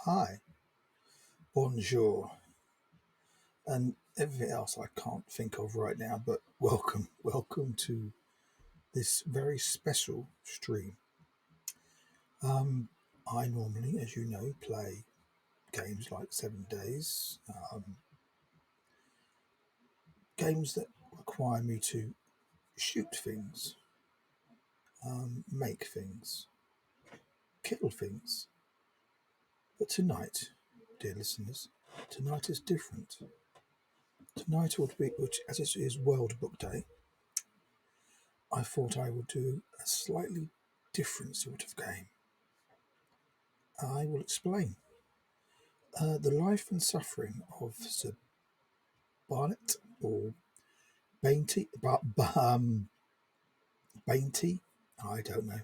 hi, bonjour, and everything else I can't think of right now, but welcome to this very special stream. I normally, as you know, play games like 7 Days, games that require me to shoot things, make things, kill things. But tonight, dear listeners, tonight is different. Tonight would be, which as it is World Book Day, I thought I would do a slightly different sort of game. I will explain. The life and suffering of Sir Barnet or Bainty, Bainty, I don't know.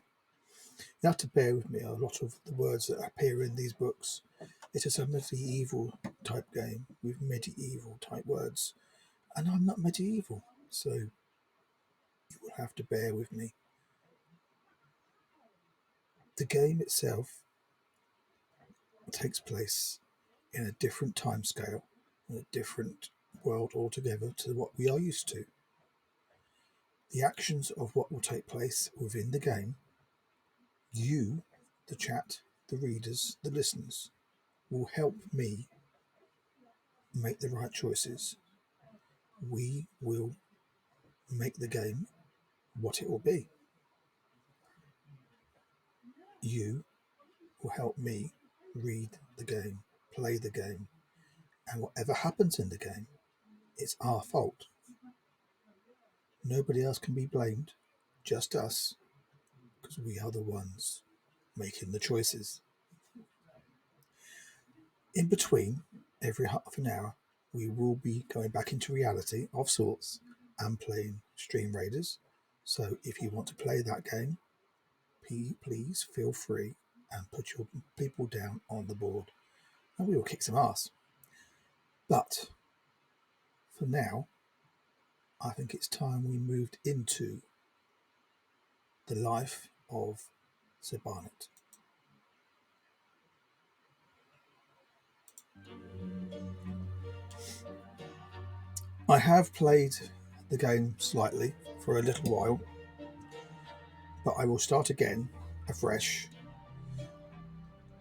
You have to bear with me. A lot of the words that appear in these books, it is a medieval type game with medieval type words, and I'm not medieval, so you will have to bear with me. The game itself takes place in a different time scale, in a different world altogether to what we are used to. The actions of what will take place within the game, you, the chat, the readers, the listeners, will help me make the right choices. We will make the game what it will be. You will help me read the game, play the game, and whatever happens in the game, it's our fault. Nobody else can be blamed, just us, because we are the ones making the choices. In between, every half an hour, we will be going back into reality of sorts and playing Stream Raiders. So if you want to play that game, please feel free and put your people down on the board and we will kick some ass. But for now, I think it's time we moved into the life of Sir Barnet. I have played the game slightly for a little while, but I will start again afresh.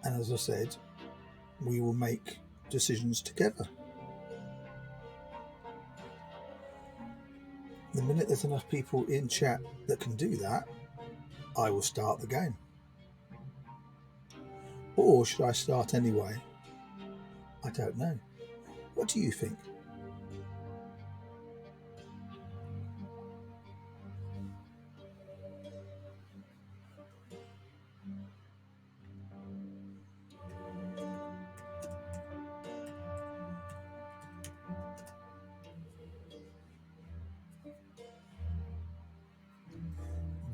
And as I said, we will make decisions together. The minute there's enough people in chat that can do that, I will start the game. Or should I start anyway? I don't know. What do you think?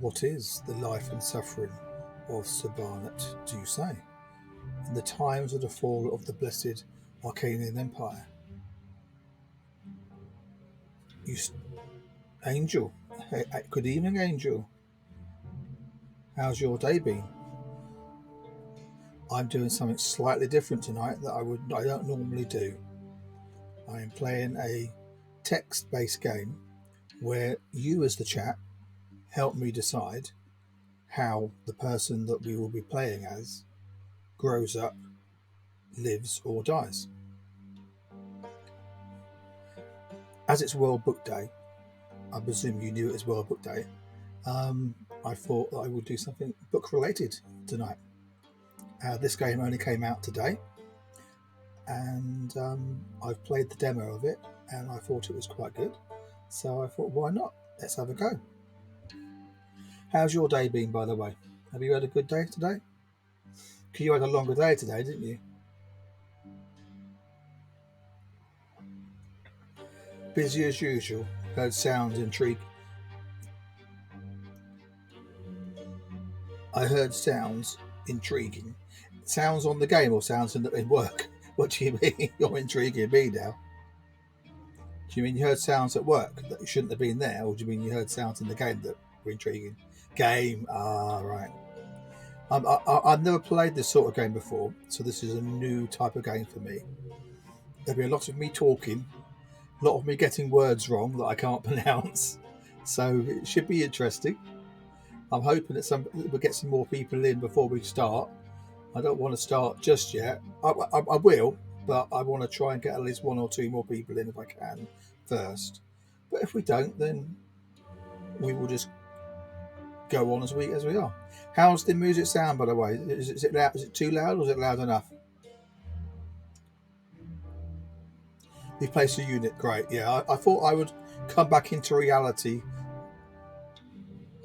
What is the life and suffering of Sir Barnet, do you say, in the times of the fall of the blessed Arcanian Empire? Angel. Hey, good evening, Angel. How's your day been? I'm doing something slightly different tonight that I don't normally do. I am playing a text-based game where you, as the chat, help me decide how the person that we will be playing as grows up, lives, or dies. As it's World Book Day, I presume you knew it was World Book Day, I thought that I would do something book-related tonight. This game only came out today, and I've played the demo of it, and I thought it was quite good. So I thought, why not? Let's have a go. How's your day been, by the way? Have you had a good day today? Because you had a longer day today, didn't you? Busy as usual. Heard sounds intrigue. I heard sounds intriguing. Sounds on the game or sounds in work? What do you mean? You're intriguing me now. Do you mean you heard sounds at work that shouldn't have been there, or do you mean you heard sounds in the game that were intriguing? Game. Ah, right. I've never played this sort of game before, so this is a new type of game for me. There'll be a lot of me talking, a lot of me getting words wrong that I can't pronounce, so it should be interesting. I'm hoping that we'll get some more people in before we start. I don't want to start just yet. I will, but I want to try and get at least one or two more people in if I can first. But if we don't, then we will just go on as we are. How's the music sound, by the way? Is it loud? Is it too loud, or is it loud enough? We've placed a unit. Great. Yeah, I thought I would come back into reality.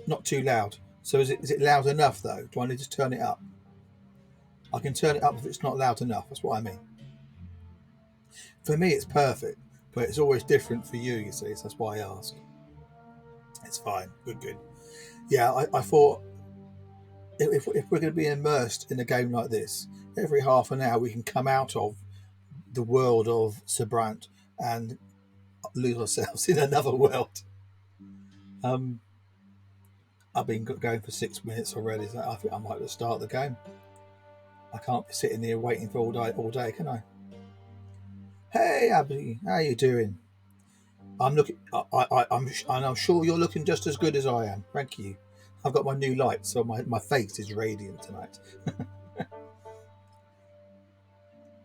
Not too loud. So is it loud enough though? Do I need to turn it up? I can turn it up if it's not loud enough. That's what I mean. For me, it's perfect, but it's always different for you. You see, so that's why I ask. It's fine. Good. Yeah, I thought if we're going to be immersed in a game like this, every half an hour we can come out of the world of Sir Brante and lose ourselves in another world. I've been going for 6 minutes already, so I think I might just start the game. I can't be sitting here waiting for all day, can I? Hey, Abby, how you doing? I'm looking. I'm sure you're looking just as good as I am. Thank you. I've got my new light, so my face is radiant tonight.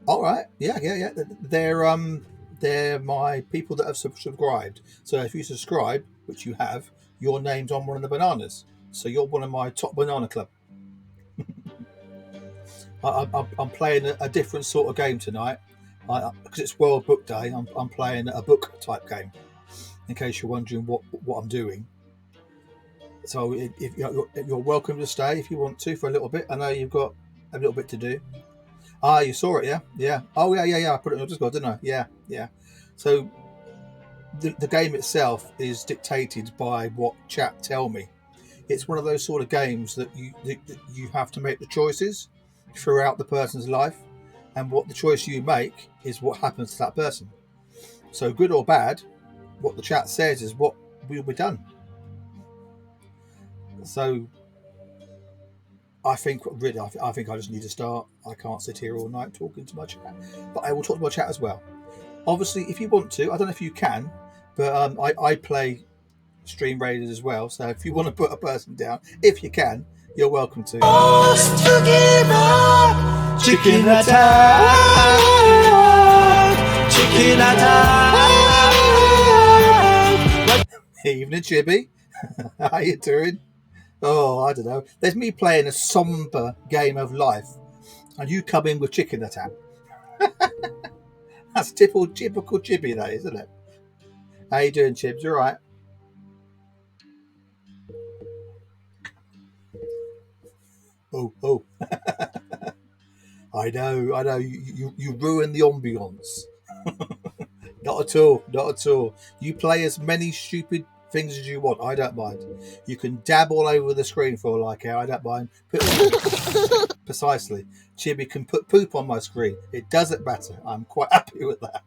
All right, yeah. They're my people that have subscribed. So if you subscribe, which you have, your name's on one of the bananas. So you're one of my top banana club. I'm playing a different sort of game tonight because it's World Book Day. I'm playing a book type game. In case you're wondering what I'm doing. So if you're welcome to stay if you want to for a little bit. I know you've got a little bit to do. Ah, you saw it, yeah. Oh, yeah. I put it on your Discord, didn't I? Yeah. So the game itself is dictated by what chat tell me. It's one of those sort of games that you have to make the choices throughout the person's life, and what the choice you make is what happens to that person. So good or bad, what the chat says is what will be done. So I think I just need to start. I can't sit here all night talking to my chat, but I will talk to my chat as well. Obviously, if you want to, I don't know if you can, but I play Stream Raiders as well. So if you want to put a person down, if you can, you're welcome to. Chicken attack! Chicken attack! Evening, Chibi. How you doing? Oh, I don't know. There's me playing a somber game of life, and you come in with chicken attack. That's typical Chibi, that is, isn't it? How you doing, Chibs? You all right? Oh. I know. You ruin the ambience. Not at all. You play as many stupid things as you want. I don't mind. You can dab all over the screen for all I care. I don't mind. Precisely. Chibi can put poop on my screen. It doesn't matter. I'm quite happy with that.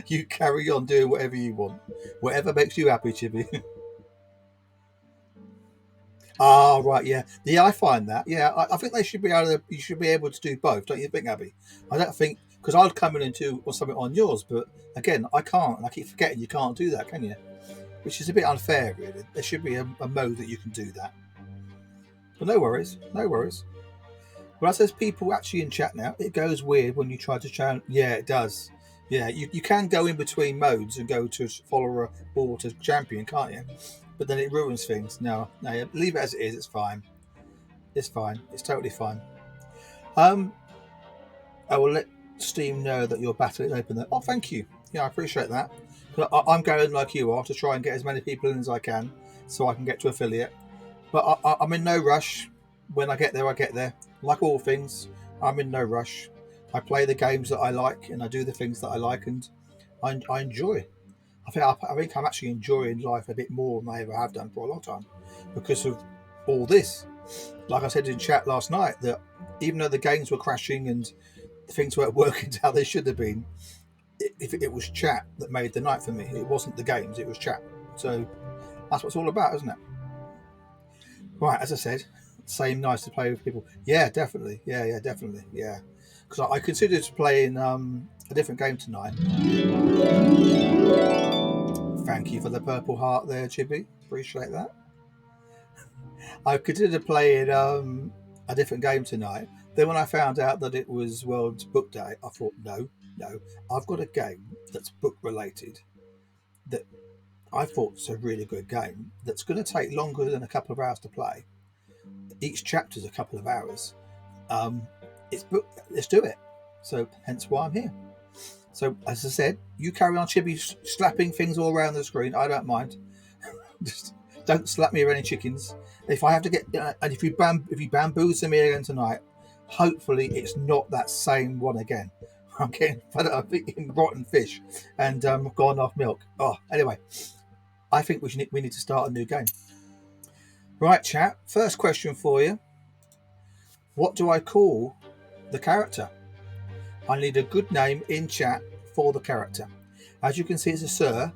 You carry on doing whatever you want. Whatever makes you happy, Chibi. Ah, right, yeah. I find that. Yeah, I think they should be able to. You should be able to do both, don't you think, Abby? I don't think because I'd come in and do something on yours, but again, I can't. And I keep forgetting you can't do that, can you? Which is a bit unfair, really. There should be a mode that you can do that. But no worries. Well, that says people actually in chat now. It goes weird when you try to challenge. Yeah, it does. Yeah, you can go in between modes and go to follower or to champion, can't you? But then it ruins things. No, leave it as it is. It's fine. It's totally fine. I will let Steam know that your battle is open there. Oh, thank you. Yeah, I appreciate that. I'm going like you are to try and get as many people in as I can so I can get to affiliate. But I'm in no rush. When I get there, I get there. Like all things, I'm in no rush. I play the games that I like and I do the things that I like and I enjoy. I think I'm actually enjoying life a bit more than I ever have done for a long time because of all this. Like I said in chat last night, that even though the games were crashing and things weren't working how they should have been, it was chat that made the night for me. It wasn't the games, it was chat. So that's what it's all about, isn't it? Right, as I said, Same, nice to play with people. Yeah, definitely. Yeah, definitely. Yeah, because I considered playing a different game tonight. Thank you for the purple heart there, Chibi. Appreciate that. I considered playing a different game tonight. Then when I found out that it was World Book Day, I thought, no, I've got a game that's book related that I thought is a really good game that's going to take longer than a couple of hours to play. Each chapter's a couple of hours. It's book. Let's do it. So hence why I'm here. So as I said, you carry on, Chibi, slapping things all around the screen. I don't mind. Just don't slap me with any chickens. If I have to get, and if you bamboozle me again tonight, hopefully it's not that same one again. I'm getting fed up of eating rotten fish and gone off milk. Oh, anyway, I think we need to start a new game. Right, chat. First question for you. What do I call the character? I need a good name in chat for the character. As you can see, it's a sir,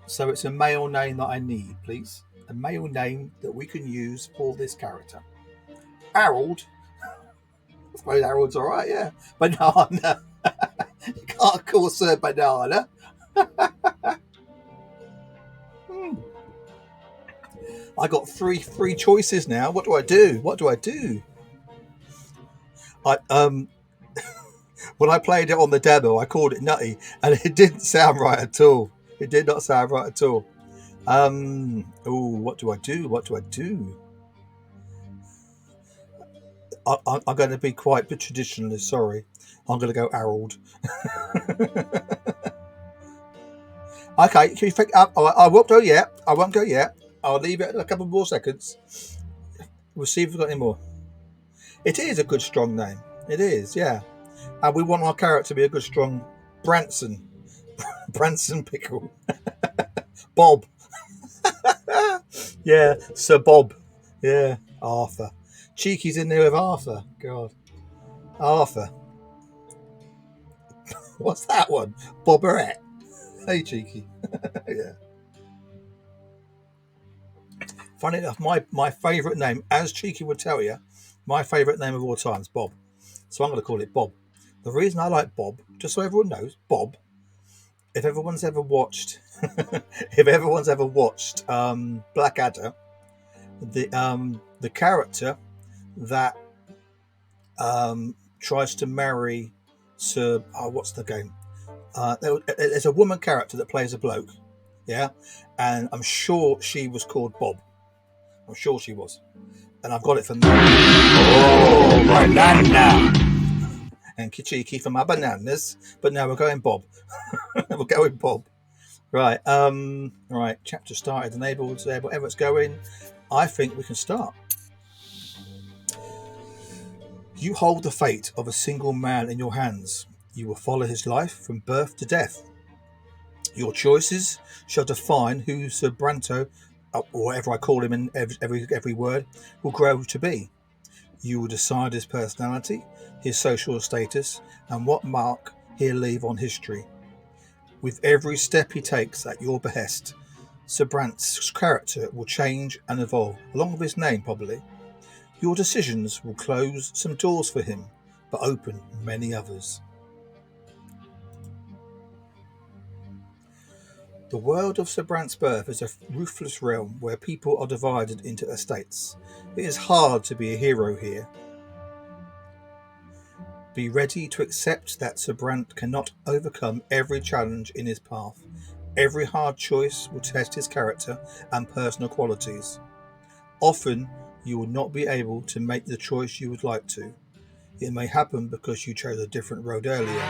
so it's a male name that I need, please. A male name that we can use for this character. Harold. I suppose Harold's all right, yeah. Banana. You can't call Sir Banana. I got three choices now. What do I do? When I played it on the demo, I called it Nutty, and it didn't sound right at all. It did not sound right at all. What do I do? I'm going to be quite traditionalist. Sorry, I'm going to go Harold. Okay, can you think? I won't go yet. I'll leave it a couple more seconds. We'll see if we've got any more. It is a good, strong name. It is, yeah. And we want our character to be a good, strong Branson Pickle. Bob. Yeah, Sir Bob. Yeah, Arthur. Cheeky's in there with Arthur. God. Arthur. What's that one? Bobberette. Hey, Cheeky. Yeah. Funny enough, my favourite name, as Cheeky would tell you, my favourite name of all time is Bob. So I'm going to call it Bob. The reason I like Bob, just so everyone knows, Bob, if everyone's ever watched Blackadder, the character that tries to marry Sir, what's the game? There's a woman character that plays a bloke, yeah, and I'm sure she was called Bob. I'm sure she was, and I've got it from oh, banana, and Kichiki for my bananas. But now we're going Bob. We're going Bob. Right, right. Chapter started. Enabled. Whatever it's going. I think we can start. You hold the fate of a single man in your hands. You will follow his life from birth to death. Your choices shall define who Sir Brante, or whatever I call him in every word, will grow to be. You will decide his personality, his social status, and what mark he'll leave on history. With every step he takes at your behest, Sir Brante's character will change and evolve, along with his name probably. Your decisions will close some doors for him, but open many others. The world of Sir Brante's birth is a ruthless realm where people are divided into estates. It is hard to be a hero here. Be ready to accept that Sir Brante cannot overcome every challenge in his path. Every hard choice will test his character and personal qualities. Often, you will not be able to make the choice you would like to. It may happen because you chose a different road earlier.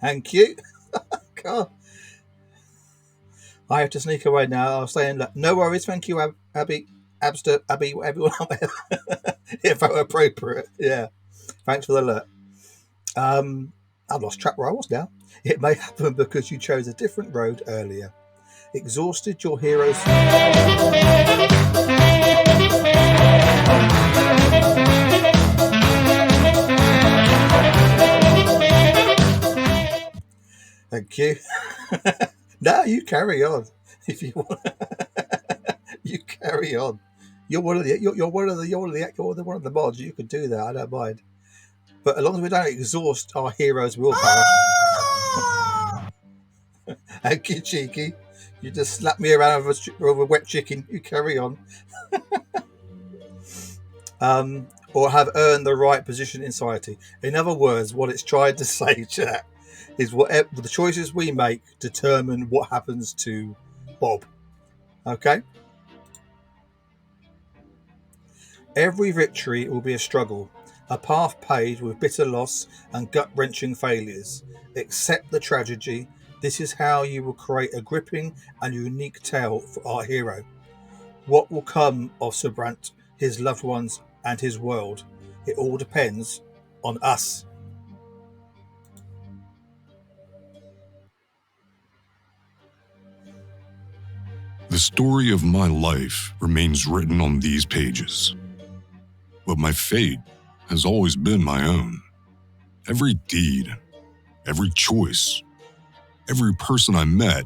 Thank you. God. I have to sneak away now. I was saying, no worries. Thank you, Abby, everyone. If appropriate. Yeah. Thanks for the alert. I've lost track where I was now. It may happen because you chose a different road earlier. Exhausted, your heroes. Thank you. No, you carry on if you want. You carry on. You're one of the mods. You can do that. I don't mind. But as long as we don't exhaust our hero's willpower. Thank you, cheeky. You just slap me around with a wet chicken. You carry on. Or have earned the right position in society. In other words, what it's tried to say, chat, is whatever the choices we make determine what happens to Bob. Okay? Every victory will be a struggle, a path paved with bitter loss and gut-wrenching failures. Accept the tragedy. This is how you will create a gripping and unique tale for our hero. What will come of Sir Brante, his loved ones, and his world? It all depends on us. The story of my life remains written on these pages. But my fate has always been my own. Every deed, every choice, every person I met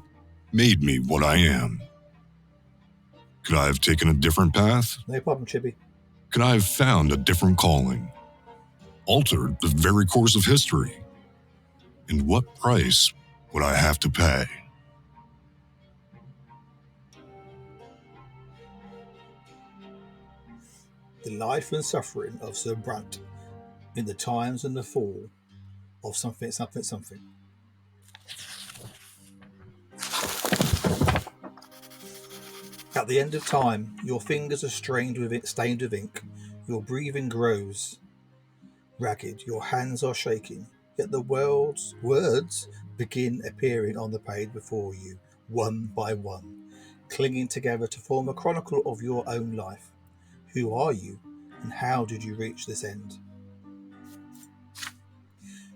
made me what I am. Could I have taken a different path? No problem, Chibi. Could I have found a different calling? Altered the very course of history? And what price would I have to pay? The life and suffering of Sir Brante in the times and the fall of something. At the end of time, your fingers are stained with ink, your breathing grows ragged, your hands are shaking, yet the words begin appearing on the page before you, one by one, clinging together to form a chronicle of your own life. Who are you, and how did you reach this end?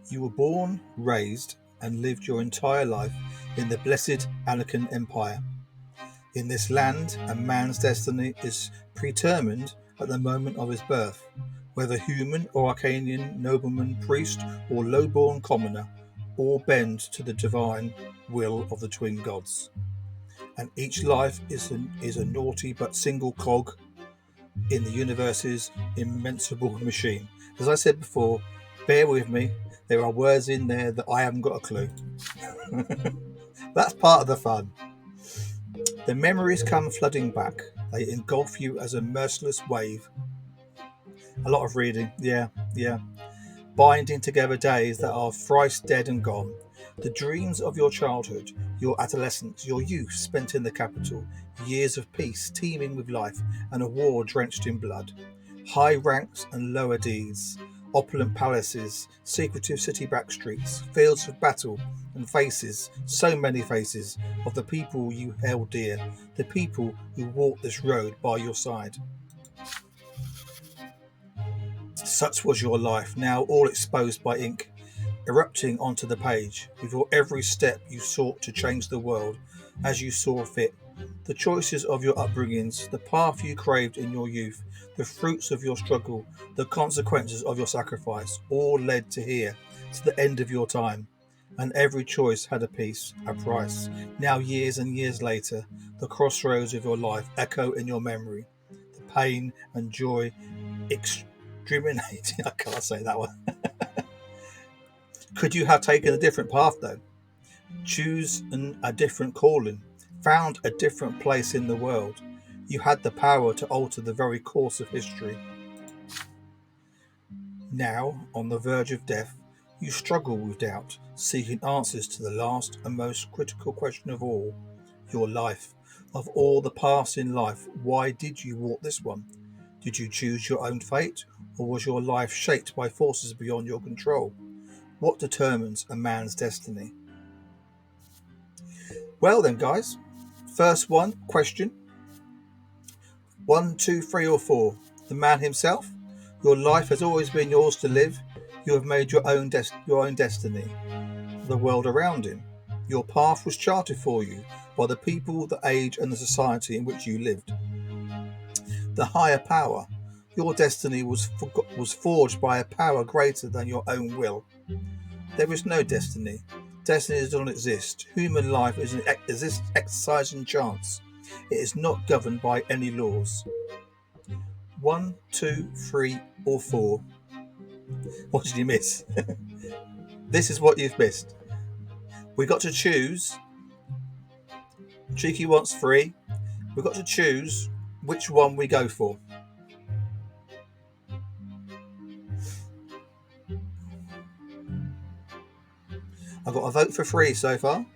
You were born, raised, and lived your entire life in the blessed Anakin Empire. In this land, a man's destiny is predetermined at the moment of his birth. Whether human or Arcanian, nobleman, priest, or low-born commoner, all bend to the divine will of the twin gods. And each life is a naughty but single cog in the universe's immensible machine. As I said before, bear with me, there are words in there that I haven't got a clue. That's part of the fun. The memories come flooding back. They engulf you as a merciless wave. A lot of reading, yeah. Binding together days that are thrice dead and gone. The dreams of your childhood, your adolescence, your youth spent in the capital, years of peace teeming with life and a war drenched in blood. High ranks and lower deeds, opulent palaces, secretive city backstreets, fields of battle, and faces, so many faces, of the people you held dear, the people who walked this road by your side. Such was your life, now all exposed by ink, erupting onto the page. With your every step you sought to change the world as you saw fit. The choices of your upbringings, the path you craved in your youth, the fruits of your struggle, the consequences of your sacrifice, all led to here, to the end of your time. And every choice had a price. Now years and years later, the crossroads of your life echo in your memory. The pain and joy exterminating. I can't say that one. Could you have taken a different path though? Chosen a different calling, found a different place in the world? You had the power to alter the very course of history. Now, on the verge of death, you struggle with doubt, seeking answers to the last and most critical question of all, your life. Of all the paths in life, why did you walk this one? Did you choose your own fate, or was your life shaped by forces beyond your control? What determines a man's destiny? Well then, guys, first one question. 1, 2, 3, or 4. The man himself. Your life has always been yours to live. You have made your own destiny. The world around him. Your path was charted for you by the people, the age, and the society in which you lived. The higher power. Your destiny was forged by a power greater than your own will. There is no destiny. Destiny does not exist. Human life is an exercise in chance. It is not governed by any laws. 1, 2, 3, or 4. What did you miss? This is what you've missed. We got to choose. Cheeky wants 3. We've got to choose which one we go for. I've got a vote for 3 so far.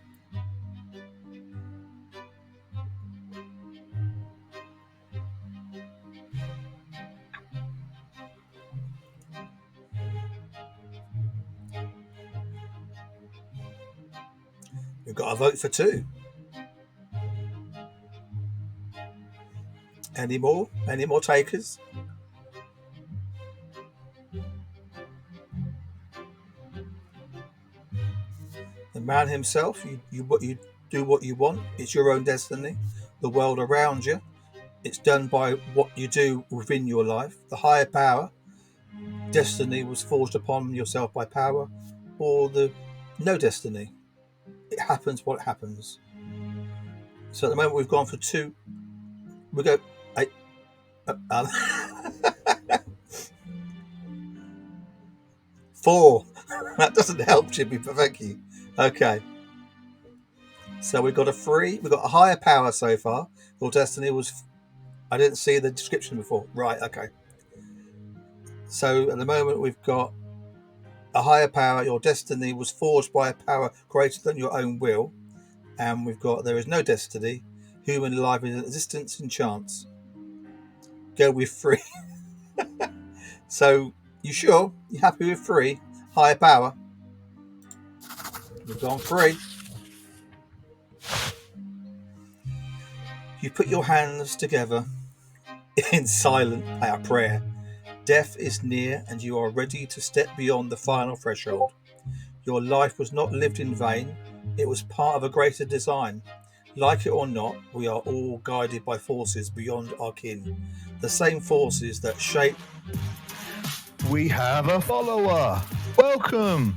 We've got a vote for 2. Any more? Any more takers? The man himself, you do what you want. It's your own destiny. The world around you, it's done by what you do within your life. The higher power, destiny was forged upon yourself by power, or the no destiny. It happens what happens. So at the moment we've gone for 2. We go 8. Four. That doesn't help, Jimmy, but thank you. Okay. So we've got a 3. We've got a higher power so far. Your destiny was... I didn't see the description before. Right, okay. So at the moment we've got a higher power. Your destiny was forged by a power greater than your own will. And we've got there is no destiny. Human life is an existence in chance. Go with 3. So, you sure? You happy with 3? Higher power. We've gone 3. You put your hands together in silent prayer. Death is near and you are ready to step beyond the final threshold. Your life was not lived in vain. It was part of a greater design. Like it or not, we are all guided by forces beyond our kin. The same forces that shape... We have a follower. Welcome.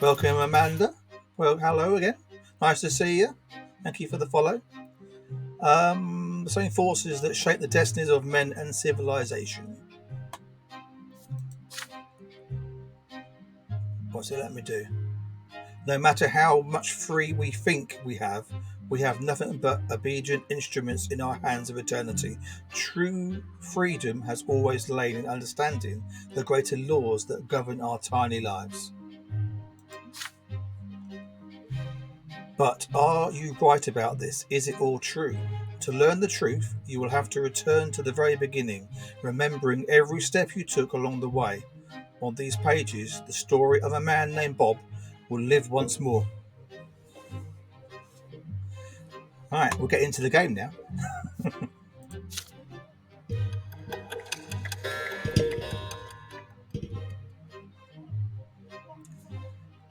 Welcome, Amanda. Well, hello again. Nice to see you. Thank you for the follow. The same forces that shape the destinies of men and civilization. What's it let me do? No matter how much free we think we have nothing but obedient instruments in our hands of eternity. True freedom has always lain in understanding the greater laws that govern our tiny lives. But are you right about this? Is it all true? To learn the truth, you will have to return to the very beginning, remembering every step you took along the way. On these pages, the story of a man named Bob will live once more. Alright, we'll get into the game now.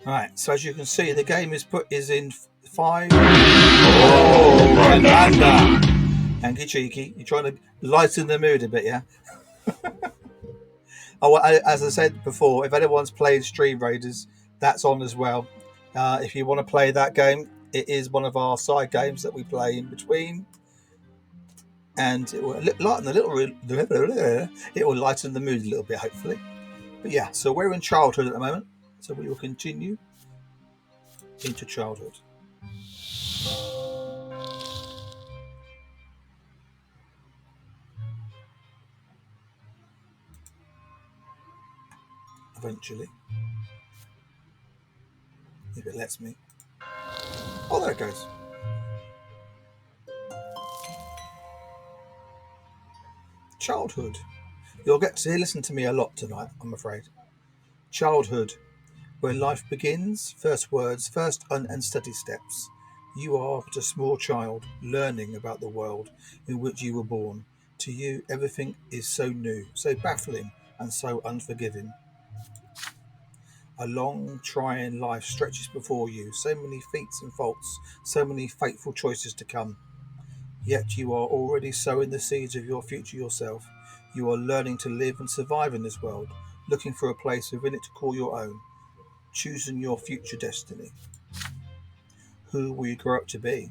Alright, so as you can see, the game is in 5. Oh, Amanda! Thank you, Cheeky. You're trying to lighten the mood a bit, yeah? As I said before, if anyone's played Stream Raiders, that's on as well. If you want to play that game, it is one of our side games that we play in between. And it will lighten the mood a little bit, hopefully. But yeah, so we're in childhood at the moment. So we will continue into childhood. Eventually. If it lets me. Oh, there it goes. Childhood. You'll get to listen to me a lot tonight, I'm afraid. Childhood. Where life begins, first words, first unsteady steps. You are but a small child, learning about the world in which you were born. To you, everything is so new, so baffling, and so unforgiving. A long, trying life stretches before you, so many feats and faults, so many fateful choices to come. Yet you are already sowing the seeds of your future yourself. You are learning to live and survive in this world, looking for a place within it to call your own. choosing your future destiny. Who will you grow up to be?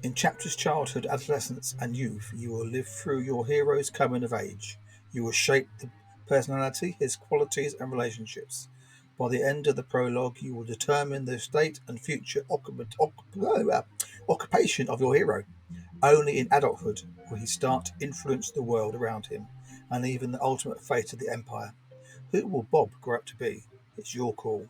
In chapters childhood, adolescence, and youth, you will live through your hero's coming of age. You will shape the personality, his qualities, and relationships. By the end of the prologue, you will determine the state and future occupation of your hero. Only in adulthood will he start to influence the world around him, and even the ultimate fate of the Empire. Who will Bob grow up to be? It's your call.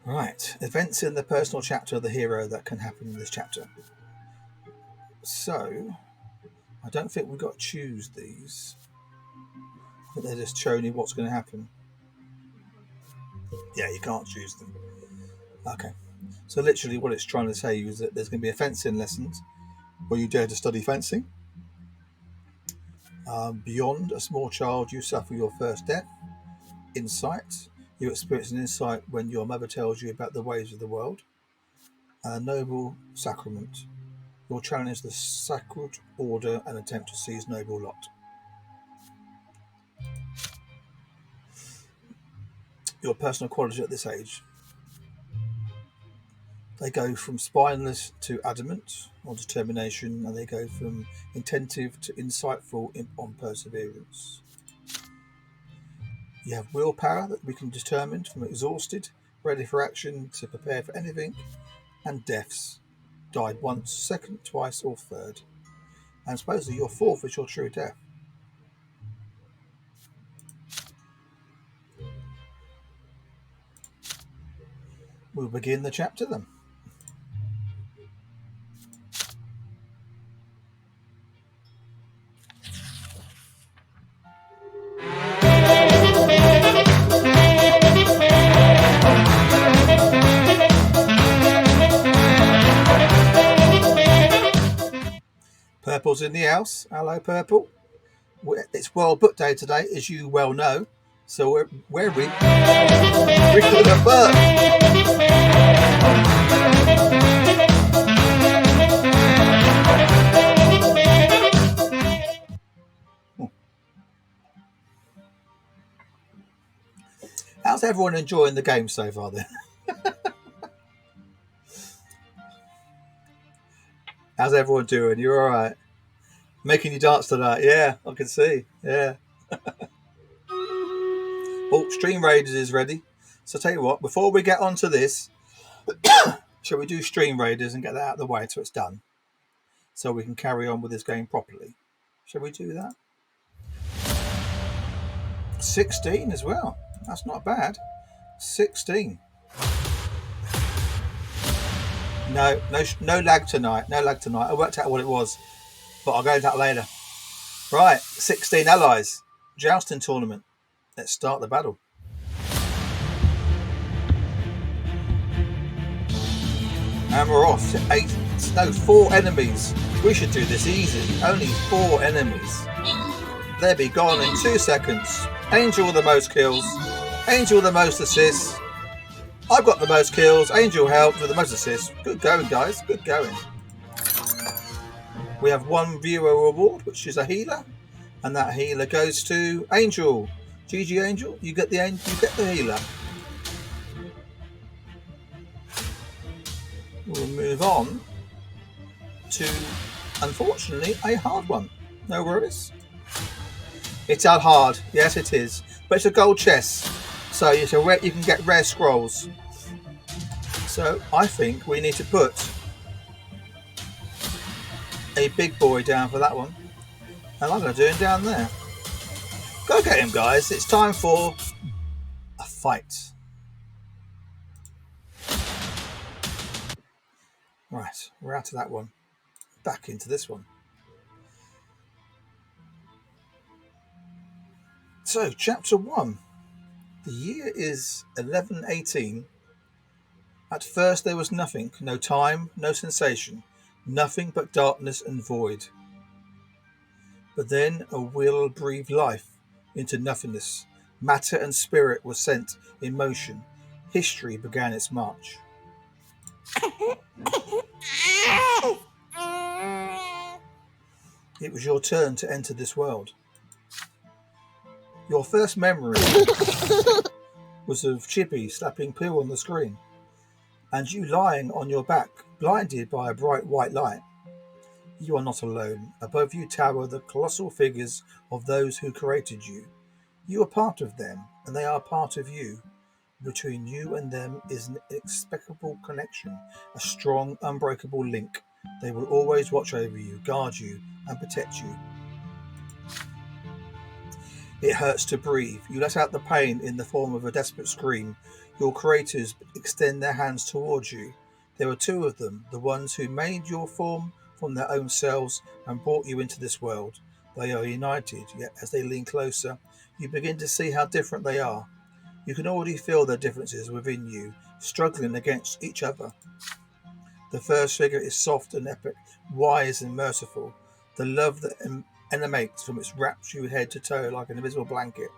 Right, events in the personal chapter of the hero that can happen in this chapter. So, I don't think we've got to choose these. I think they're just showing you what's going to happen. Yeah, you can't choose them. Okay, so literally what it's trying to say is that there's going to be a fencing lessons where you dare to study fencing. Beyond a small child, you suffer your first death. Insight, you experience an insight when your mother tells you about the ways of the world. A noble sacrament, you'll challenge the sacred order and attempt to seize noble lot. Your personal quality at this age. They go from spineless to adamant on determination, and they go from intentive to insightful on perseverance. You have willpower that we can determine from exhausted, ready for action, to prepare for anything, and deaths. Died once, second, twice, or third. And supposedly your fourth is your true death. We'll begin the chapter then. Purple's in the house. Hello, Purple. It's World Book Day today, as you well know. So where are we? We're doing a book. How's everyone enjoying the game so far then? How's everyone doing? You're all right? Making you dance tonight? Yeah, I can see. Yeah. Oh, Stream Raiders is ready. So tell you what, before we get onto this, shall we do Stream Raiders and get that out of the way so it's done? So we can carry on with this game properly. Shall we do that? 16 as well. That's not bad. 16. No lag tonight. No lag tonight. I worked out what it was, but I'll go into that later. Right, 16 allies. Jousting tournament. Let's start the battle. And we're off to 4 enemies. We should do this easy. Only 4 enemies. They'll be gone in 2 seconds. Angel with the most kills. Angel with the most assists. I've got the most kills. Angel helped with the most assists. Good going, guys. Good going. We have 1 viewer reward, which is a healer, and that healer goes to Angel. GG, Angel. You get the healer. We'll move on to, unfortunately, a hard one. No worries. It's hard. Yes, it is. But it's a gold chest, so you can get rare scrolls. So I think we need to put a big boy down for that one. And I'm going to do him down there. Go get him, guys. It's time for a fight. Right, we're out of that one. Back into this one. So, chapter 1. The year is 1118. At first there was nothing, no time, no sensation, nothing but darkness and void. But then a will breathed life into nothingness. Matter and spirit were sent in motion. History began its march. It was your turn to enter this world. Your first memory was of Chippy slapping poo on the screen, and you lying on your back, blinded by a bright white light. You are not alone. Above you tower the colossal figures of those who created you. You are part of them, and they are part of you. Between you and them is an inexplicable connection, a strong, unbreakable link. They will always watch over you, guard you, and protect you. It hurts to breathe. You let out the pain in the form of a desperate scream. Your creators extend their hands towards you. There are two of them, the ones who made your form from their own selves and brought you into this world. They are united, yet as they lean closer, you begin to see how different they are. You can already feel their differences within you, struggling against each other. The first figure is soft and epic, wise and merciful. The love that emanates from it wraps you head to toe like an invisible blanket,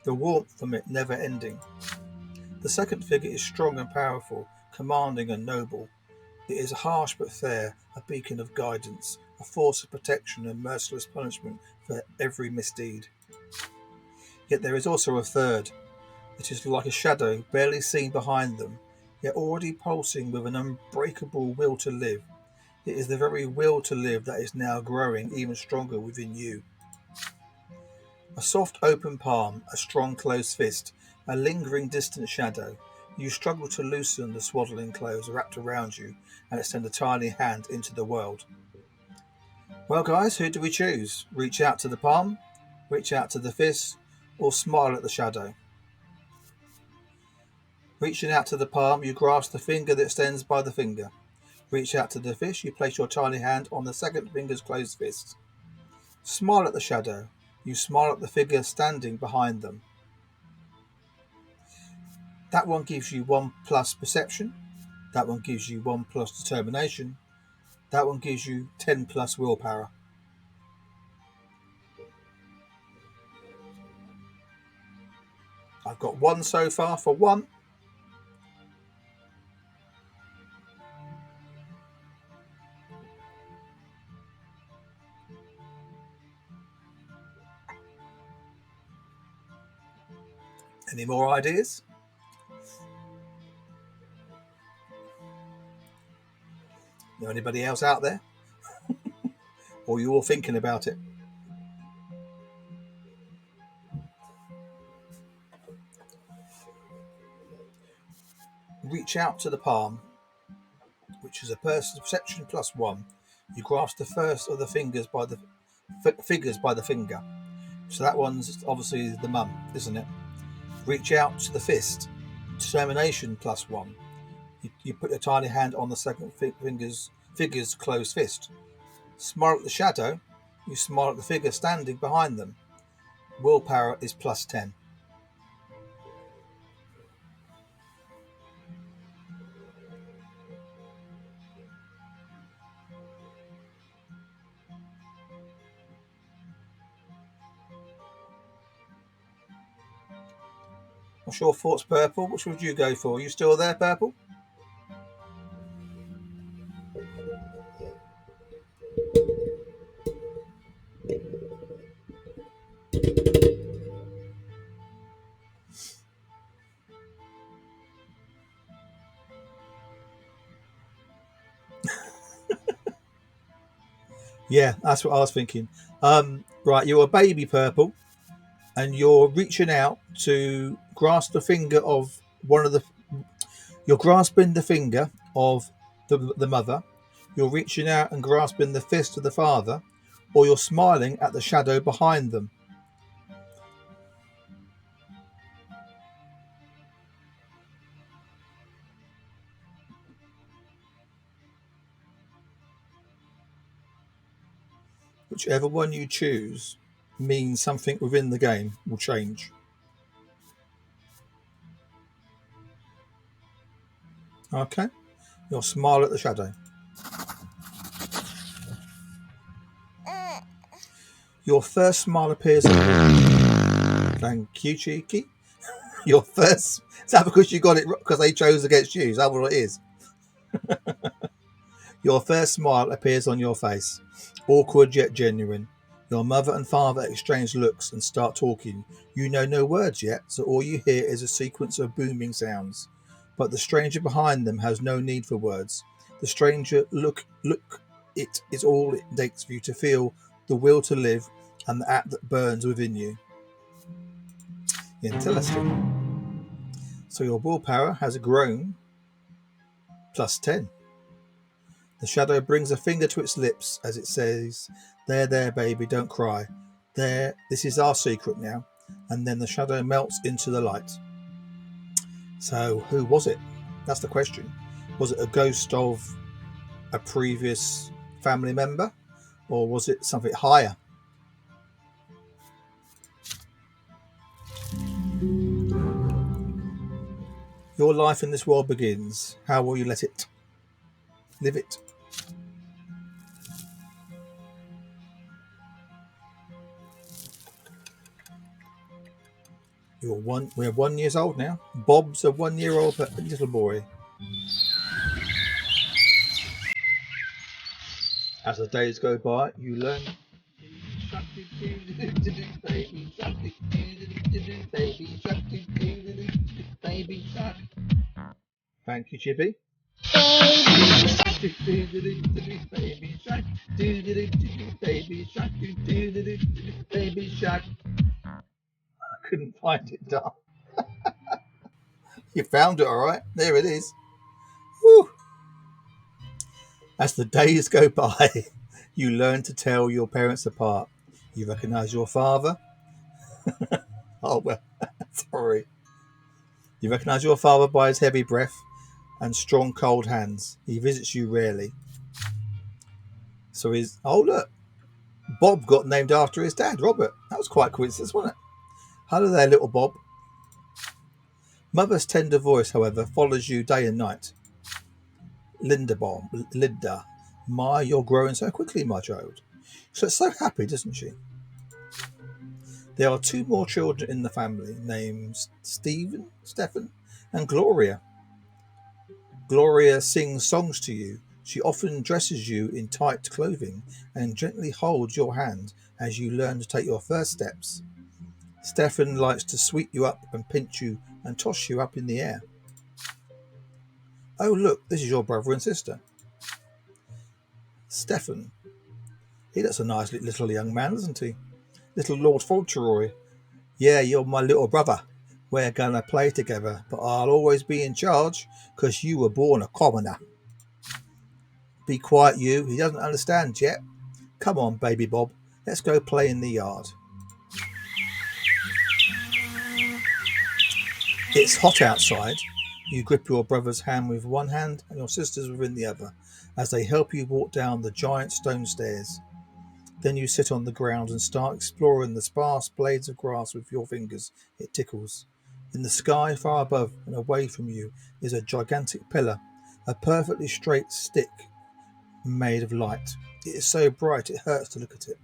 the warmth from it never ending. The second figure is strong and powerful, commanding and noble. It is harsh but fair, a beacon of guidance, a force of protection and merciless punishment for every misdeed. Yet there is also a third. It is like a shadow, barely seen behind them, yet already pulsing with an unbreakable will to live. It is the very will to live that is now growing even stronger within you. A soft open palm, a strong closed fist, a lingering distant shadow. You struggle to loosen the swaddling clothes wrapped around you and extend a tiny hand into the world. Well guys, who do we choose? Reach out to the palm, reach out to the fist, or smile at the shadow? Reaching out to the palm, you grasp the finger that extends by the finger. Reach out to the fist, you place your tiny hand on the second finger's closed fist. Smile at the shadow. You smile at the figure standing behind them. That one gives you 1 plus perception. That one gives you 1 plus determination. That one gives you 10 plus willpower. I've got 1 so far for 1. Any more ideas? Know anybody else out there? Or you all thinking about it? Reach out to the palm, which is a perception plus 1. You grasp the first of the fingers by the figures by the finger. So that one's obviously the mum, isn't it? Reach out to the fist, determination plus 1. You put your tiny hand on the second figure's closed fist. Smile at the shadow, you smile at the figure standing behind them. Willpower is plus 10. What's your thoughts, Purple? Which would you go for? Are you still there, Purple? Yeah, that's what I was thinking. Right, you're a baby, Purple, and you're reaching out to grasp the finger of one of the. You're grasping the finger of the mother. You're reaching out and grasping the fist of the father, or you're smiling at the shadow behind them. Whichever one you choose means something within the game will change. Okay? You'll smile at the shadow. Your first smile appears. Thank you, Cheeky. Your first. Is that because you got it because they chose against you? Is that what it is? Your first smile appears on your face, awkward yet genuine. Your mother and father exchange looks and start talking. You know no words yet, so all you hear is a sequence of booming sounds. But the stranger behind them has no need for words. The stranger look, it is all it takes for you to feel the will to live and the act that burns within you. Interesting. So your willpower has grown plus 10. The shadow brings a finger to its lips as it says, there, baby, don't cry. There, this is our secret now. And then the shadow melts into the light. So who was it? That's the question. Was it a ghost of a previous family member? Or was it something higher? Your life in this world begins. How will you let it? Live it. We're 1 year old now. Bob's a 1 year old little boy. As the days go by, you learn. Baby shark. Thank you, Chippy. Baby shark. Baby shark. Baby shark. Baby shark. I couldn't find it, Dom. You found it, all right. There it is. Woo. As the days go by, you learn to tell your parents apart. You recognise your father. Oh, well, sorry. You recognise your father by his heavy breath and strong, cold hands. He visits you rarely. So he's... Oh, look. Bob got named after his dad, Robert. That was quite a coincidence, wasn't it? Hello there, little Bob. Mother's tender voice, however, follows you day and night. Linda, my, you're growing so quickly, my child. She looks so happy, doesn't she? There are 2 more children in the family, named Stephen, and Gloria. Gloria sings songs to you. She often dresses you in tight clothing and gently holds your hand as you learn to take your first steps. Stefan likes to sweep you up and pinch you and toss you up in the air. Oh, look, this is your brother and sister. Stefan. He looks a nice little young man, doesn't he? Little Lord Fauntleroy. Yeah, you're my little brother. We're gonna play together, but I'll always be in charge, 'cause you were born a commoner. Be quiet, you. He doesn't understand yet. Come on, baby Bob. Let's go play in the yard. It's hot outside. You grip your brother's hand with one hand and your sister's within the other, as they help you walk down the giant stone stairs. Then you sit on the ground and start exploring the sparse blades of grass with your fingers. It tickles. In the sky far above and away from you is a gigantic pillar, a perfectly straight stick made of light. It is so bright it hurts to look at it.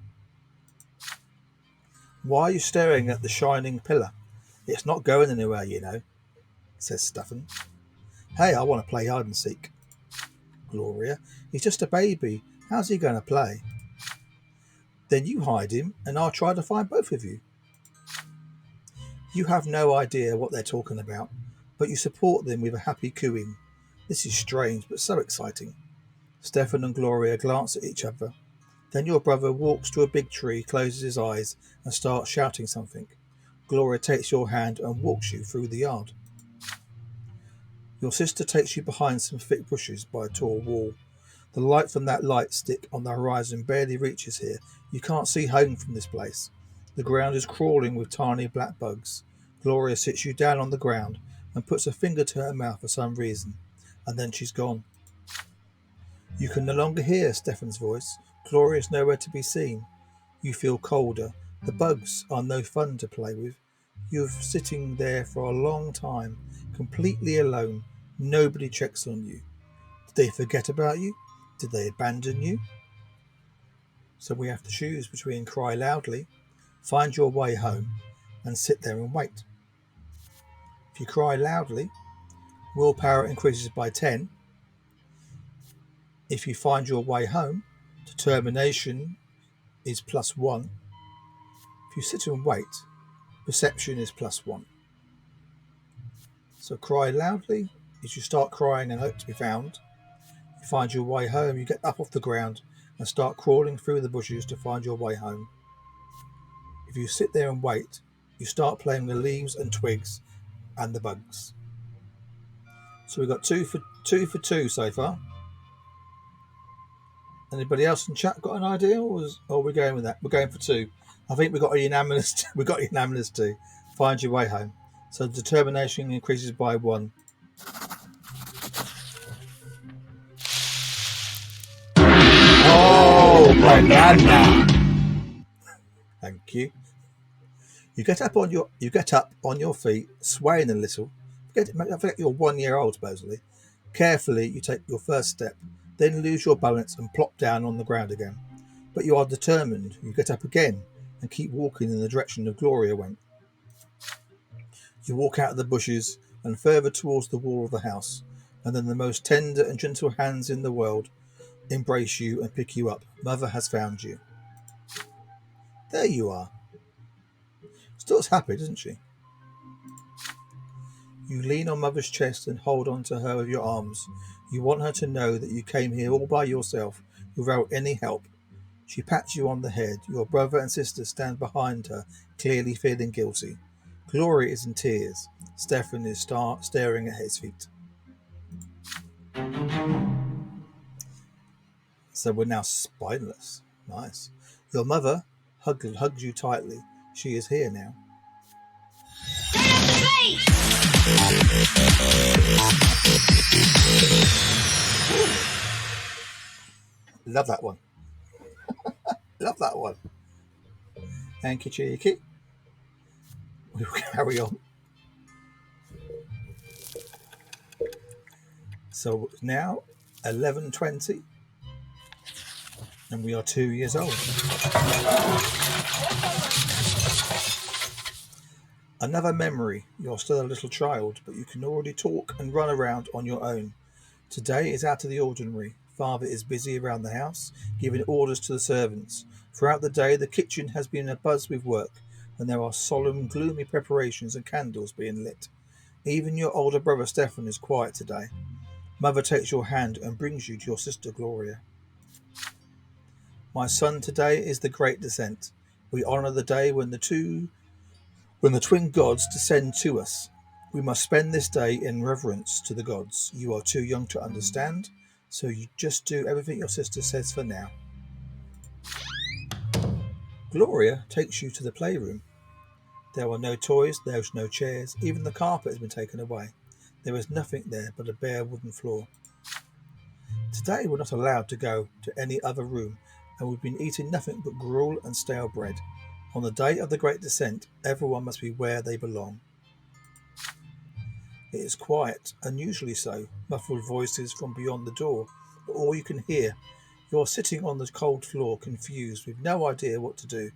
Why are you staring at the shining pillar? It's not going anywhere, you know, says Stefan. Hey, I want to play hide and seek. Gloria, he's just a baby. How's he going to play? Then you hide him and I'll try to find both of you. You have no idea what they're talking about, but you support them with a happy cooing. This is strange, but so exciting. Stefan and Gloria glance at each other. Then your brother walks to a big tree, closes his eyes, and starts shouting something. Gloria takes your hand and walks you through the yard. Your sister takes you behind some thick bushes by a tall wall. The light from that light stick on the horizon barely reaches here. You can't see home from this place. The ground is crawling with tiny black bugs. Gloria sits you down on the ground and puts a finger to her mouth for some reason, and then she's gone. You can no longer hear Stefan's voice. Gloria is nowhere to be seen. You feel colder. The bugs are no fun to play with. You're sitting there for a long time, completely alone. Nobody checks on you. Did they forget about you? Did they abandon you? So we have to choose between cry loudly, find your way home, and sit there and wait. If you cry loudly, willpower increases by 10. If you find your way home, determination is +1. If you sit and wait, perception is +1. So cry loudly. As you start crying and hope to be found, you find your way home, you get up off the ground and start crawling through the bushes to find your way home. If you sit there and wait, you start playing with the leaves and twigs and the bugs. So we've got two for two so far. Anybody else in chat got an idea, or are we going with that? We're going for 2. I think we got a unanimous. We got a unanimous 2. Find your way home. So determination increases by 1. Oh, banana! Thank you. You get up on your feet, swaying a little. I forget you're 1 year old supposedly. Carefully, you take your first step, then lose your balance and plop down on the ground again. But you are determined. You get up again and keep walking in the direction of Gloria went. You walk out of the bushes and further towards the wall of the house, and then the most tender and gentle hands in the world embrace you and pick you up. Mother has found you. There you are. Still happy, doesn't she? You lean on Mother's chest and hold on to her with your arms. You want her to know that you came here all by yourself, without any help. She pats you on the head. Your brother and sister stand behind her, clearly feeling guilty. Gloria is in tears. Stefan is staring at his feet. So we're now spineless. Nice. Your mother hugs you tightly. She is here now. Love that one. Love that one. Thank you, cheeky. We'll carry on. So now 11:20, and we are 2 years old. Another memory. You're still a little child, but you can already talk and run around on your own. Today is out of the ordinary. Father is busy around the house, giving orders to the servants. Throughout the day, the kitchen has been abuzz with work, and there are solemn, gloomy preparations and candles being lit. Even your older brother Stefan is quiet today. Mother takes your hand and brings you to your sister Gloria. My son, today is the great descent. We honor the day when the twin gods descend to us. We must spend this day in reverence to the gods. You are too young to understand, so you just do everything your sister says for now. Gloria takes you to the playroom. There are no toys, there's no chairs, even the carpet has been taken away. There is nothing there but a bare wooden floor. Today we're not allowed to go to any other room, and we've been eating nothing but gruel and stale bread. On the day of the great descent, everyone must be where they belong. It is quiet, unusually so, muffled voices from beyond the door, but all you can hear. You're sitting on the cold floor, confused, with no idea what to do.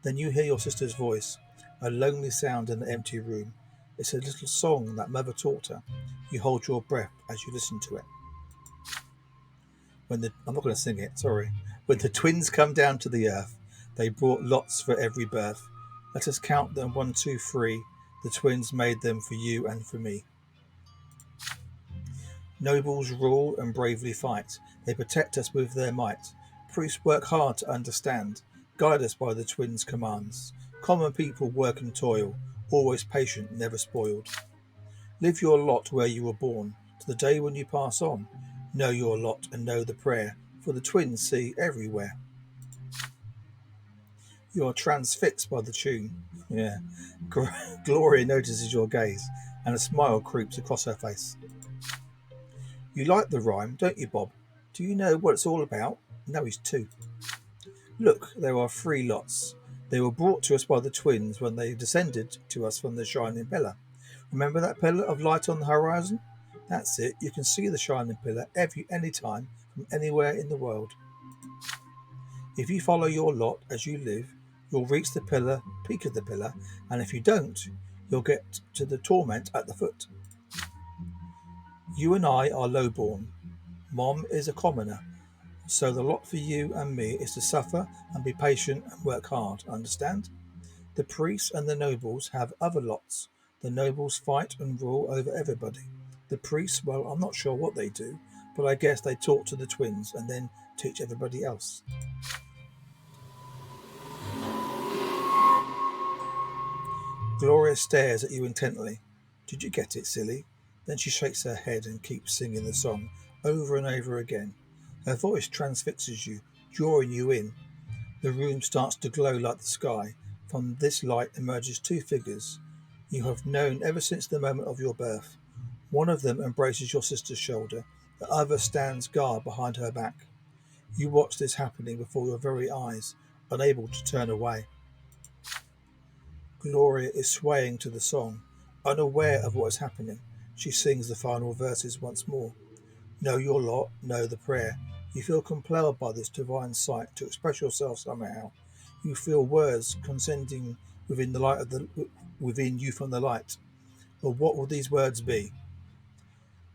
Then you hear your sister's voice, a lonely sound in the empty room. It's a little song that Mother taught her. You hold your breath as you listen to it. I'm not going to sing it, sorry. When the twins come down to the earth, they brought lots for every birth. Let us count them 1, 2, 3. The twins made them for you and for me. Nobles rule and bravely fight. They protect us with their might. Priests work hard to understand. Guide us by the twins' commands. Common people work and toil. Always patient, never spoiled. Live your lot where you were born. To the day when you pass on. Know your lot and know the prayer. For the twins see everywhere. You are transfixed by the tune. Yeah. Gloria notices your gaze, and a smile creeps across her face. You like the rhyme, don't you, Bob? Do you know what it's all about? No, he's 2. Look, there are 3 lots. They were brought to us by the twins when they descended to us from the shining pillar. Remember that pillar of light on the horizon? That's it. You can see the shining pillar any time from anywhere in the world. If you follow your lot as you live, you'll reach the peak of the pillar, and if you don't, you'll get to the torment at the foot. You and I are lowborn. Mom is a commoner. So the lot for you and me is to suffer and be patient and work hard, understand? The priests and the nobles have other lots. The nobles fight and rule over everybody. The priests, well, I'm not sure what they do, but I guess they talk to the twins and then teach everybody else. Gloria stares at you intently. Did you get it, silly? Then she shakes her head and keeps singing the song over and over again. Her voice transfixes you, drawing you in. The room starts to glow like the sky. From this light emerges two figures you have known ever since the moment of your birth. One of them embraces your sister's shoulder, the other stands guard behind her back. You watch this happening before your very eyes, unable to turn away. Gloria is swaying to the song, unaware of what is happening. She sings the final verses once more. Know your lot, know the prayer. You feel compelled by this divine sight to express yourself somehow. You feel words condensing within the light of within you from the light. But what will these words be?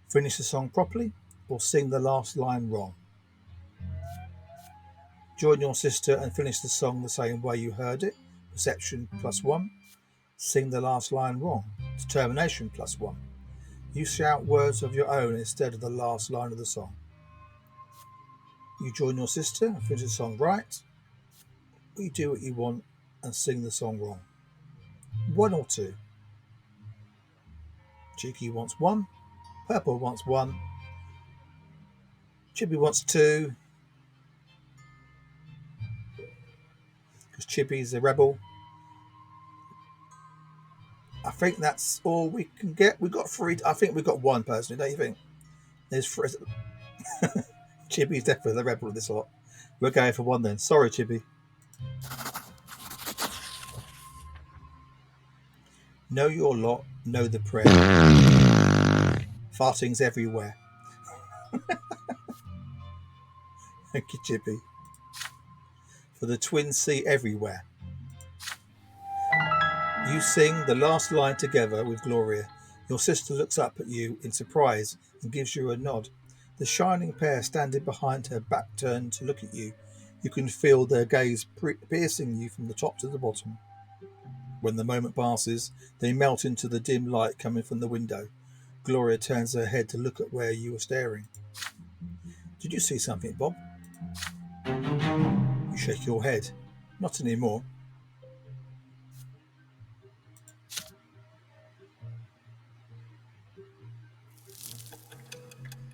Finish the song properly, or sing the last line wrong? Join your sister and finish the song the same way you heard it. Perception +1. Sing the last line wrong. Determination +1. You shout words of your own instead of the last line of the song. You join your sister and finish the song right. Or you do what you want and sing the song wrong. 1 or 2. Cheeky wants 1. Purple wants 1. Chippy wants 2. Because Chippy's a rebel. I think that's all we can get. We got 3. I think we got 1 personally, don't you think? There's 3. Chippy's definitely the rebel of this lot. We're going for 1 then. Sorry, Chippy. Know your lot, know the prayer. Farting's everywhere. Thank you, Chippy. For the twins see everywhere. You sing the last line together with Gloria. Your sister looks up at you in surprise and gives you a nod. The shining pair standing behind her, back turned to look at you. You can feel their gaze piercing you from the top to the bottom. When the moment passes, they melt into the dim light coming from the window. Gloria turns her head to look at where you were staring. Did you see something, Bob? You shake your head. Not anymore.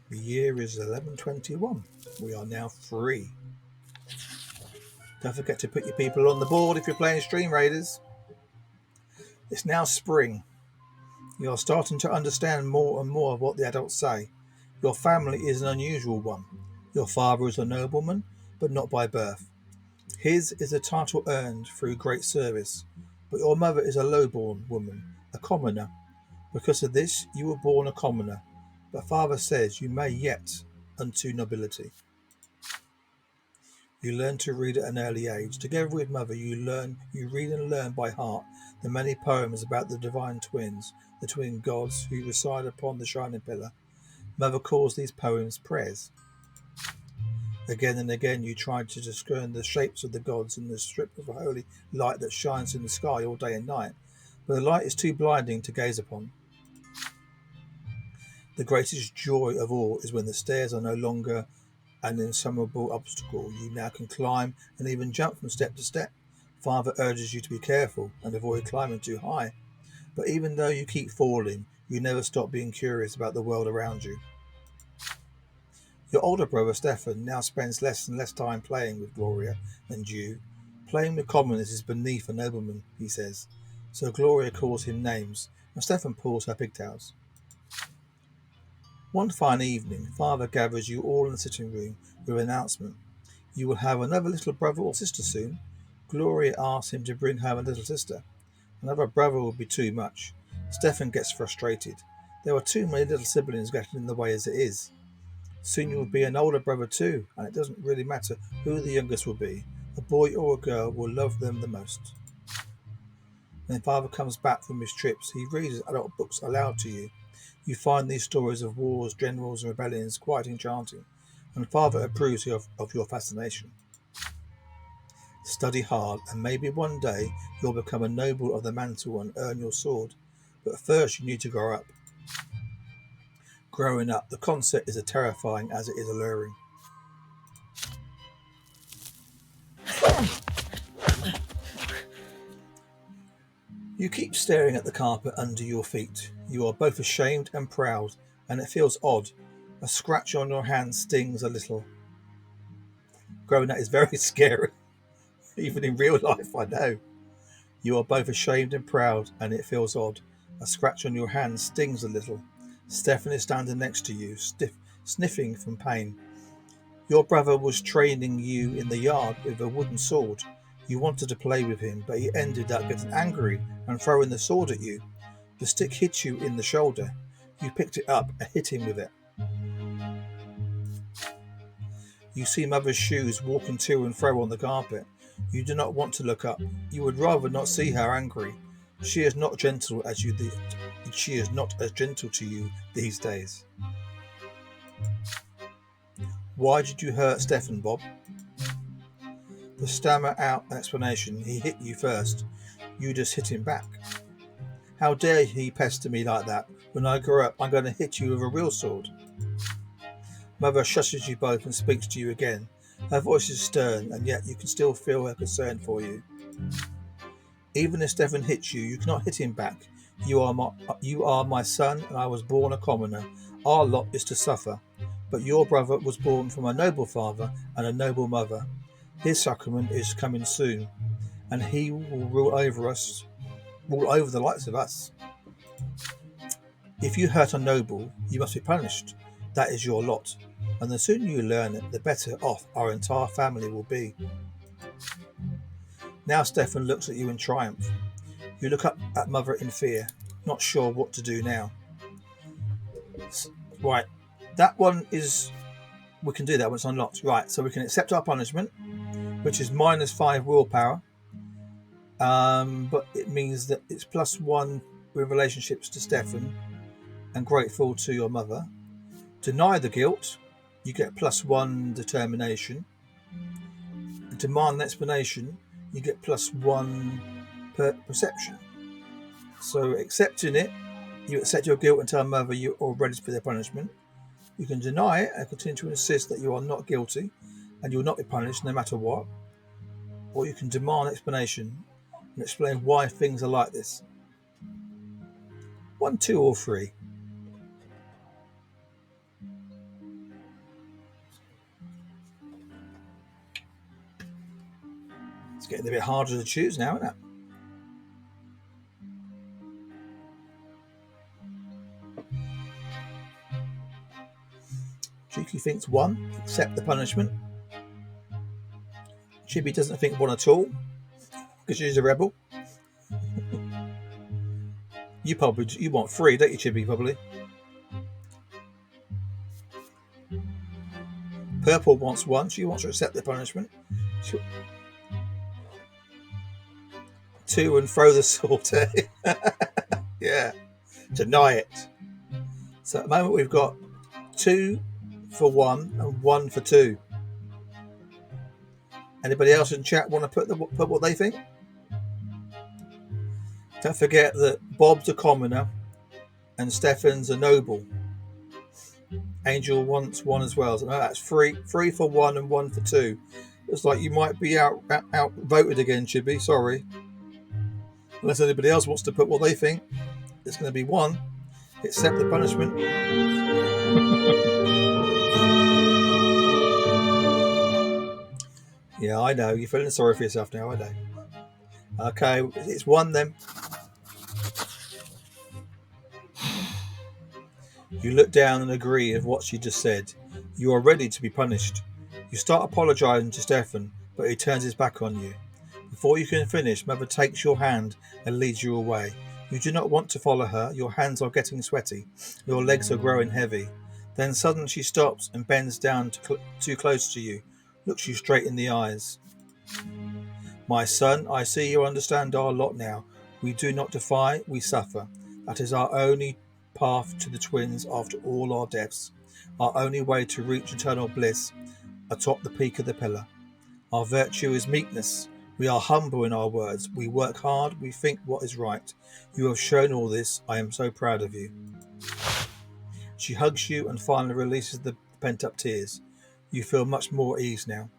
The year is 1121. We are now free. Don't forget to put your people on the board if you're playing Stream Raiders. It's now spring. You are starting to understand more and more of what the adults say. Your family is an unusual one. Your father is a nobleman, but not by birth. His is a title earned through great service, but your mother is a low-born woman, a commoner. Because of this, you were born a commoner, but father says you may yet unto nobility. You learn to read at an early age. Together with mother, you read and learn by heart the many poems about the divine twins, the twin gods who reside upon the shining pillar. Mother calls these poems prayers. Again and again you try to discern the shapes of the gods in the strip of holy light that shines in the sky all day and night, but the light is too blinding to gaze upon. The greatest joy of all is when the stairs are no longer an insurmountable obstacle. You now can climb and even jump from step to step. Father urges you to be careful and avoid climbing too high. But even though you keep falling, you never stop being curious about the world around you. Your older brother Stefan now spends less and less time playing with Gloria and you. Playing with commoners is beneath a nobleman, he says. So Gloria calls him names, and Stefan pulls her pigtails. One fine evening, Father gathers you all in the sitting room with an announcement. You will have another little brother or sister soon. Gloria asks him to bring home a little sister. Another brother will be too much. Stefan gets frustrated. There are too many little siblings getting in the way as it is. Soon you will be an older brother too, and it doesn't really matter who the youngest will be. A boy or a girl will love them the most. When Father comes back from his trips, he reads adult books aloud to you. You find these stories of wars, generals, and rebellions quite enchanting. and Father approves of your fascination. Study hard, and maybe one day you'll become a noble of the mantle and earn your sword. But first you need to grow up. Growing up, the concept is as terrifying as it is alluring. You keep staring at the carpet under your feet. You are both ashamed and proud, and it feels odd. A scratch on your hand stings a little. Growing up is very scary, even in real life, I know. You are both ashamed and proud, and it feels odd. A scratch on your hand stings a little. Stefan is standing next to you, sniffing from pain. Your brother was training you in the yard with a wooden sword. You wanted to play with him, but he ended up getting angry and throwing the sword at you. The stick hit you in the shoulder. You picked it up and hit him with it. You see Mother's shoes walking to and fro on the carpet. You do not want to look up. You would rather not see her angry. She is not gentle as you. She is not as gentle to you these days. Why did you hurt Stefan, Bob? To stammer out an explanation, he hit you first. You just hit him back. How dare he pester me like that? When I grow up, I'm going to hit you with a real sword. Mother shushes you both and speaks to you again. Her voice is stern, and yet you can still feel her concern for you. Even if Stefan hits you, you cannot hit him back. You are my son, and I was born a commoner. Our lot is to suffer. But your brother was born from a noble father and a noble mother. His sacrament is coming soon, and he will rule over the likes of us. If you hurt a noble, you must be punished. That is your lot, and the sooner you learn it, the better off our entire family will be. Now Stefan looks at you in triumph. You look up at Mother in fear, not sure what to do now. Right, that one is... We can do that when it's unlocked. Right, so we can accept our punishment, which is -5 willpower. But it means that it's +1 with relationships to Stefan and grateful to your mother. Deny the guilt, you get +1 determination. And demand an explanation, you get +1 perception. So accepting it, you accept your guilt and tell mother you are ready for their punishment. You can deny it and continue to insist that you are not guilty and you will not be punished no matter what. Or you can demand explanation and explain why things are like this. 1, 2, or 3. It's getting a bit harder to choose now, isn't it? Cheeky thinks 1, accept the punishment. Chibi doesn't think 1 at all, because she's a rebel. You want 3, don't you, Chibi? Probably. Purple wants 1. She wants to accept the punishment. 2 and throw the sword. Yeah, deny it. So at the moment we've got 2 for 1 and 1 for 2. Anybody else in chat want to put what they think? Don't forget that Bob's a commoner and Stefan's a noble. Angel wants 1 as well. So that's 3 for 1 and 1 for 2. Looks like you might be out voted again, Chibi. Sorry. Unless anybody else wants to put what they think. It's going to be 1. Accept the punishment. Yeah, I know. You're feeling sorry for yourself now, I know. Okay, it's 1 then. You look down and agree with what she just said. You are ready to be punished. You start apologising to Stefan, but he turns his back on you. Before you can finish, Mother takes your hand and leads you away. You do not want to follow her. Your hands are getting sweaty. Your legs are growing heavy. Then suddenly she stops and bends down too close to you. Looks you straight in the eyes. My son, I see you understand our lot now. We do not defy, we suffer. That is our only path to the twins after all our deaths. our only way to reach eternal bliss atop the peak of the pillar. Our virtue is meekness. We are humble in our words. We work hard. We think what is right. You have shown all this. I am so proud of you. She hugs you and finally releases the pent-up tears. You feel much more at ease now.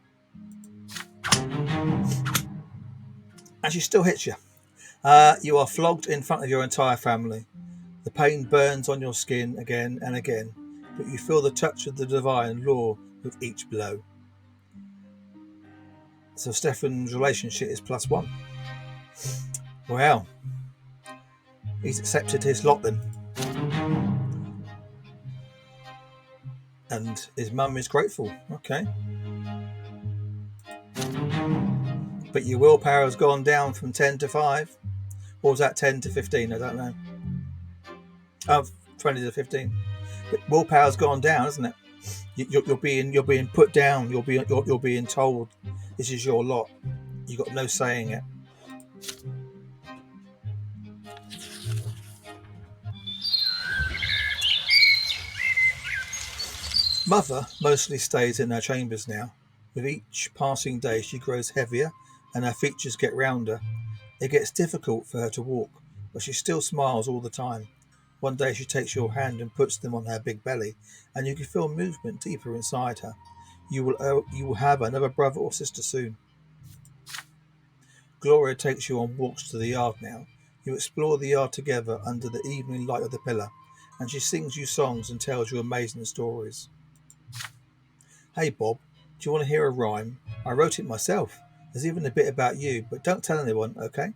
And she still hits you. You are flogged in front of your entire family. The pain burns on your skin again and again, but you feel the touch of the divine law with each blow. So Stefan's relationship is +1. Wow. He's accepted his lot then. And his mum is grateful. Okay. But your willpower has gone down from 10 to 5. Or was that 10 to 15? I don't know. 20 to 15. But willpower's gone down, isn't it? You're being put down. You're being told this is your lot. You got no say in it. Mother mostly stays in her chambers now. With each passing day she grows heavier and her features get rounder. It gets difficult for her to walk, but she still smiles all the time. One day she takes your hand and puts them on her big belly, and you can feel movement deeper inside her. You will have another brother or sister soon. Gloria takes you on walks to the yard now. You explore the yard together under the evening light of the pillar, and she sings you songs and tells you amazing stories. Hey Bob, do you want to hear a rhyme? I wrote it myself. There's even a bit about you, but don't tell anyone, okay?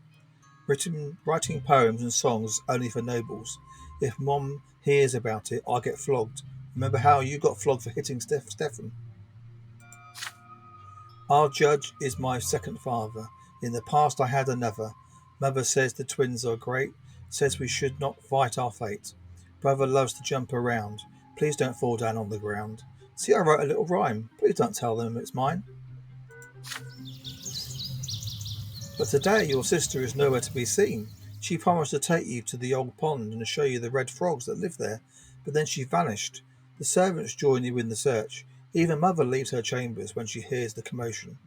Writing poems and songs only for nobles. If Mom hears about it, I'll get flogged. Remember how you got flogged for hitting Stefan? Our judge is my second father. In the past I had another. Mother says the twins are great, says we should not fight our fate. Brother loves to jump around. Please don't fall down on the ground. See, I wrote a little rhyme. Please don't tell them it's mine. But today your sister is nowhere to be seen. She promised to take you to the old pond and show you the red frogs that live there, but then she vanished. The servants join you in the search. Even Mother leaves her chambers when she hears the commotion.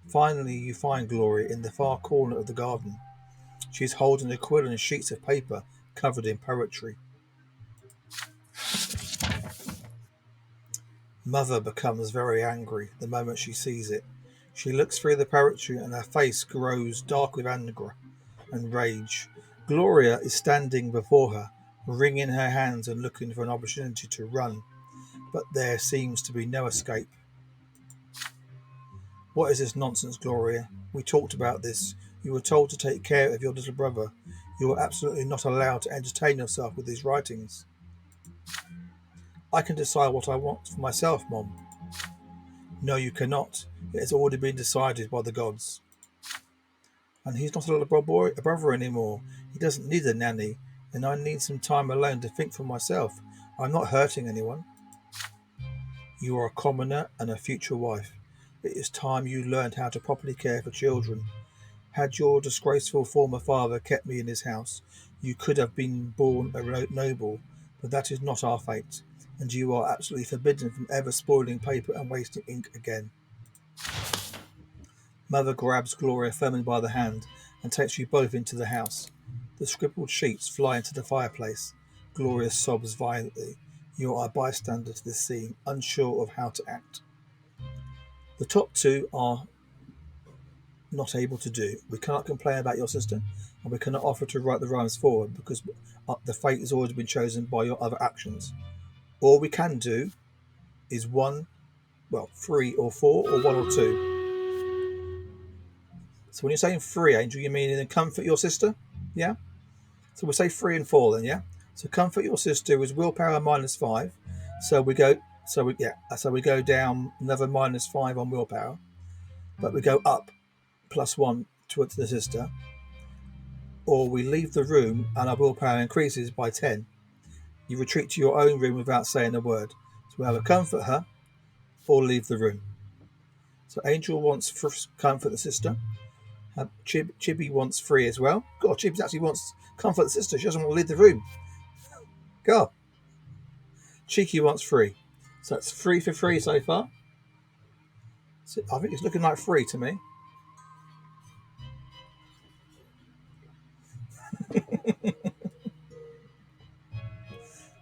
Finally you find Gloria in the far corner of the garden. She is holding a quill and sheets of paper covered in poetry. Mother becomes very angry the moment she sees it. She looks through the poetry and her face grows dark with anger and rage. Gloria is standing before her, wringing her hands and looking for an opportunity to run, but there seems to be no escape. What is this nonsense, Gloria? We talked about this. You were told to take care of your little brother. You are absolutely not allowed to entertain yourself with these writings. I can decide what I want for myself, Mom. No, you cannot. It has already been decided by the gods. And he's not a little brother anymore. He doesn't need a nanny, and I need some time alone to think for myself. I'm not hurting anyone. You are a commoner and a future wife. It is time you learned how to properly care for children. Had your disgraceful former father kept me in his house, you could have been born a noble, but that is not our fate, and you are absolutely forbidden from ever spoiling paper and wasting ink again. Mother grabs Gloria firmly by the hand and takes you both into the house. The scribbled sheets fly into the fireplace. Gloria sobs violently. You are a bystander to this scene, unsure of how to act. The top two are not able to do. We cannot complain about your sister, and we cannot offer to write the rhymes forward because the fate has already been chosen by your other actions. All we can do is 3 or 4, or 1 or 2. So when you're saying 3, Angel, you mean in comfort your sister? Yeah? So we'll say 3 and 4 then, yeah? So comfort your sister is willpower -5. So we go down another -5 on willpower, but we go up +1 to the sister, or we leave the room and our willpower increases by 10. You retreat to your own room without saying a word. So we either comfort her or leave the room. So Angel wants comfort the sister. Chibi wants 3 as well. God, Chibi actually wants comfort the sister. She doesn't want to leave the room. God. Cheeky wants 3. So that's 3 for 3 so far. So I think it's looking like 3 to me.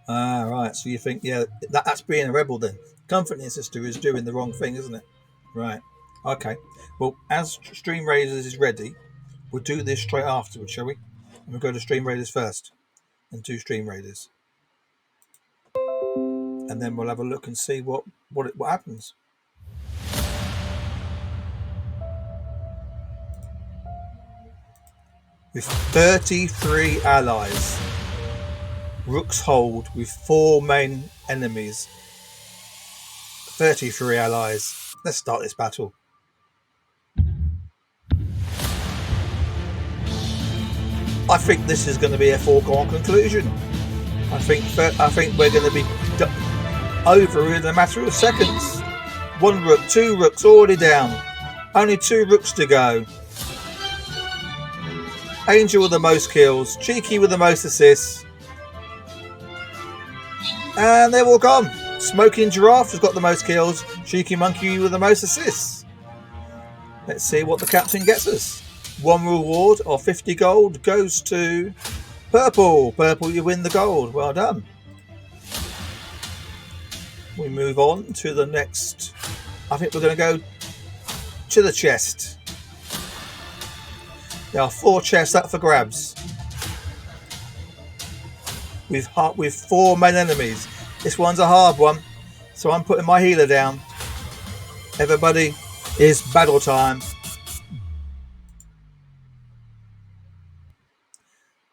Right. So you think, yeah, that's being a rebel then. Comforting your sister is doing the wrong thing, isn't it? Right. Okay. Well, as Stream Raiders is ready, we'll do this straight afterwards, shall we? And we'll go to Stream Raiders first and do Stream Raiders. And then we'll have a look and see what happens. With 33 allies, Rook's Hold with 4 main enemies, 33 allies. Let's start this battle. I think this is going to be a foregone conclusion. I think we're going to be over in a matter of seconds. 1 rook, 2 rooks already down. Only 2 rooks to go. Angel with the most kills, Cheeky with the most assists. And they're all gone. Smoking Giraffe has got the most kills, Cheeky Monkey with the most assists. Let's see what the captain gets us. 1 reward of 50 gold goes to Purple. Purple, you win the gold. Well done. We move on to the next. I think we're going to go to the chest. There are 4 chests up for grabs. With 4 main enemies. This one's a hard one, so I'm putting my healer down. Everybody, it's battle time.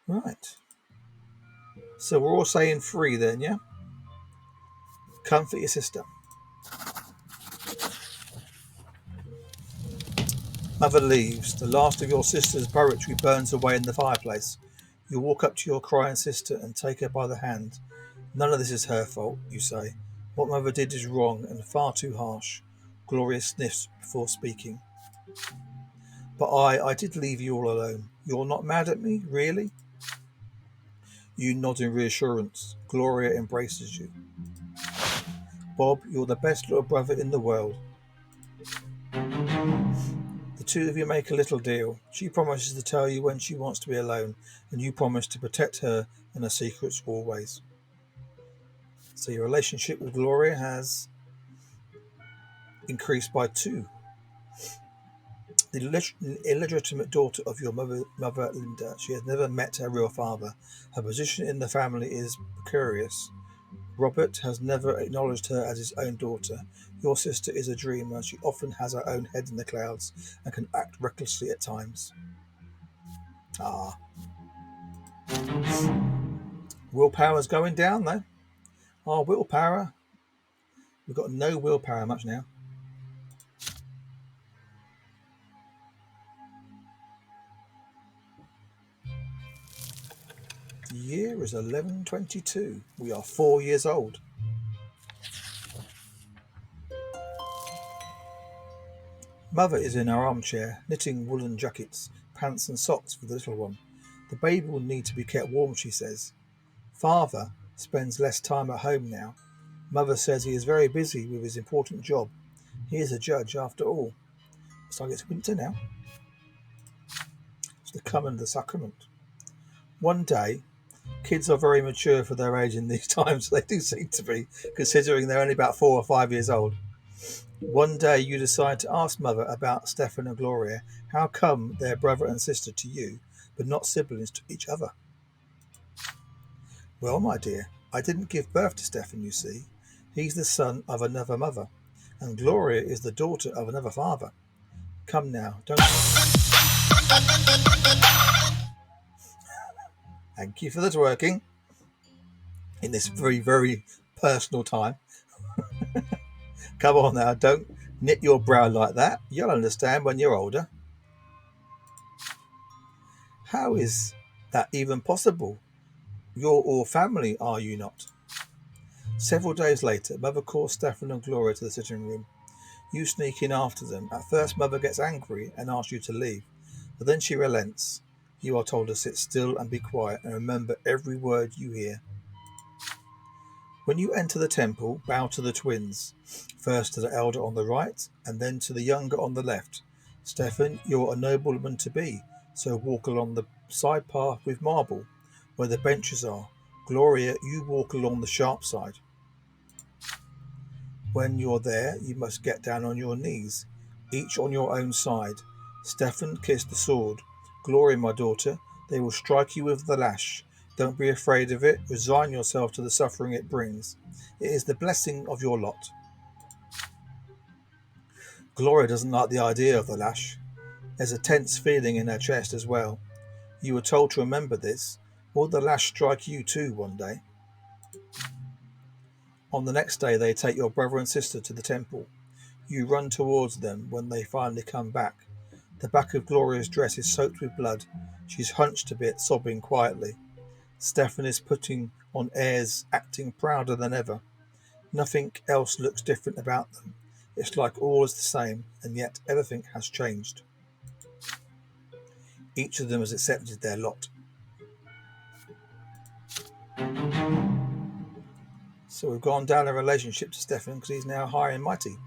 Right. So we're all saying 3 then, yeah? Comfort your sister. Mother leaves. The last of your sister's poetry burns away in the fireplace. You walk up to your crying sister and take her by the hand. None of this is her fault, you say. What Mother did is wrong and far too harsh. Gloria sniffs before speaking. But I did leave you all alone. You're not mad at me, really? You nod in reassurance. Gloria embraces you. Bob, you're the best little brother in the world. The 2 of you make a little deal. She promises to tell you when she wants to be alone, and you promise to protect her and her secrets always. So your relationship with Gloria has increased by 2. The illegitimate daughter of your mother Linda. She has never met her real father. Her position in the family is precarious. Robert has never acknowledged her as his own daughter. Your sister is a dreamer. She often has her own head in the clouds and can act recklessly at times. Willpower's going down though. Our willpower. We've got no willpower much now. The year is 1122. We are 4 years old. Mother is in her armchair, knitting woolen jackets, pants and socks for the little one. The baby will need to be kept warm, she says. Father spends less time at home now. Mother says he is very busy with his important job. He is a judge after all. Looks like it's winter now. It's the coming of the sacrament. One day, kids are very mature for their age in these times. They do seem to be, considering they're only about 4 or 5 years old. One day you decide to ask Mother about Stefan and Gloria. How come they're brother and sister to you, but not siblings to each other? Well, my dear, I didn't give birth to Stefan, you see. He's the son of another mother, and Gloria is the daughter of another father. Come now, don't... Thank you for the twerking in this very, very personal time. Come on now, don't knit your brow like that. You'll understand when you're older. How is that even possible? You're all family, are you not? Several days later, Mother calls Stefan and Gloria to the sitting room. You sneak in after them. At first, Mother gets angry and asks you to leave, but then she relents. You are told to sit still and be quiet and remember every word you hear. When you enter the temple, bow to the twins, first to the elder on the right, and then to the younger on the left. Stefan, you're a nobleman to be, so walk along the side path with marble, where the benches are. Gloria, you walk along the sharp side. When you're there, you must get down on your knees, each on your own side. Stefan, kiss the sword. Gloria, my daughter, they will strike you with the lash. Don't be afraid of it. Resign yourself to the suffering it brings. It is the blessing of your lot. Gloria doesn't like the idea of the lash. There's a tense feeling in her chest as well. You were told to remember this. Will the lash strike you too one day? On the next day, they take your brother and sister to the temple. You run towards them when they finally come back. The back of Gloria's dress is soaked with blood. She's hunched a bit, sobbing quietly. Stefan is putting on airs, acting prouder than ever. Nothing else looks different about them. It's like all is the same, and yet everything has changed. Each of them has accepted their lot. So we've gone down a relationship to Stefan because he's now high and mighty.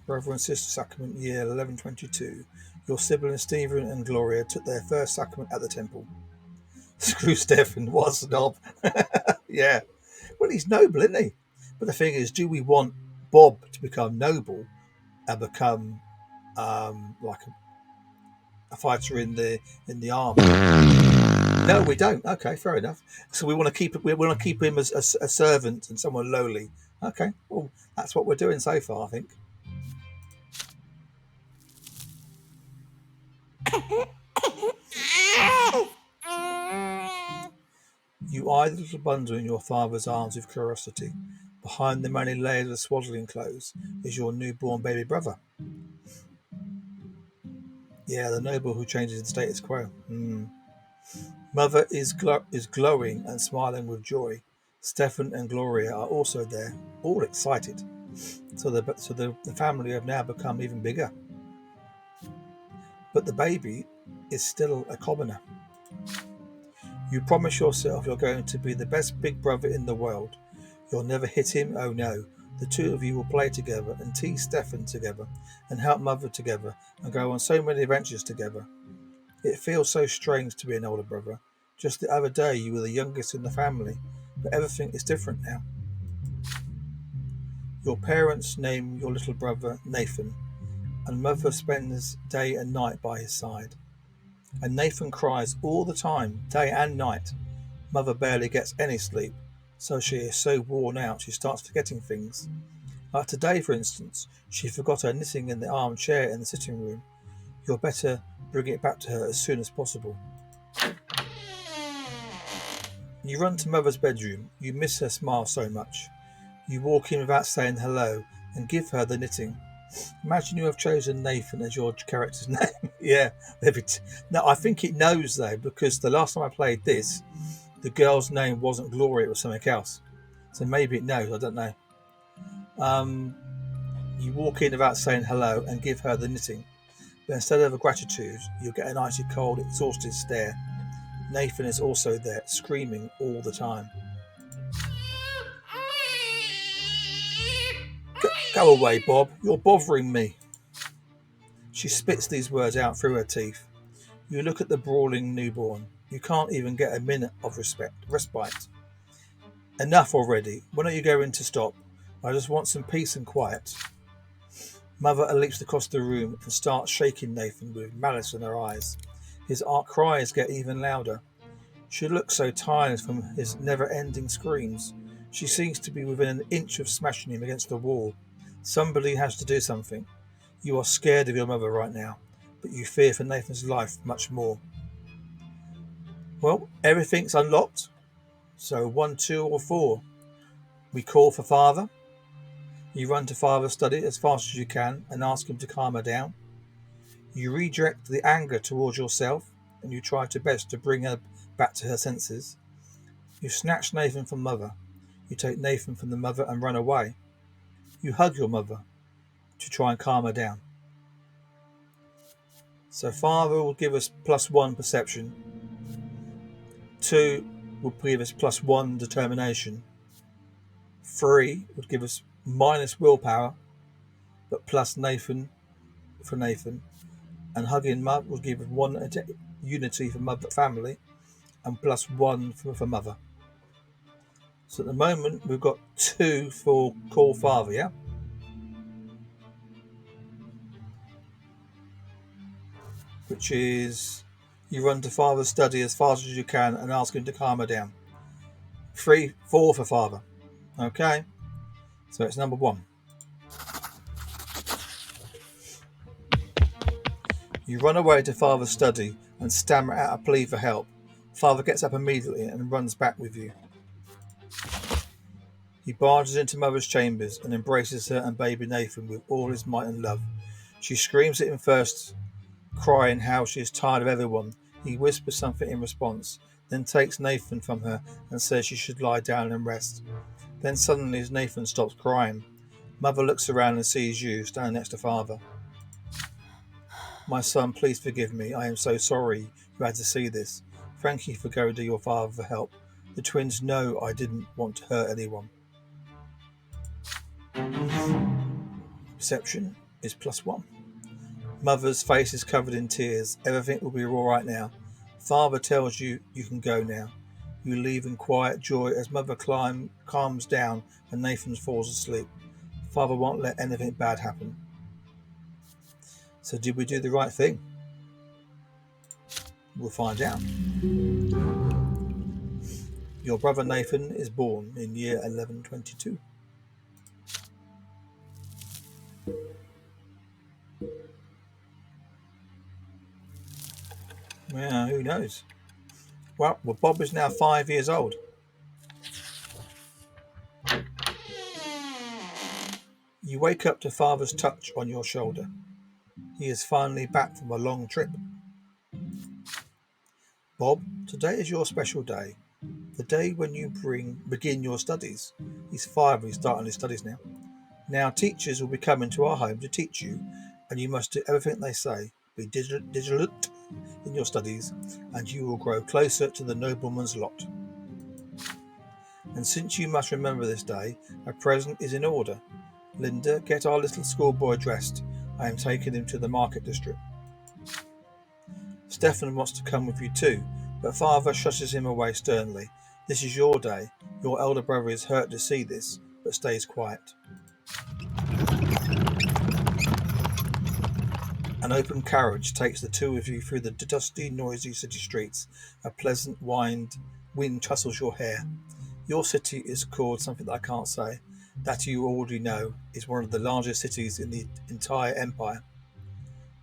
Brother and sister sacrament, year 1122. Your siblings Stephen and Gloria took their first sacrament at the temple. Screw Stefan, what a snob. Yeah. Well, he's noble, isn't he? But the thing is, do we want Bob to become noble and become like a fighter in the army? No, we don't. Okay, fair enough. So we want to keep him as a servant and someone lowly. Okay, well, that's what we're doing so far, I think. You eye the little bundle in your father's arms with curiosity. Behind the many layers of swaddling clothes is your newborn baby brother. Yeah, the noble who changes the status quo. Mother is glowing and smiling with joy. Stefan and Gloria are also there, all excited. So the family have now become even bigger. But the baby is still a commoner. You promise yourself you're going to be the best big brother in the world. You'll never hit him, oh no. The two of you will play together and tease Stefan together and help Mother together and go on so many adventures together. It feels so strange to be an older brother. Just the other day you were the youngest in the family, but everything is different now. Your parents name your little brother Nathan, and Mother spends day and night by his side. And Nathan cries all the time, day and night. Mother barely gets any sleep, so she is so worn out she starts forgetting things. Like today, for instance, she forgot her knitting in the armchair in the sitting room. You're better bring it back to her as soon as possible. You run to Mother's bedroom. You miss her smile so much. You walk in without saying hello and give her the knitting. Imagine you have chosen Nathan as your character's name. Yeah. No, I think it knows though, because the last time I played this, the girl's name wasn't Gloria, it was something else. So maybe it knows, I don't know. You walk in without saying hello and give her the knitting. But instead of a gratitude, you'll get an icy cold, exhausted stare. Nathan is also there, screaming all the time. Go away, Bob. You're bothering me. She spits these words out through her teeth. You look at the brawling newborn. You can't even get a minute of respite. Enough already. When are you going to stop? I just want some peace and quiet. Mother leaps across the room and starts shaking Nathan with malice in her eyes. His cries get even louder. She looks so tired from his never-ending screams. She seems to be within an inch of smashing him against the wall. Somebody has to do something. You are scared of your mother right now, but you fear for Nathan's life much more. Well, everything's unlocked. So 1, 2, or 4. We call for Father. You run to Father's study as fast as you can and ask him to calm her down. You redirect the anger towards yourself and you try to best to bring her back to her senses. You snatch Nathan from Mother. You take Nathan from the mother and run away. You hug your mother to try and calm her down. So father will give us +1 perception. 2 will give us +1 determination. 3 would give us minus willpower, but plus Nathan for Nathan. And hugging mother would give us 1 unity for mother family, and +1 for mother. So at the moment we've got 2 for call father, yeah? Which is you run to father's study as fast as you can and ask him to calm her down. 3, 4 for father. Okay? So it's number 1. You run away to father's study and stammer out a plea for help. Father gets up immediately and runs back with you. He barges into mother's chambers and embraces her and baby Nathan with all his might and love. She screams at him first, crying how she is tired of everyone. He whispers something in response, then takes Nathan from her and says she should lie down and rest. Then suddenly as Nathan stops crying, mother looks around and sees you standing next to father. My son, please forgive me. I am so sorry you had to see this. Thank you for going to your father for help. The twins know I didn't want to hurt anyone. Perception is +1. Mother's face is covered in tears. Everything will be all right now. Father tells you you can go now. You leave in quiet joy as mother calms down and Nathan falls asleep. Father won't let anything bad happen. So did we do the right thing? We'll find out. Your brother Nathan is born in year 1122. Well, who knows? Well, Bob is now 5 years old. You wake up to father's touch on your shoulder. He is finally back from a long trip. Bob, today is your special day. The day when you begin your studies. He's 5 and he's starting his studies now. Now teachers will be coming to our home to teach you, and you must do everything they say. Be diligent in your studies, and you will grow closer to the nobleman's lot. And since you must remember this day, a present is in order. Linda, get our little schoolboy dressed. I am taking him to the market district. Stefan wants to come with you too, but father shushes him away sternly. This is your day. Your elder brother is hurt to see this, but stays quiet. An open carriage takes the two of you through the dusty, noisy city streets. A pleasant wind tussles your hair. Your city is called something that I can't say. That you already know is one of the largest cities in the entire empire.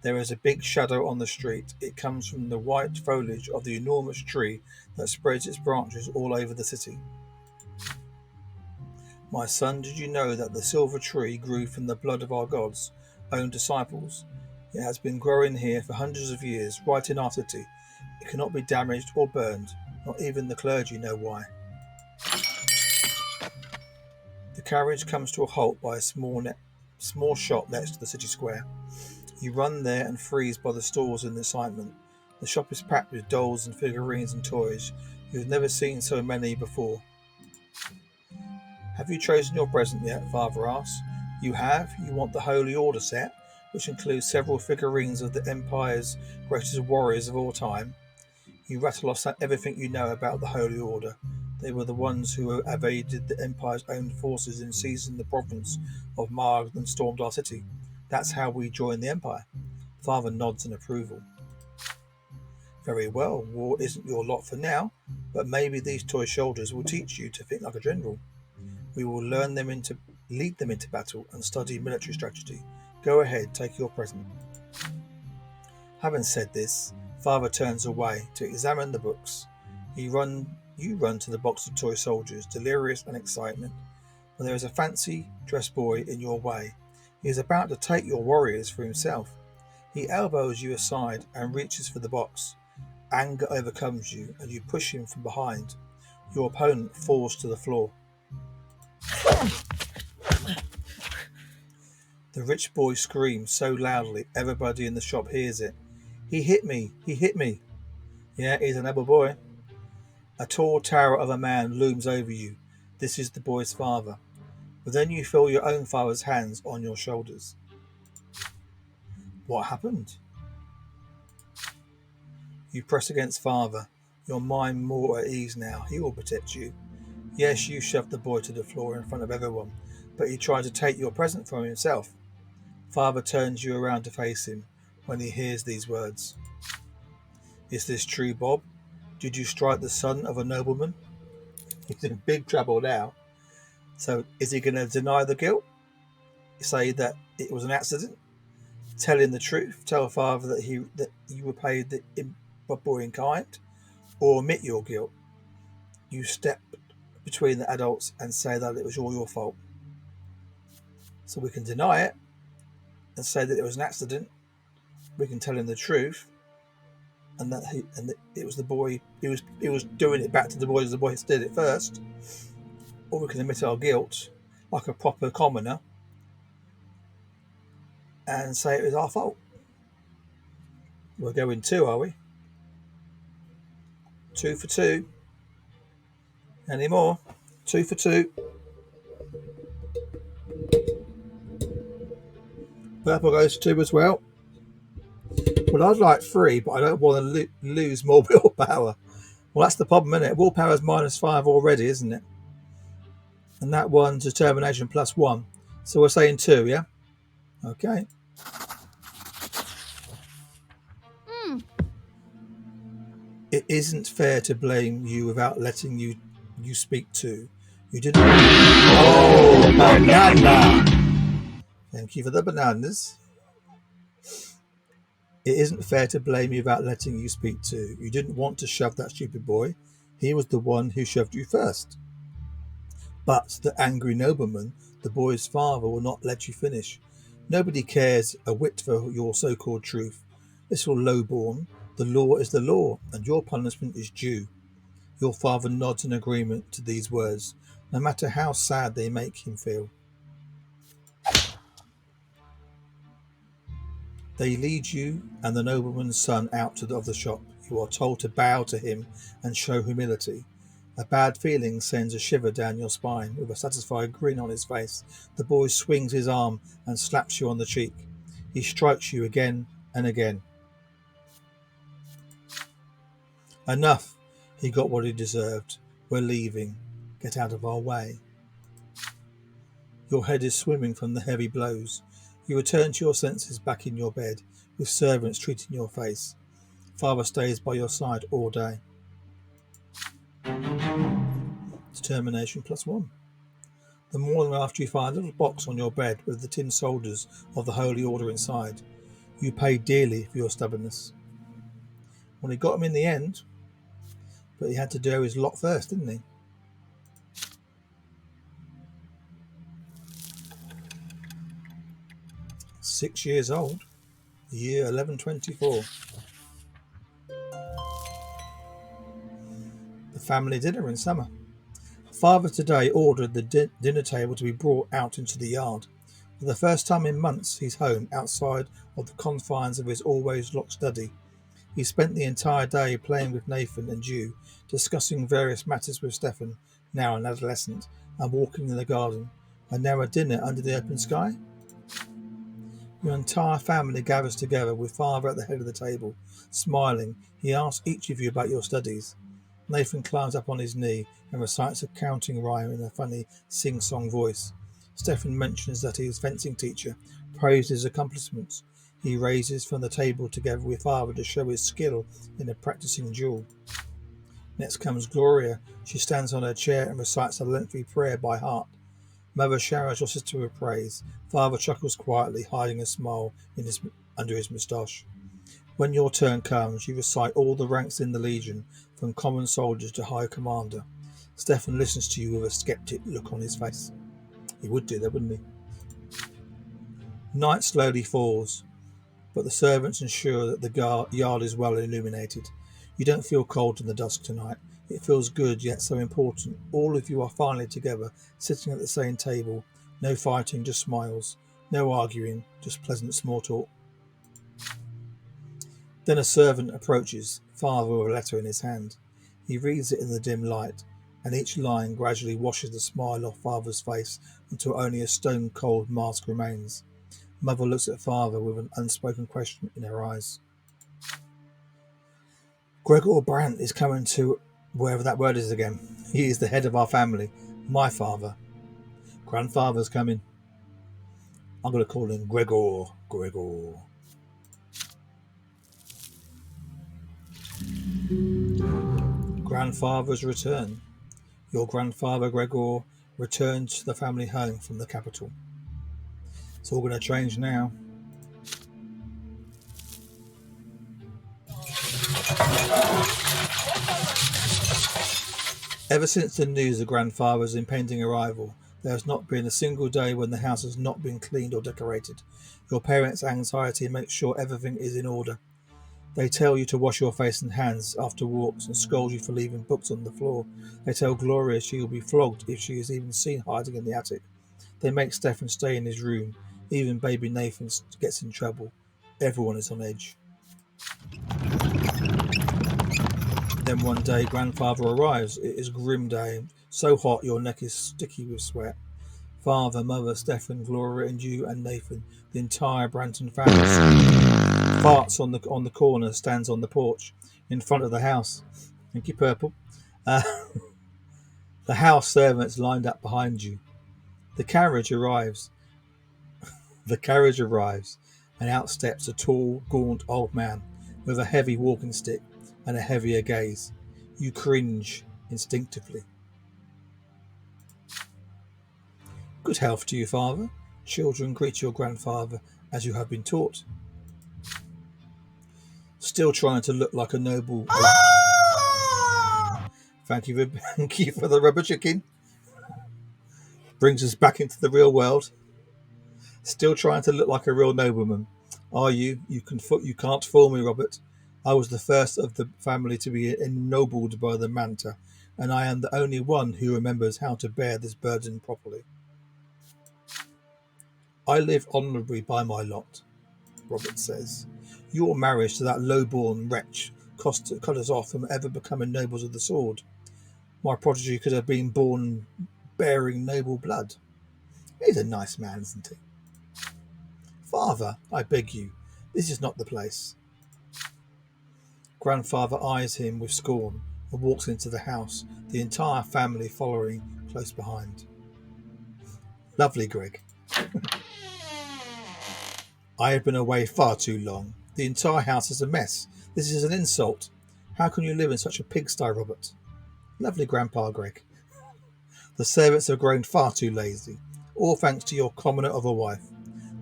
There is a big shadow on the street. It comes from the white foliage of the enormous tree that spreads its branches all over the city. My son, did you know that the silver tree grew from the blood of our gods' own disciples? It has been growing here for hundreds of years, right in our city. It cannot be damaged or burned. Not even the clergy know why. The carriage comes to a halt by a small shop next to the city square. You run there and freeze by the stalls in excitement. The shop is packed with dolls and figurines and toys. You have never seen so many before. Have you chosen your present yet? Father asks. You have? You want the Holy Order set, which includes several figurines of the Empire's greatest warriors of all time. You rattle off everything you know about the Holy Order. They were the ones who evaded the Empire's own forces and seized the province of Marg and stormed our city. That's how we joined the Empire. Father nods in approval. Very well, war isn't your lot for now, but maybe these toy soldiers will teach you to think like a general. We will lead them into battle and study military strategy. Go ahead, take your present. Having said this, Father turns away to examine the books. You run to the box of toy soldiers, delirious and excitement. But there is a fancy dressed boy in your way. He is about to take your warriors for himself. He elbows you aside and reaches for the box. Anger overcomes you and you push him from behind. Your opponent falls to the floor. The rich boy screams so loudly everybody in the shop hears it. He hit me. Yeah, he's a noble boy. A tall tower of a man looms over you. This is the boy's father. But then you feel your own father's hands on your shoulders. What happened? You press against father, your mind more at ease now. He will protect you. Yes, you shoved the boy to the floor in front of everyone, but he tried to take your present from himself. Father turns you around to face him when he hears these words. Is this true, Bob? Did you strike the son of a nobleman? He's in big trouble now. So is he going to deny the guilt? Say that it was an accident? Tell him the truth? Tell father that you repaid the boy in kind? Or admit your guilt? You step between the adults and say that it was all your fault. So we can deny it and say that it was an accident. We can tell him the truth, and that it was the boy. He was doing it back to the boy as the boy did it first. Or we can admit our guilt, like a proper commoner, and say it was our fault. We're going 2, are we? 2 for 2. Any more? 2 for 2. Purple goes for 2 as well. Well, I'd like 3, but I don't want to lose more willpower. Well, that's the problem, isn't it? Willpower is -5 already, isn't it? And that one's determination +1. So we're saying 2, yeah? Okay. It isn't fair to blame you without letting you speak to. You didn't. Oh, banana! Thank you for the bananas. It isn't fair to blame you without letting you speak to. You didn't want to shove that stupid boy. He was the one who shoved you first. But the angry nobleman, the boy's father, will not let you finish. Nobody cares a whit for your so-called truth. Little lowborn, the law is the law, and your punishment is due. Your father nods in agreement to these words, no matter how sad they make him feel. They lead you and the nobleman's son out of the shop. You are told to bow to him and show humility. A bad feeling sends a shiver down your spine. With a satisfied grin on his face, the boy swings his arm and slaps you on the cheek. He strikes you again and again. Enough. He got what he deserved. We're leaving. Get out of our way. Your head is swimming from the heavy blows. You return to your senses back in your bed, with servants treating your face. Father stays by your side all day. Determination +1. The morning after, you find a little box on your bed with the tin soldiers of the Holy Order inside. You paid dearly for your stubbornness. Well, he got him in the end, but he had to do his lot first, didn't he? "6 years old, the year 1124. The family dinner in summer. Father today ordered the dinner table to be brought out into the yard. For the first time in months, he's home, outside of the confines of his always locked study. He spent the entire day playing with Nathan and Jew, discussing various matters with Stefan, now an adolescent, and walking in the garden. And now a dinner under the open sky? Your entire family gathers together with Father at the head of the table. Smiling, he asks each of you about your studies. Nathan climbs up on his knee and recites a counting rhyme in a funny sing-song voice. Stefan mentions that his fencing teacher praised his accomplishments. He raises from the table together with Father to show his skill in a practicing duel. Next comes Gloria. She stands on her chair and recites a lengthy prayer by heart. Mother showers your sister with praise. Father chuckles quietly, hiding a smile under his moustache. When your turn comes, you recite all the ranks in the Legion, from common soldiers to High Commander. Stefan listens to you with a skeptic look on his face. He would do that, wouldn't he? Night slowly falls, but the servants ensure that the yard is well illuminated. You don't feel cold in the dusk tonight. It feels good, yet so important. All of you are finally together, sitting at the same table. No fighting, just smiles. No arguing, just pleasant small talk. Then a servant approaches, father with a letter in his hand. He reads it in the dim light, and each line gradually washes the smile off father's face until only a stone-cold mask remains. Mother looks at father with an unspoken question in her eyes. Gregor Brante is coming to wherever that word is again. He is the head of our family, my father. Grandfather's coming. I'm going to call him Gregor. Gregor. Grandfather's return. Your grandfather Gregor returned to the family home from the capital. It's all going to change now. Ever since the news of grandfather's impending arrival, there has not been a single day when the house has not been cleaned or decorated. Your parents' anxiety makes sure everything is in order. They tell you to wash your face and hands after walks and scold you for leaving books on the floor. They tell Gloria she will be flogged if she is even seen hiding in the attic. They make Stefan stay in his room. Even baby Nathan gets in trouble. Everyone is on edge. Then one day grandfather arrives. It is a grim day, so hot your neck is sticky with sweat. Father, mother, Stefan, Gloria and you and Nathan, the entire Branton family. Farts on the corner, stands on the porch, in front of the house. Thank you, Purple. The house servants lined up behind you. The carriage arrives. And out steps a tall, gaunt old man with a heavy walking stick and a heavier gaze. You cringe instinctively. Good health to you, father. Children greet your grandfather as you have been taught. Still trying to look like a noble. Thank you for the rubber chicken. Brings us back into the real world. Still trying to look like a real nobleman. Are you? You can't fool me, Robert. I was the first of the family to be ennobled by the Manta, and I am the only one who remembers how to bear this burden properly. I live honourably by my lot, Robert says. Your marriage to that low-born wretch cut us off from ever becoming nobles of the sword. My prodigy could have been born bearing noble blood. He's a nice man, isn't he? Father, I beg you, this is not the place. Grandfather eyes him with scorn and walks into the house, the entire family following close behind. Lovely, Greg. I have been away far too long. The entire house is a mess. This is an insult. How can you live in such a pigsty, Robert? Lovely, Grandpa Greg. The servants have grown far too lazy, all thanks to your commoner of a wife.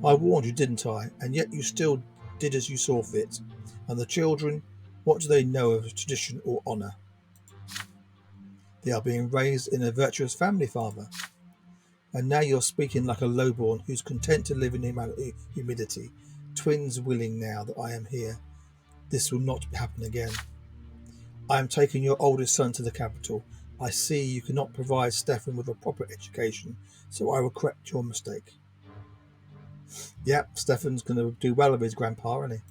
I warned you, didn't I? And yet you still did as you saw fit. And the children, what do they know of tradition or honour? They are being raised in a virtuous family, father. And now you're speaking like a lowborn who's content to live in humidity. Twins willing now that I am here. This will not happen again. I am taking your oldest son to the capital. I see you cannot provide Stefan with a proper education, so I will correct your mistake. Yep, Stefan's going to do well with his grandpa, isn't he?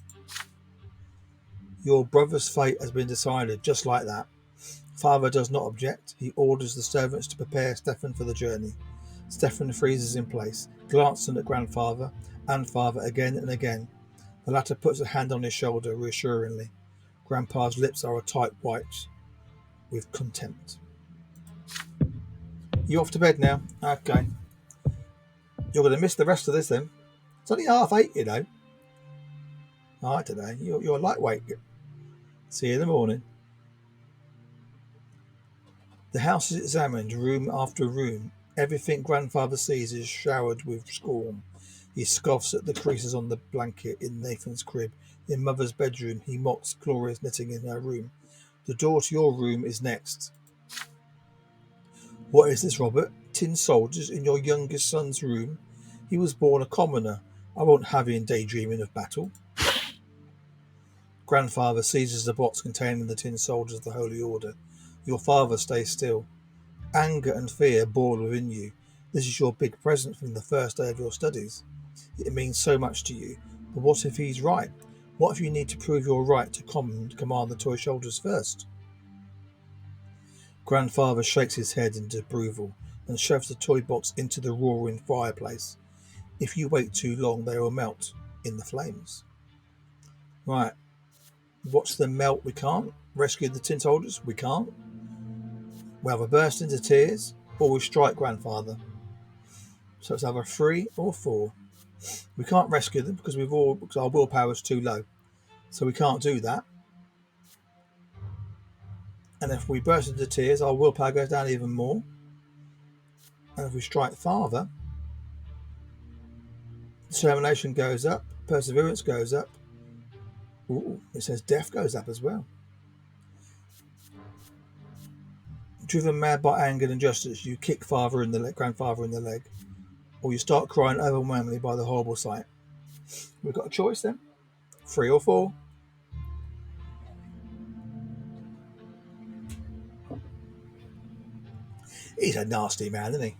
Your brother's fate has been decided, just like that. Father does not object. He orders the servants to prepare Stefan for the journey. Stefan freezes in place, glancing at grandfather and father again and again. The latter puts a hand on his shoulder reassuringly. Grandpa's lips are a tight white with contempt. You off to bed now? Okay. You're going to miss the rest of this then. It's only 8:30, you know. I don't know. You're a lightweight. See you in the morning. The house is examined, room after room. Everything grandfather sees is showered with scorn. He scoffs at the creases on the blanket in Nathan's crib. In mother's bedroom, he mocks Gloria's knitting in her room. The door to your room is next. What is this, Robert? Tin soldiers in your youngest son's room? He was born a commoner. I won't have him daydreaming of battle. Grandfather seizes the box containing the tin soldiers of the Holy Order. Your father stays still. Anger and fear boil within you. This is your big present from the first day of your studies. It means so much to you. But what if he's right? What if you need to prove your right to command the toy shoulders first? Grandfather shakes his head in approval and shoves the toy box into the roaring fireplace. If you wait too long, they will melt in the flames. Right. Watch them melt. We can't. Rescue the tin soldiers. We can't. We either burst into tears or we strike Grandfather. So it's either 3 or 4. We can't rescue them because our willpower is too low. So we can't do that. And if we burst into tears, our willpower goes down even more. And if we strike Father, determination goes up, perseverance goes up. Ooh, it says death goes up as well. Driven mad by anger and injustice, you kick Grandfather in the leg, or you start crying overwhelmingly by the horrible sight. We've got a choice then: 3 or 4. He's a nasty man, isn't he?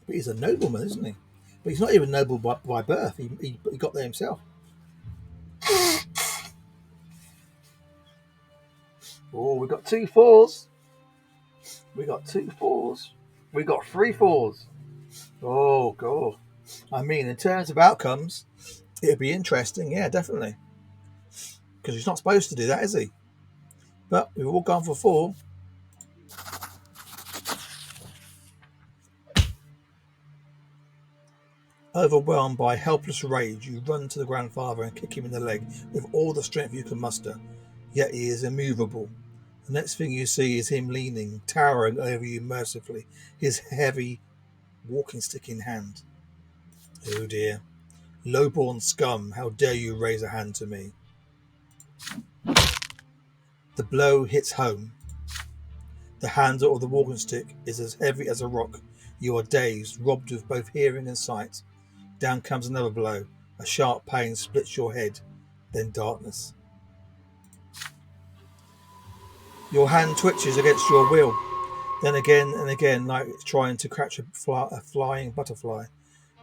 But he's a nobleman, isn't he? But he's not even noble by birth. He got there himself. Oh, we got 2 4s. We got 2 4s. We got 3 4s. Oh, God. I mean, in terms of outcomes, it'd be interesting. Yeah, definitely. Because he's not supposed to do that, is he? But we've all gone for 4. Overwhelmed by helpless rage, you run to the Grandfather and kick him in the leg with all the strength you can muster. Yet he is immovable. The next thing you see is him leaning, towering over you mercifully, his heavy walking stick in hand. Oh dear. Low-born scum, how dare you raise a hand to me? The blow hits home. The handle of the walking stick is as heavy as a rock. You are dazed, robbed of both hearing and sight. Down comes another blow. A sharp pain splits your head. Then darkness. Your hand twitches against your will. Then again and again, like it's trying to catch a flying butterfly.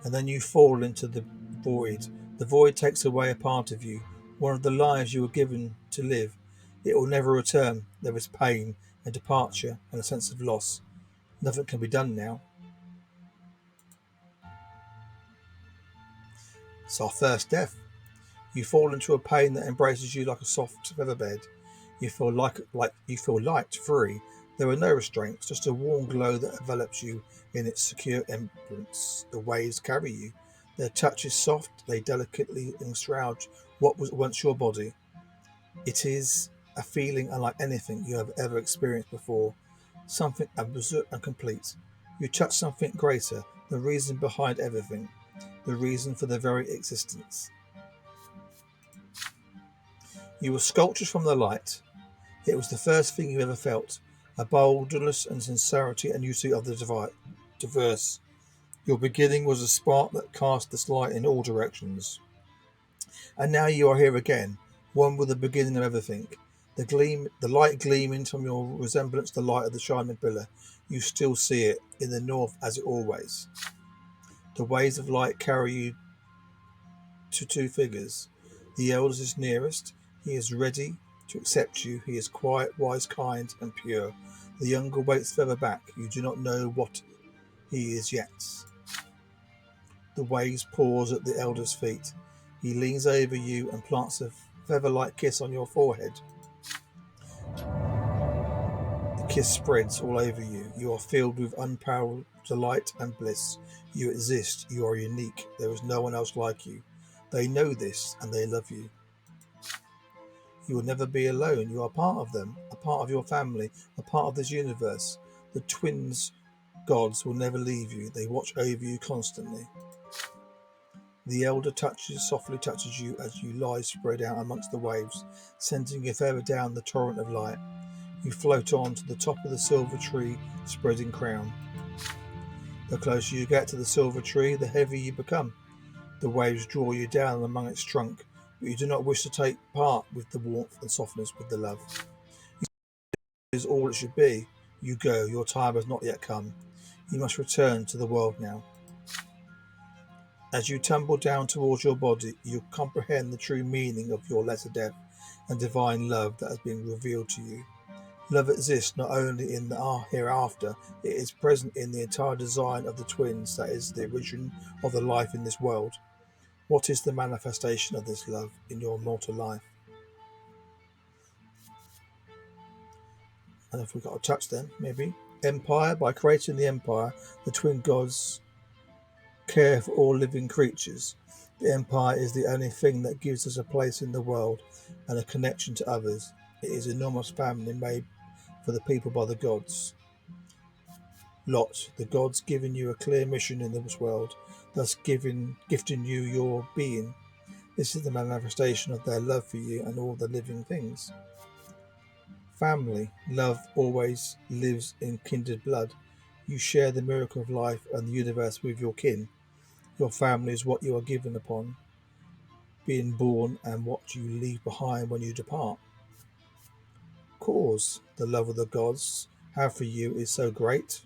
And then you fall into the void. The void takes away a part of you, one of the lives you were given to live. It will never return. There is pain and departure and a sense of loss. Nothing can be done now. It's our first death. You fall into a pain that embraces you like a soft feather bed. You feel light, free. There are no restraints, just a warm glow that envelops you in its secure embrace. The waves carry you. Their touch is soft, they delicately enshroud what was once your body. It is a feeling unlike anything you have ever experienced before, something absolute and complete. You touch something greater, the reason behind everything, the reason for their very existence. You were sculptured from the light. It was the first thing you ever felt, a boldness and sincerity and unity of the diverse. Your beginning was a spark that cast this light in all directions. And now you are here again, one with the beginning of everything. The light gleaming from your resemblance to the light of the shining pillar. You still see it in the north as it always. The waves of light carry you to 2 figures. The eldest is nearest. He is ready to accept you. He is quiet, wise, kind, and pure. The younger waits further back. You do not know what he is yet. The waves pause at the elder's feet. He leans over you and plants a feather-like kiss on your forehead. The kiss spreads all over you. You are filled with unparalleled delight and bliss. You exist. You are unique. There is no one else like you. They know this and they love you. You will never be alone. You are part of them, a part of your family, a part of this universe. The twins gods will never leave you. They watch over you constantly. The elder softly touches you as you lie spread out amongst the waves, sending you further down the torrent of light. You float on to the top of the silver tree spreading crown. The closer you get to the silver tree, the heavier you become. The waves draw you down among its trunk, but you do not wish to take part with the warmth and softness, with the love. Is all it should be. You go, your time has not yet come. You must return to the world now. As you tumble down towards your body, you comprehend the true meaning of your lesser death and divine love that has been revealed to you. Love exists not only in the hereafter, it is present in the entire design of the twins that is the origin of the life in this world. What is the manifestation of this love in your mortal life? And if we've got a touch then, maybe. Empire. By creating the empire, the twin gods care for all living creatures. The empire is the only thing that gives us a place in the world and a connection to others. It is an enormous family made for the people by the gods. Lot, the gods giving you a clear mission in this world, thus gifting you your being. This is the manifestation of their love for you and all the living things. Family. Love always lives in kindred blood. You share the miracle of life and the universe with your kin. Your family is what you are given upon being born and what you leave behind when you depart. Cause. The love of the gods have for you is so great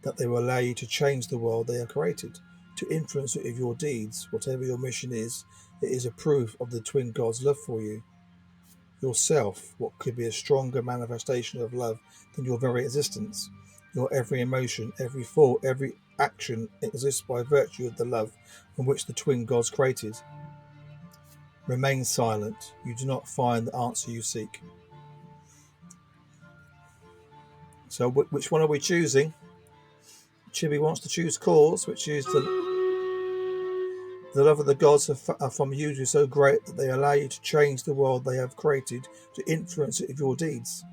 that they will allow you to change the world they have created, to influence it with your deeds. Whatever your mission is, it is a proof of the twin gods' love for you. Yourself, what could be a stronger manifestation of love than your very existence? Your every emotion, every thought, every action exists by virtue of the love from which the twin gods created. Remain silent. You do not find the answer you seek. So which one are we choosing? Chibi wants to choose cause, which is the love of the gods are from you is so great that they allow you to change the world they have created, to influence it with your deeds.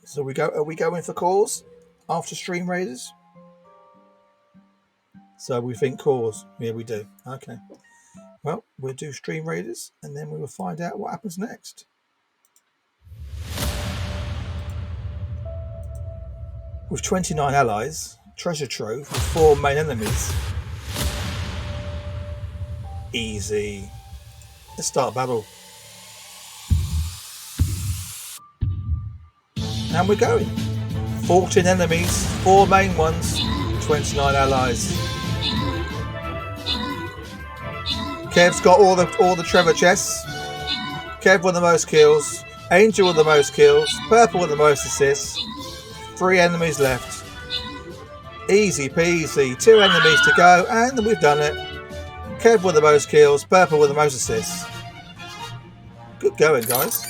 So are we going for cause after Stream Raiders? So we think cause. Yeah, we do. Okay. Well, we'll do Stream Raiders and then we will find out what happens next. With 29 allies, treasure trove with 4 main enemies. Easy. Let's start battle. And we're going. 14 enemies, 4 main ones, 29 allies. Kev's got all the treasure chests. Kev with the most kills. Angel with the most kills. Purple with the most assists. 3 enemies left. Easy peasy. 2 enemies to go, and we've done it. Kev with the most kills. Purple with the most assists. Good going, guys.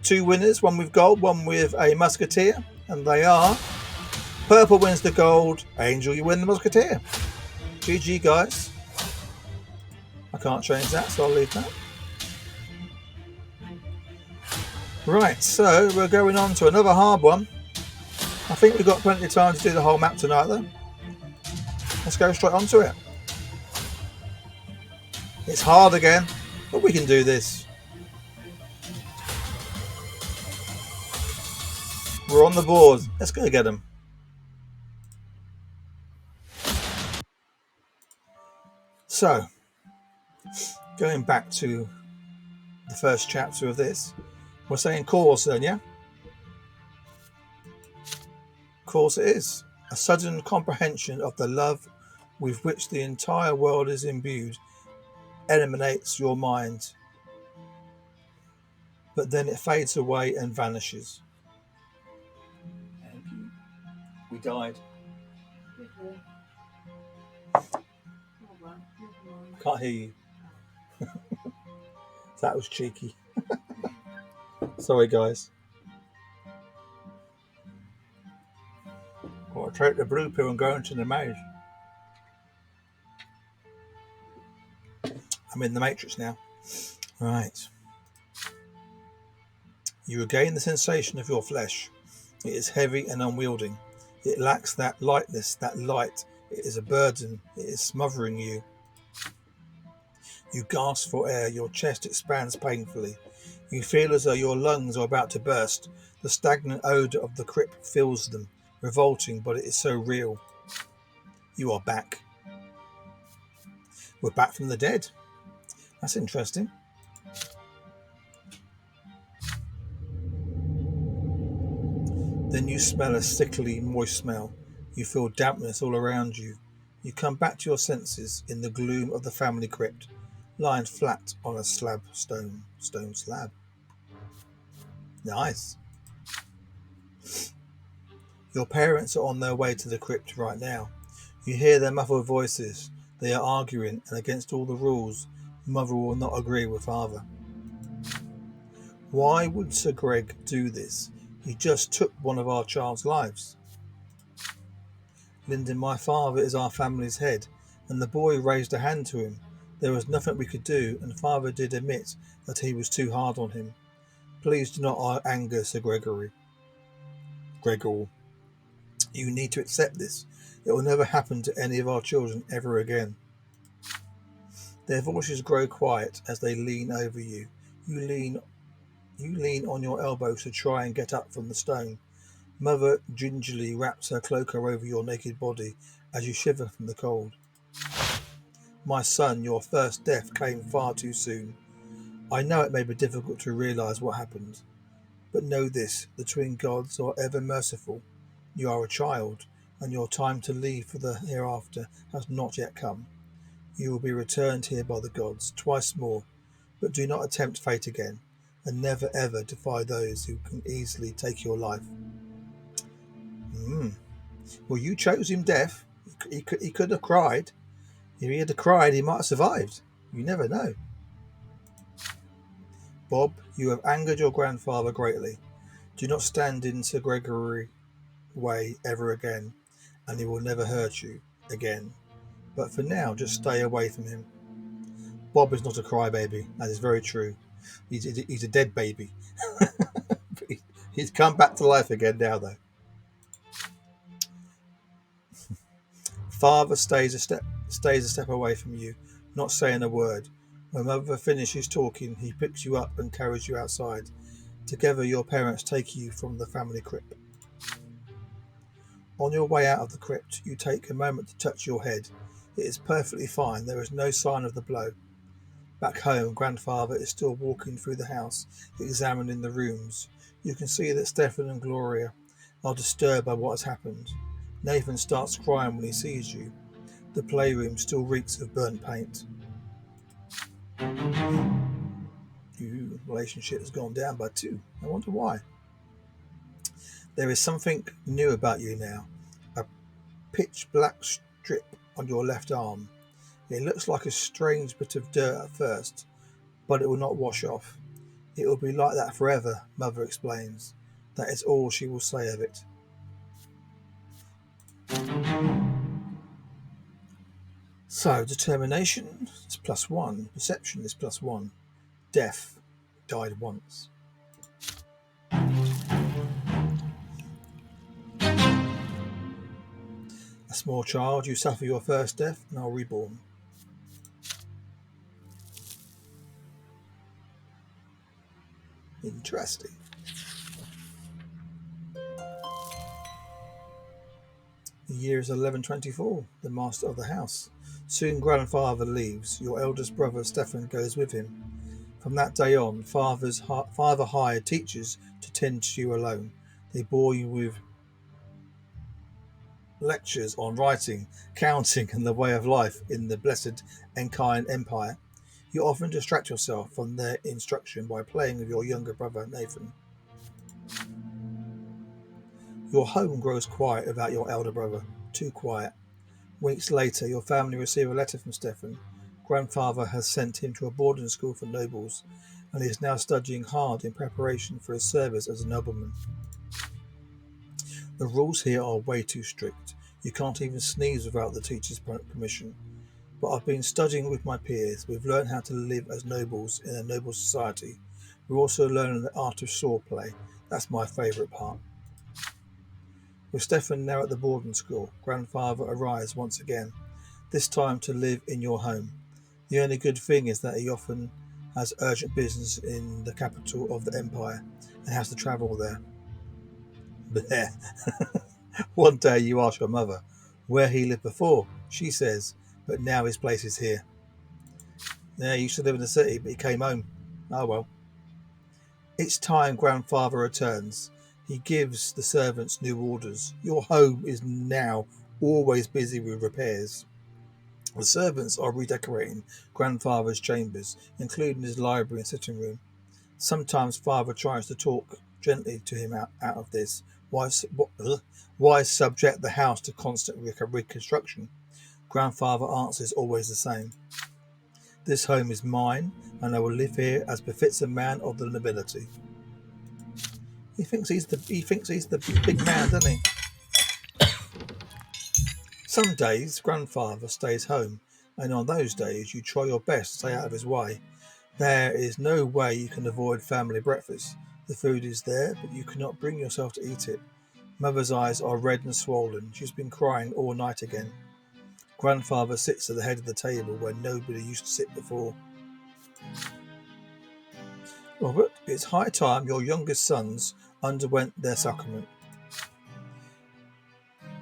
2 winners, one with gold, one with a musketeer, and they are Purple wins the gold, Angel, you win the musketeer. GG, guys. I can't change that, so I'll leave that. Right, so we're going on to another hard one. I think we've got plenty of time to do the whole map tonight, though. Let's go straight onto it. It's hard again, but we can do this. We're on the board. Let's go get them. So, going back to the first chapter of this, we're saying cause then, yeah? Cause it is. A sudden comprehension of the love with which the entire world is imbued emanates your mind, but then it fades away and vanishes. We died. Can't hear you. That was cheeky. Sorry, guys. I'll take the blue pill and go into the maze. I'm in the matrix now. Right. You regain the sensation of your flesh. It is heavy and unwielding. It lacks that lightness, that light. It is a burden. It is smothering you. You gasp for air. Your chest expands painfully. You feel as though your lungs are about to burst. The stagnant odour of the crypt fills them. Revolting, but it is so real. You are back. We're back from the dead. That's interesting. Then you smell a sickly, moist smell. You feel dampness all around you. You come back to your senses in the gloom of the family crypt, lying flat on a stone slab. Nice. Your parents are on their way to the crypt right now. You hear their muffled voices. They are arguing, and against all the rules, Mother will not agree with Father. Why would Sir Greg do this? He just took one of our child's lives. Lyndon, my father is our family's head, and the boy raised a hand to him. There was nothing we could do, and Father did admit that he was too hard on him. Please do not anger Sir Gregory. Gregor, you need to accept this. It will never happen to any of our children ever again. Their voices grow quiet as they lean over you. You lean on your elbows to try and get up from the stone. Mother gingerly wraps her cloak over your naked body as you shiver from the cold. My son, your first death came far too soon. I know it may be difficult to realize what happened, but know this, the twin gods are ever merciful. You are a child, and your time to leave for the hereafter has not yet come. You will be returned here by the gods twice more, but do not attempt fate again, and never ever defy those who can easily take your life. Well, you chose him death. He could have cried. If he had cried, he might have survived. You never know. Bob, you have angered your grandfather greatly. Do not stand in Sir Gregory's way ever again, and he will never hurt you again. But for now, just stay away from him. Bob is not a crybaby. That is very true. He's a dead baby. He's come back to life again now, though. Father stays a step away from you, not saying a word. When Mother finishes talking, he picks you up and carries you outside. Together, your parents take you from the family crypt. On your way out of the crypt, you take a moment to touch your head. It is perfectly fine. There is no sign of the blow. Back home, Grandfather is still walking through the house, examining the rooms. You can see that Stefan and Gloria are disturbed by what has happened. Nathan starts crying when he sees you. The playroom still reeks of burnt paint. Your relationship has gone down by 2. I wonder why. There is something new about you now. A pitch black strip on your left arm. It looks like a strange bit of dirt at first, but it will not wash off. It will be like that forever, Mother explains. That is all she will say of it. So, determination is +1. Perception is +1. Death, died once. A small child, you suffer your first death and are reborn. Interesting. The year is 1124, the master of the house. Soon Grandfather leaves. Your eldest brother Stefan goes with him. From that day on, Father hired teachers to tend to you alone. They bore you with lectures on writing, counting, and the way of life in the blessed Enchine Empire. You often distract yourself from their instruction by playing with your younger brother Nathan. Your home grows quiet without your elder brother. Too quiet. Weeks later, your family receive a letter from Stefan. Grandfather has sent him to a boarding school for nobles, and he is now studying hard in preparation for his service as a nobleman. The rules here are way too strict. You can't even sneeze without the teacher's permission. But I've been studying with my peers. We've learned how to live as nobles in a noble society. We're also learning the art of swordplay. That's my favourite part. With Stefan now at the boarding school, Grandfather arrives once again, this time to live in your home. The only good thing is that he often has urgent business in the capital of the empire and has to travel there. Blech. One day you ask your mother where he lived before. She says, but now his place is here. Yeah, he used to live in the city, but he came home. Oh well. It's time Grandfather returns. He gives the servants new orders. Your home is now always busy with repairs. The servants are redecorating grandfather's chambers, including his library and sitting room. Sometimes father tries to talk gently to him out of this. Why subject the house to constant reconstruction? Grandfather answers always the same. This home is mine, and I will live here as befits a man of the nobility. He thinks he's the big man, doesn't he? Some days grandfather stays home, and on those days you try your best to stay out of his way. There is no way you can avoid family breakfast. The food is there, but you cannot bring yourself to eat it. Mother's eyes are red and swollen. She's been crying all night again. Grandfather sits at the head of the table where nobody used to sit before. Robert, it's high time your youngest sons underwent their sacrament.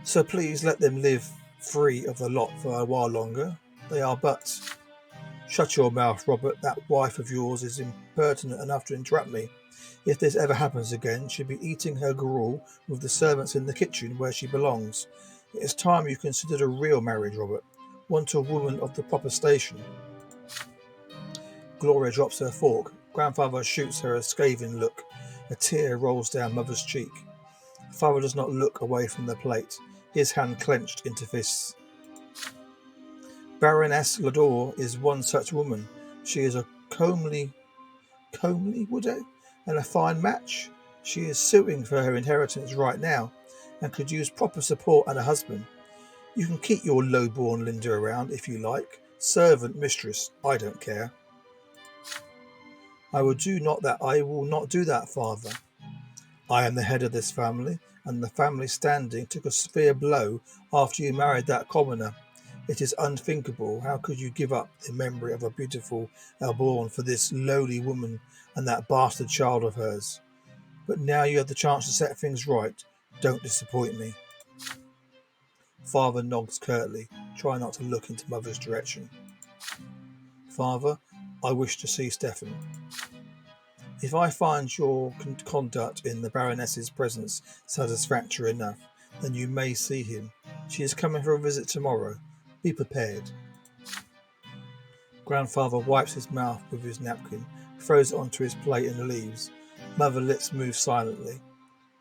So please let them live free of the lot for a while longer. They are but... Shut your mouth, Robert. That wife of yours is impertinent enough to interrupt me. If this ever happens again, she'll be eating her gruel with the servants in the kitchen where she belongs. It is time you considered a real marriage, Robert. One to a woman of the proper station. Gloria drops her fork. Grandfather shoots her a scathing look. A tear rolls down Mother's cheek. Father does not look away from the plate, his hand clenched into fists. Baroness Lador is one such woman. She is a comely widow and a fine match. She is suing for her inheritance right now and could use proper support and a husband. You can keep your low-born Linda around if you like. Servant, mistress, I don't care. I will not do that, father. I am the head of this family, and the family standing took a severe blow after you married that commoner. It is unthinkable. How could you give up the memory of a beautiful Elborn for this lowly woman and that bastard child of hers? But now you have the chance to set things right. Don't disappoint me. Father nods curtly, trying not to look into Mother's direction. Father, I wish to see Stefan. If I find your conduct in the Baroness's presence satisfactory enough, then you may see him. She is coming for a visit tomorrow. Be prepared. Grandfather wipes his mouth with his napkin, throws it onto his plate and leaves. Mother lips move silently.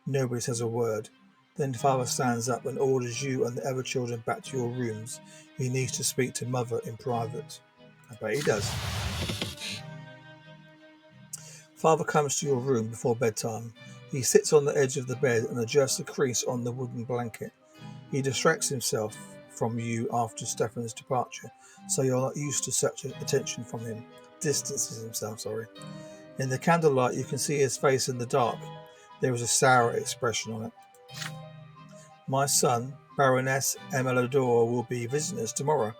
Nobody says a word. Then Father stands up and orders you and the other children back to your rooms. He needs to speak to Mother in private. I bet he does. Father comes to your room before bedtime. He sits on the edge of the bed and adjusts a crease on the wooden blanket. He distracts himself from you after Stefan's departure, so you're not used to such attention from him. Distances himself, In the candlelight you can see his face in the dark. There is a sour expression on it. My son, Baroness Emelador, will be visiting us tomorrow.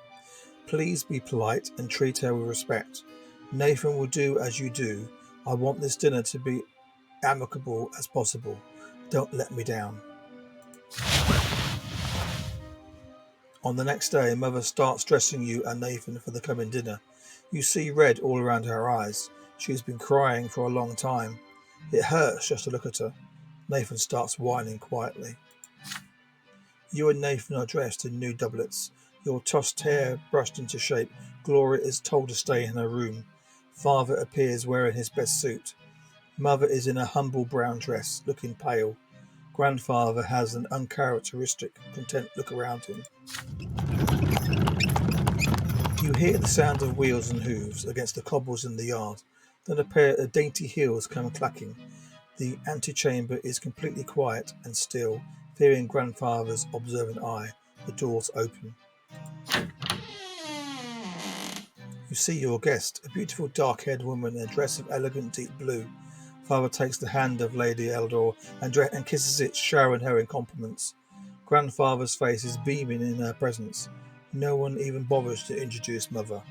Please be polite and treat her with respect. Nathan will do as you do. I want this dinner to be amicable as possible. Don't let me down. On the next day, Mother starts dressing you and Nathan for the coming dinner. You see red all around her eyes. She has been crying for a long time. It hurts just to look at her. Nathan starts whining quietly. You and Nathan are dressed in new doublets. Your tossed hair brushed into shape. Gloria is told to stay in her room. Father appears wearing his best suit. Mother is in a humble brown dress, looking pale. Grandfather has an uncharacteristic, content look around him. You hear the sound of wheels and hooves against the cobbles in the yard. Then a pair of dainty heels come clacking. The antechamber is completely quiet and still. Fearing Grandfather's observant eye, the doors open. You see your guest, a beautiful dark-haired woman in a dress of elegant deep blue. Father takes the hand of Lady Eldor and kisses it, showering her in compliments. Grandfather's face is beaming in her presence. No one even bothers to introduce Mother.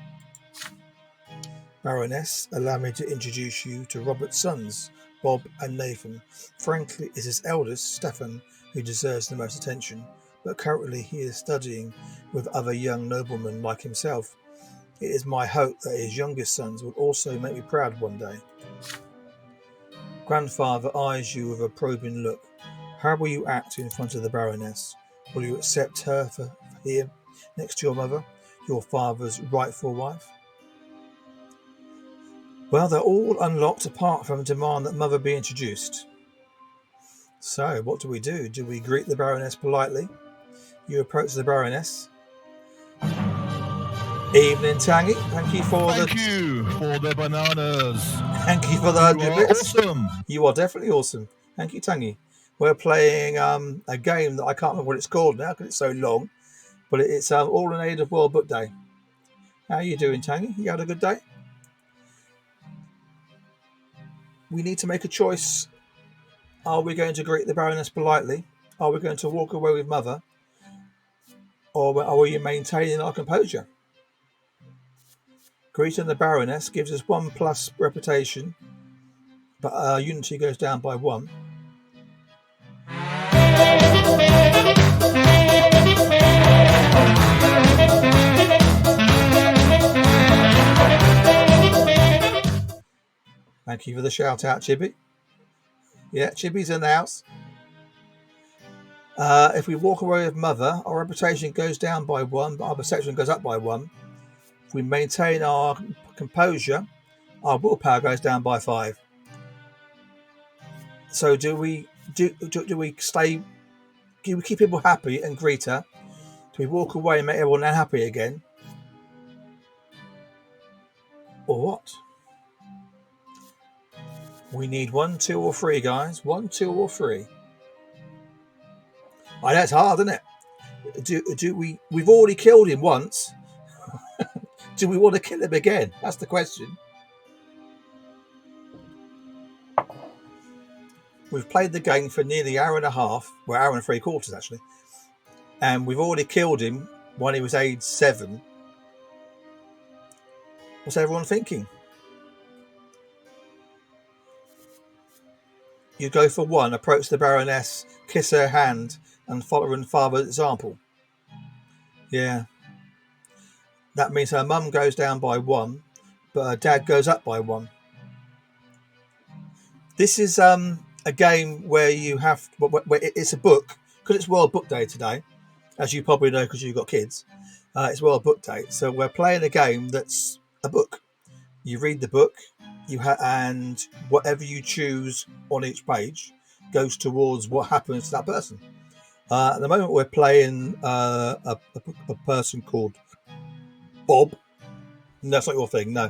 Baroness, allow me to introduce you to Robert's sons, Bob and Nathan. Frankly, it's his eldest, Stefan, who deserves the most attention, but currently he is studying with other young noblemen like himself. It is my hope that his youngest sons will also make me proud one day. Grandfather eyes you with a probing look. How will you act in front of the Baroness? Will you accept her for here next to your mother, your father's rightful wife? Well, they're all unlocked apart from a demand that mother be introduced. So, what do we do? Do we greet the Baroness politely? You approach the Baroness. Evening, Tangy. Thank you for Thank you for the bananas. Thank you for the You 100 are bits. awesome. You are definitely awesome. Thank you, Tangy. We're playing a game that I can't remember what it's called now because it's so long, but it's all in aid of World Book Day. How are you doing, Tangy? You had a good day? We need to make a choice. Are we going to greet the Baroness politely? Are we going to walk away with Mother? Or are we maintaining our composure? Greeting the Baroness gives us 1+ reputation, but our unity goes down by 1. Thank you for the shout out, Chibi. Yeah, Chibi's in the house. If we walk away with Mother, our reputation goes down by 1, but our perception goes up by 1. If we maintain our composure, our willpower goes down by 5. So do we stay? Do we keep people happy and greet her? Do we walk away and make everyone unhappy again? Or what? We need 1, 2, or 3, guys. 1, 2, or 3. I know it's hard, isn't it? Do we? We've already killed him once. Do we want to kill him again? That's the question. We've played the game for nearly an hour and a half. Well, hour and 3/4 actually, and we've already killed him when he was age 7. What's everyone thinking? You go for 1, approach the Baroness, kiss her hand, and follow her father's example. Yeah. That means her mum goes down by 1, but her dad goes up by 1. This is a game where you have... Where it's a book, because it's World Book Day today, as you probably know because you've got kids. It's World Book Day, so we're playing a game that's a book. You read the book, and whatever you choose on each page goes towards what happens to that person. At the moment, we're playing a person called Bob. No, that's not your thing, no.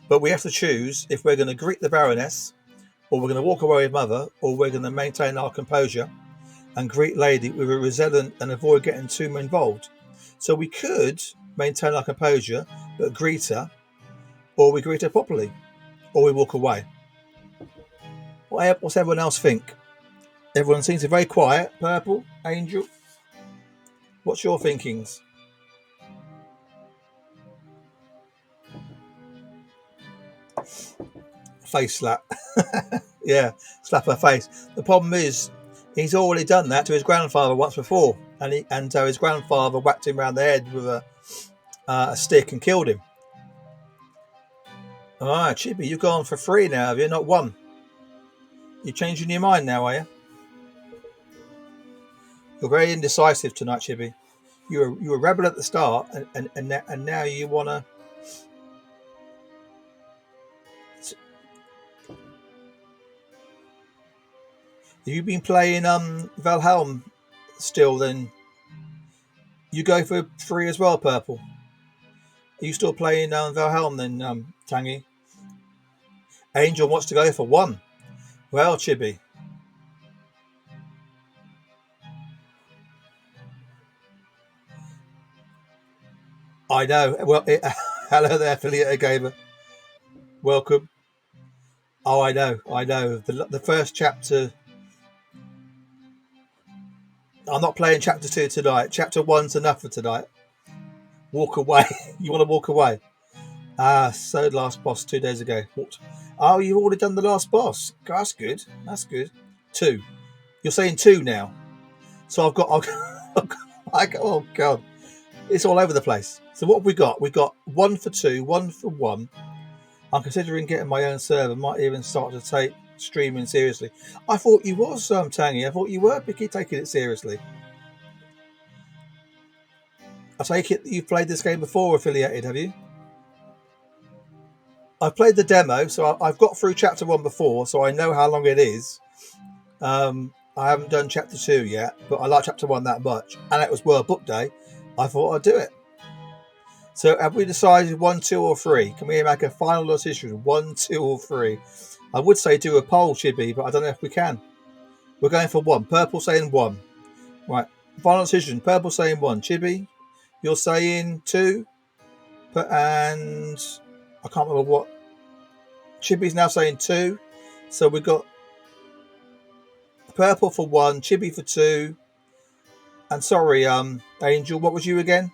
But we have to choose if we're going to greet the Baroness, or we're going to walk away with Mother, or we're going to maintain our composure and greet Lady with a resilient and avoid getting too involved. So we could maintain our composure, but greet her, or we greet her properly, or we walk away. What's everyone else think? Everyone seems very quiet. Purple, Angel, what's your thinkings? Face slap. Yeah, slap her face. The problem is he's already done that to his grandfather once before, and so his grandfather whacked him around the head with a stick and killed him. All right, Chibi, you've gone for 3 now, have you? Not 1. You're changing your mind now, are you? You're very indecisive tonight, Chibi. You were a rebel at the start, and now you want to... Have you been playing Valheim still? Then you go for 3 as well, Purple. Are you still playing Valheim then, Tangy? Angel wants to go for 1. Well, Chibi. I know. Well, hello there, Affiliate Gamer. Welcome. Oh, I know. The first chapter... I'm not playing chapter 2 tonight. Chapter 1's enough for tonight. Walk away. You want to walk away? So last boss 2 days ago. What? Oh, you've already done the last boss. That's good. 2. You're saying 2 now. So I've got... oh, God. It's all over the place. So what have we got? We've got 1 for 2, 1 for 1. I'm considering getting my own server. Might even start to take streaming seriously. I thought you was, Tangy. I thought you were taking it seriously. I take it that you've played this game before, Affiliated, have you? I've played the demo, so I've got through chapter 1 before, so I know how long it is. I haven't done chapter 2 yet, but I like chapter 1 that much, and it was World Book Day. I thought I'd do it. So have we decided 1, 2, or 3? Can we make a final decision? 1, 2, or 3? I would say do a poll, Chibi, but I don't know if we can. We're going for 1. Purple saying 1. Right. Final decision. Purple saying 1. Chibi, you're saying 2. And I can't remember what. Chibi's now saying 2. So we've got Purple for 1, Chibi for 2. And sorry, Angel, what was you again?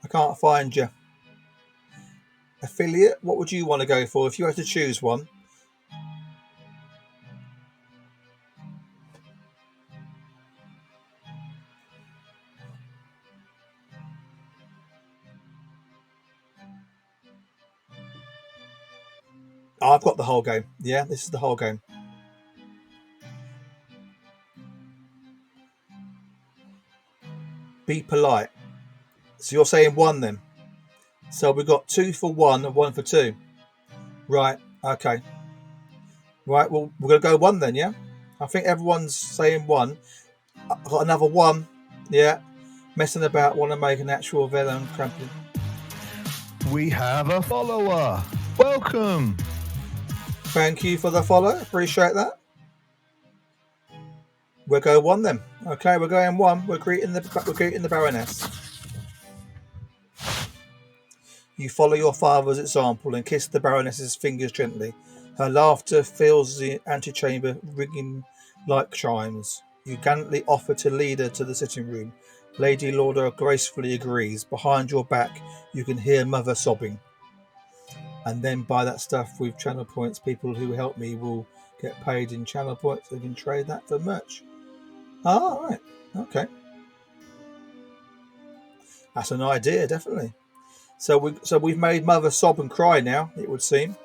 I can't find you. Affiliate, what would you want to go for if you had to choose one? Oh, I've got the whole game. Yeah, this is the whole game. Be polite. So you're saying 1 then? So we've got 2 for 1 and 1 for 2. Right, okay. Right, well, we're going to go 1 then, yeah? I think everyone's saying 1. I've got another 1. Yeah. Messing about, want to make an actual villain champion. We have a follower. Welcome. Thank you for the follow. Appreciate that. We'll go 1 then. Okay, we're going 1. We're greeting the Baroness. You follow your father's example and kiss the Baroness's fingers gently. Her laughter fills the antechamber, ringing like chimes. You gallantly offer to lead her to the sitting room. Lady Lauder gracefully agrees. Behind your back, you can hear Mother sobbing. And then buy that stuff with channel points. People who help me will get paid in channel points. They can trade that for merch. Ah, right. Okay. That's an idea, definitely. So we've made Mother sob and cry now, it would seem.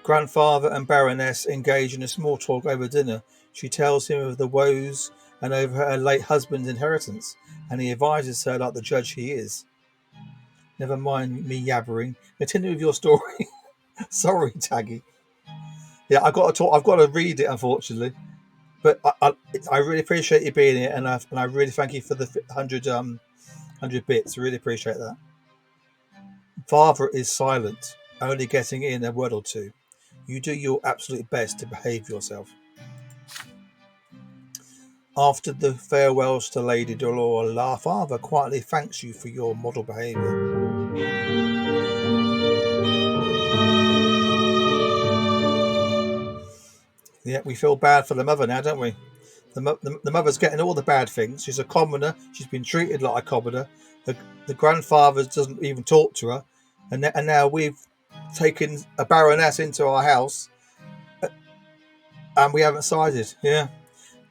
Grandfather and Baroness engage in a small talk over dinner. She tells him of the woes and over her late husband's inheritance, and he advises her like the judge he is. Never mind me yabbering. Continue with your story. Sorry, Taggy. Yeah, I've got to talk. I've got to read it, unfortunately. But I really appreciate you being here, and I really thank you for the 100 bits. Really appreciate that. Father is silent, only getting in a word or two. You do your absolute best to behave yourself. After the farewells to Lady Dolor, Father quietly thanks you for your model behaviour. Yeah, we feel bad for the mother now, don't we? The mother's getting all the bad things. She's a commoner. She's been treated like a commoner. The grandfather doesn't even talk to her. And now we've taken a baroness into our house. And we haven't sided. Yeah.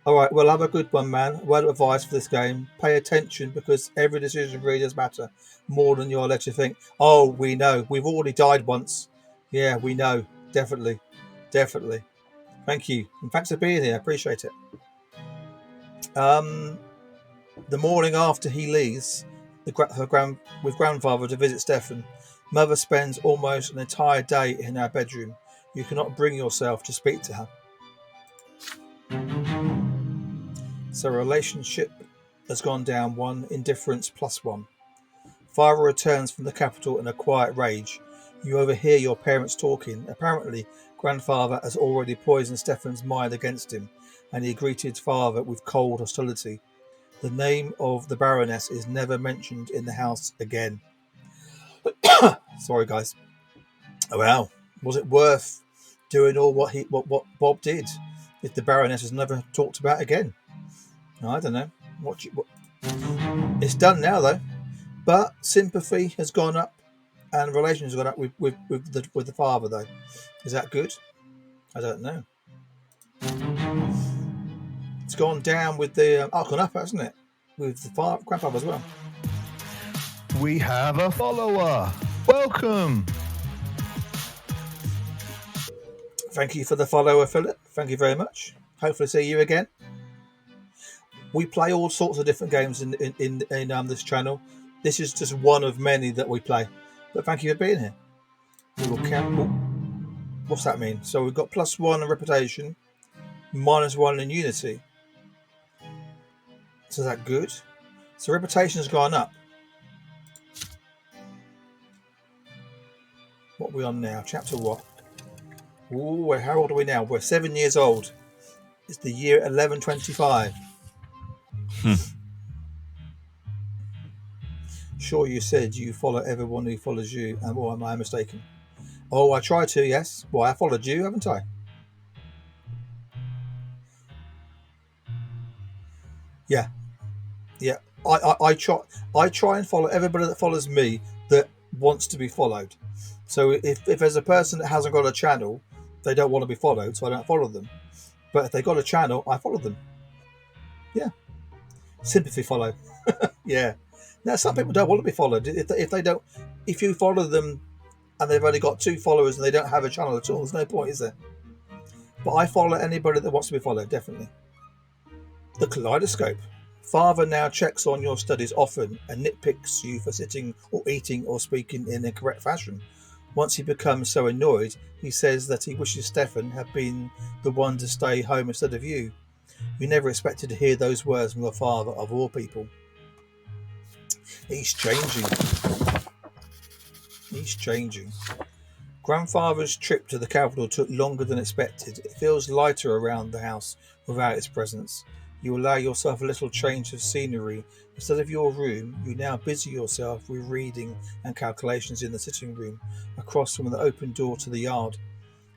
All right, well, have a good one, man. Word of advice for this game. Pay attention because every decision really does matter more than you're led to think. Oh, we know. We've already died once. Yeah, we know. Definitely. Definitely. Thank you. And thanks for being here. I appreciate it. The morning after he leaves with grandfather to visit Stefan, Mother spends almost an entire day in her bedroom. You cannot bring yourself to speak to her. So relationship has gone down 1, indifference +1. Father returns from the capital in a quiet rage. You overhear your parents talking. Apparently, grandfather has already poisoned Stefan's mind against him, and he greeted father with cold hostility. The name of the Baroness is never mentioned in the house again. Sorry, guys. Wow, was it worth doing all what Bob did if the Baroness is never talked about again? I don't know. What it's done now though, but sympathy has gone up, and relations have gone up with the father though. Is that good? I don't know. It's gone down with the gone up, hasn't it? With the grandfather as well. We have a follower. Welcome. Thank you for the follower, Philip. Thank you very much. Hopefully see you again. We play all sorts of different games in this channel. This is just one of many that we play. But thank you for being here. We will count. What's that mean? So we've got +1 in reputation, -1 in unity. So is that good? So reputation has gone up. What are we on now? Chapter what? Ooh, how old are we now? We're 7 years old. It's the year 1125. Sure, you said you follow everyone who follows you, and or am I mistaken? Oh, I try to, yes. Well, I followed you, haven't I? Yeah. I try and follow everybody that follows me that wants to be followed. So if there's a person that hasn't got a channel, they don't want to be followed, so I don't follow them. But if they got a channel, I follow them. Yeah. Sympathy follow. Yeah. Now some people don't want to be followed. If they don't, if you follow them and they've only got 2 followers and they don't have a channel at all, there's no point, is there? But I follow anybody that wants to be followed, definitely. The kaleidoscope. Father now checks on your studies often and nitpicks you for sitting or eating or speaking in a correct fashion. Once he becomes so annoyed, he says that he wishes Stefan had been the one to stay home instead of you. You never expected to hear those words from your father, of all people. He's changing. He's changing. Grandfather's trip to the capital took longer than expected. It feels lighter around the house without its presence. You allow yourself a little change of scenery. Instead of your room, you now busy yourself with reading and calculations in the sitting room, across from the open door to the yard.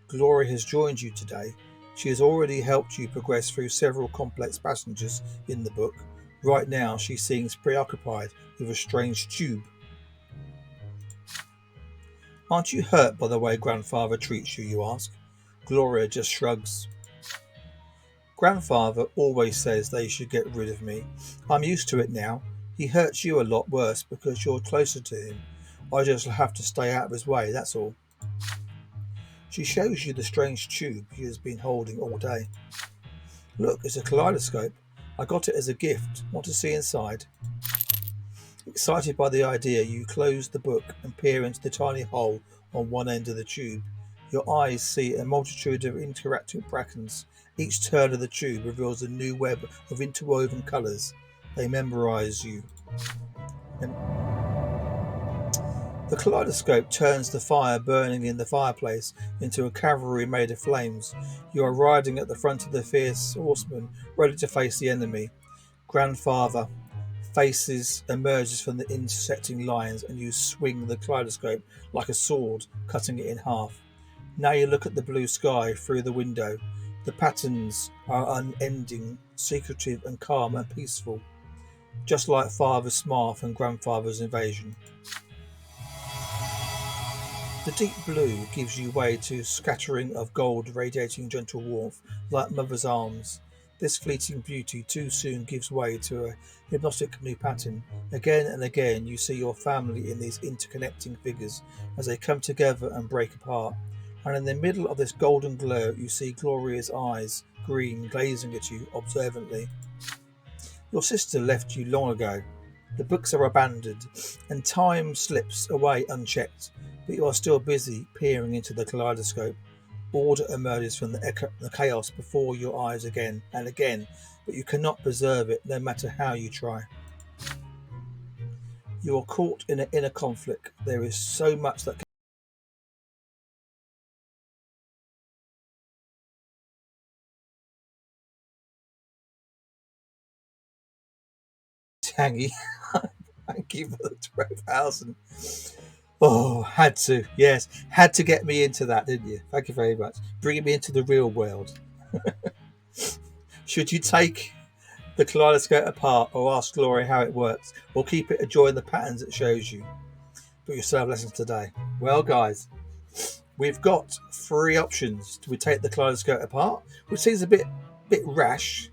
Gloria has joined you today. She has already helped you progress through several complex passages in the book. Right now, she seems preoccupied with a strange tube. Aren't you hurt by the way Grandfather treats you, you ask? Gloria just shrugs. Grandfather always says they should get rid of me. I'm used to it now. He hurts you a lot worse because you're closer to him. I just have to stay out of his way, that's all. She shows you the strange tube he has been holding all day. Look, it's a kaleidoscope. I got it as a gift. Want to see inside? Excited by the idea, you close the book and peer into the tiny hole on one end of the tube. Your eyes see a multitude of interacting brackets. Each turn of the tube reveals a new web of interwoven colours. They memorize you. The kaleidoscope turns the fire burning in the fireplace into a cavalry made of flames. You are riding at the front of the fierce horseman, ready to face the enemy. Grandfather emerges from the intersecting lines, and you swing the kaleidoscope like a sword, cutting it in half. Now you look at the blue sky through the window. The patterns are unending, secretive and calm and peaceful, just like Father's smile from Grandfather's invasion. The deep blue gives you way to a scattering of gold radiating gentle warmth, like Mother's arms. This fleeting beauty too soon gives way to a hypnotic new pattern. Again and again you see your family in these interconnecting figures as they come together and break apart. And in the middle of this golden glow you see Gloria's eyes, green, gazing at you observantly. Your sister left you long ago. The books are abandoned, and time slips away unchecked, but you are still busy peering into the kaleidoscope. Order emerges from the chaos before your eyes again and again, but you cannot preserve it no matter how you try. You are caught in an inner conflict. There is so much that tangy. Thank you for the 12,000. Oh, had to. Yes, had to get me into that, didn't you? Thank you very much. Bringing me into the real world. Should you take the kaleidoscope apart or ask Gloria how it works, or keep it enjoying the patterns it shows you? But you still have lessons today. Well, guys, we've got 3 options. Do we take the kaleidoscope apart, which seems a bit rash,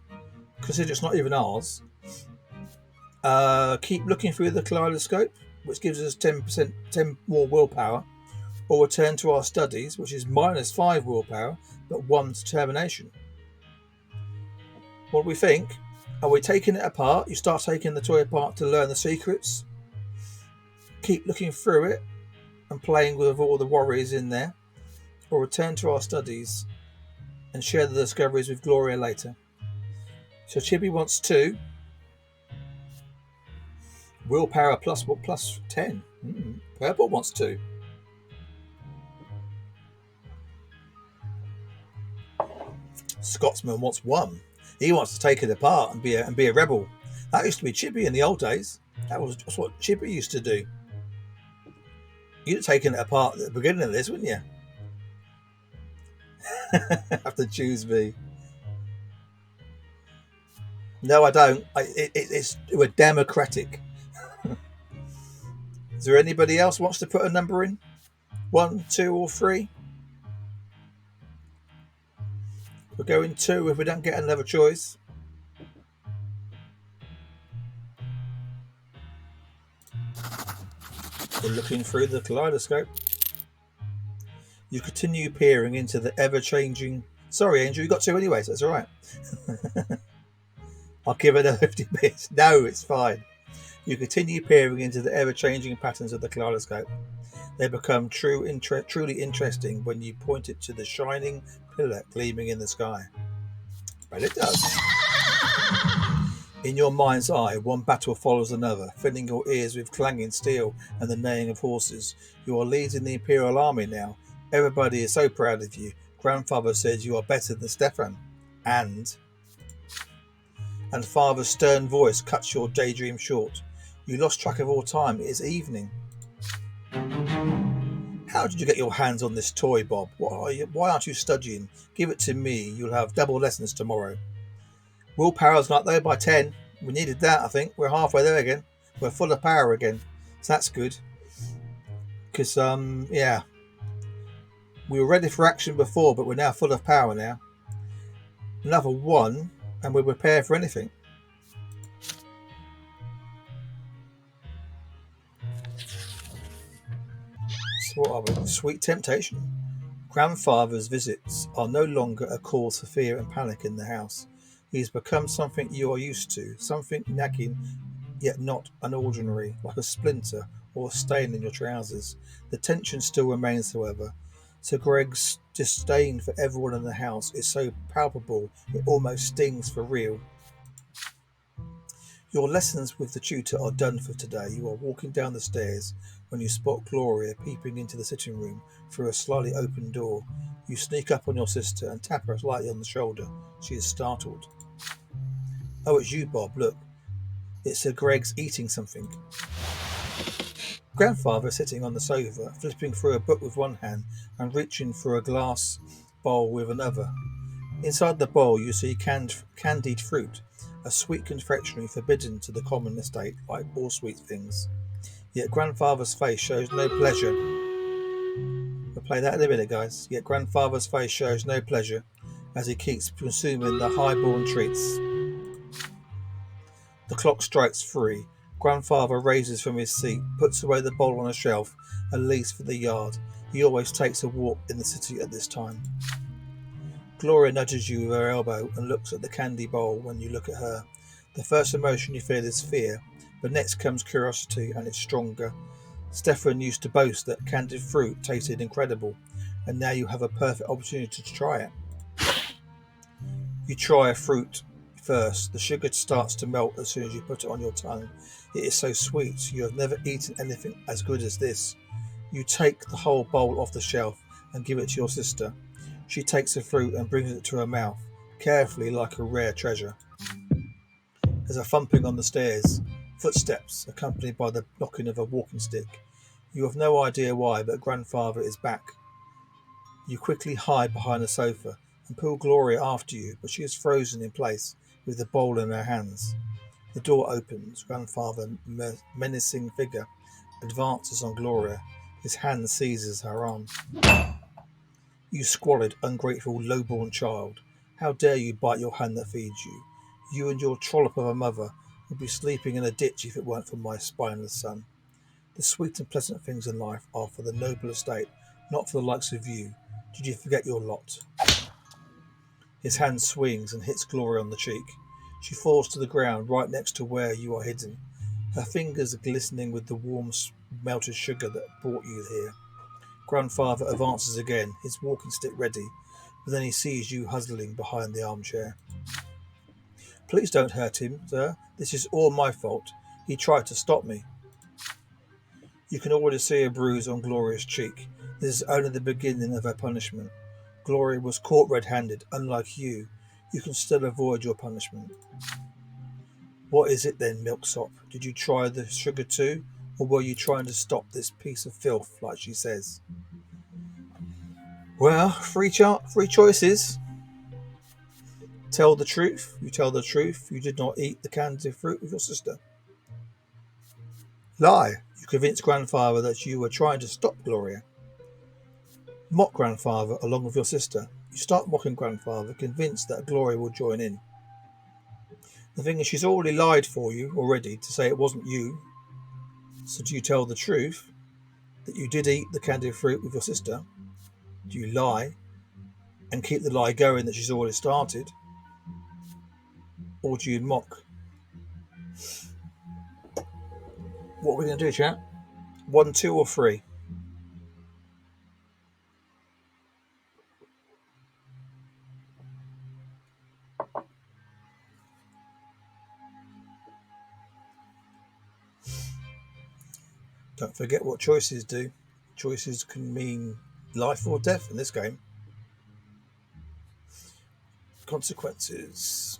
considering it's not even ours? Keep looking through the kaleidoscope, which gives us 10 more willpower, or return to our studies, which is -5 willpower, but 1 determination. What do we think? Are we taking it apart? You start taking the toy apart to learn the secrets. Keep looking through it and playing with all the worries in there. Or return to our studies and share the discoveries with Gloria later. So Chibi wants 2. Willpower plus 10. Purple wants 2. Scotsman wants 1. He wants to take it apart and be a rebel. That used to be Chibi in the old days. That's what Chibi used to do. You'd have taken it apart at the beginning of this, wouldn't you? Have to choose me. No, I don't. We're democratic. Is there anybody else wants to put a number in? 1, 2, or 3? We're going 2 if we don't get another choice. We're looking through the kaleidoscope. You continue peering into the ever-changing... Sorry, Angel, you got 2 anyway, so that's all right. I'll give it a 50 bits. No, it's fine. You continue peering into the ever-changing patterns of the kaleidoscope. They become truly interesting when you point it to the shining pillar gleaming in the sky. Well, it does. In your mind's eye, one battle follows another, filling your ears with clanging steel and the neighing of horses. You are leading the Imperial Army now. Everybody is so proud of you. Grandfather says you are better than Stefan. And Father's stern voice cuts your daydream short. You lost track of all time. It is evening. How did you get your hands on this toy, Bob? Why aren't you studying? Give it to me. You'll have double lessons tomorrow. Willpower's not there by 10. We needed that, I think. We're halfway there again. We're full of power again. So that's good. Because, yeah. We were ready for action before, but we're now full of power now. Another 1, and we're prepared for anything. So what are we? Sweet temptation. Grandfather's visits are no longer a cause for fear and panic in the house. He has become something you are used to, something nagging, yet not unordinary, like a splinter or a stain in your trousers. The tension still remains, however. Sir Greg's disdain for everyone in the house is so palpable it almost stings for real. Your lessons with the tutor are done for today. You are walking down the stairs when you spot Gloria peeping into the sitting room through a slightly open door. You sneak up on your sister and tap her lightly on the shoulder. She is startled. Oh, it's you, Bob. Look, it's Sir Greg's eating something. Grandfather sitting on the sofa, flipping through a book with one hand and reaching for a glass bowl with another. Inside the bowl you see candied fruit, a sweet confectionery forbidden to the common estate like all sweet things. Yet Grandfather's face shows no pleasure. We'll play that in a minute, guys. Yet Grandfather's face shows no pleasure as he keeps consuming the high-born treats. The clock strikes 3. Grandfather raises from his seat, puts away the bowl on a shelf, and leaves for the yard. He always takes a walk in the city at this time. Gloria nudges you with her elbow and looks at the candy bowl when you look at her. The first emotion you feel is fear, but next comes curiosity, and it's stronger. Stefan used to boast that candied fruit tasted incredible, and now you have a perfect opportunity to try it. You try a fruit first. The sugar starts to melt as soon as you put it on your tongue. It is so sweet. You have never eaten anything as good as this. You take the whole bowl off the shelf and give it to your sister. She takes the fruit and brings it to her mouth, carefully like a rare treasure. There's a thumping on the stairs, footsteps accompanied by the knocking of a walking stick. You have no idea why, but Grandfather is back. You quickly hide behind the sofa and pull Gloria after you, but she is frozen in place with the bowl in her hands. The door opens. Grandfather's menacing figure advances on Gloria. His hand seizes her arm. You squalid, ungrateful, low-born child. How dare you bite your hand that feeds you? You and your trollop of a mother would be sleeping in a ditch if it weren't for my spineless son. The sweet and pleasant things in life are for the noble estate Not for the likes of you. Did you forget your lot? His hand swings and hits Gloria on the cheek. She falls to the ground right next to where you are hidden. Her fingers are glistening with the warm melted sugar that brought you here. Grandfather advances again, his walking stick ready, but then he sees you huddling behind the armchair. Please don't hurt him, sir. This is all my fault. He tried to stop me. You can already see a bruise on Gloria's cheek. This is only the beginning of her punishment. Gloria was caught red-handed. Unlike you, you can still avoid your punishment. What is it then, Milksop? Did you try the sugar too? Or were you trying to stop this piece of filth, like she says? Well, three choices. Tell the truth. You tell the truth. You did not eat the candy fruit with your sister. Lie. You convinced Grandfather that you were trying to stop Gloria. Mock Grandfather along with your sister. You start mocking Grandfather, convinced that Gloria will join in. The thing is, she's already lied for you already to say it wasn't you. So do you tell the truth that you did eat the candied fruit with your sister? Do you lie and keep the lie going that she's already started? Or do you mock? What are we going to do, chat? 1, 2 or 3? Don't forget what choices do. Choices can mean life or death in this game. Consequences.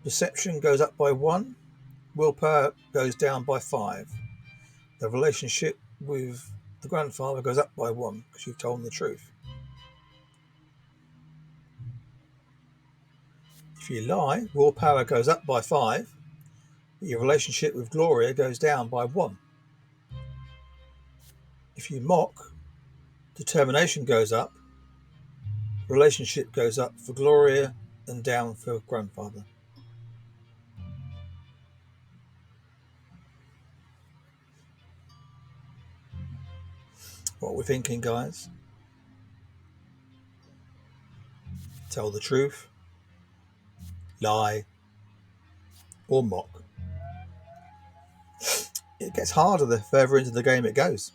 Perception goes up by 1. Willpower goes down by 5. The relationship with the grandfather goes up by 1 because you've told him the truth. If you lie, willpower goes up by 5. But your relationship with Gloria goes down by 1. If you mock, determination goes up. Relationship goes up for Gloria and down for grandfather. What are we thinking, guys? Tell the truth, lie, or mock. It gets harder the further into the game it goes.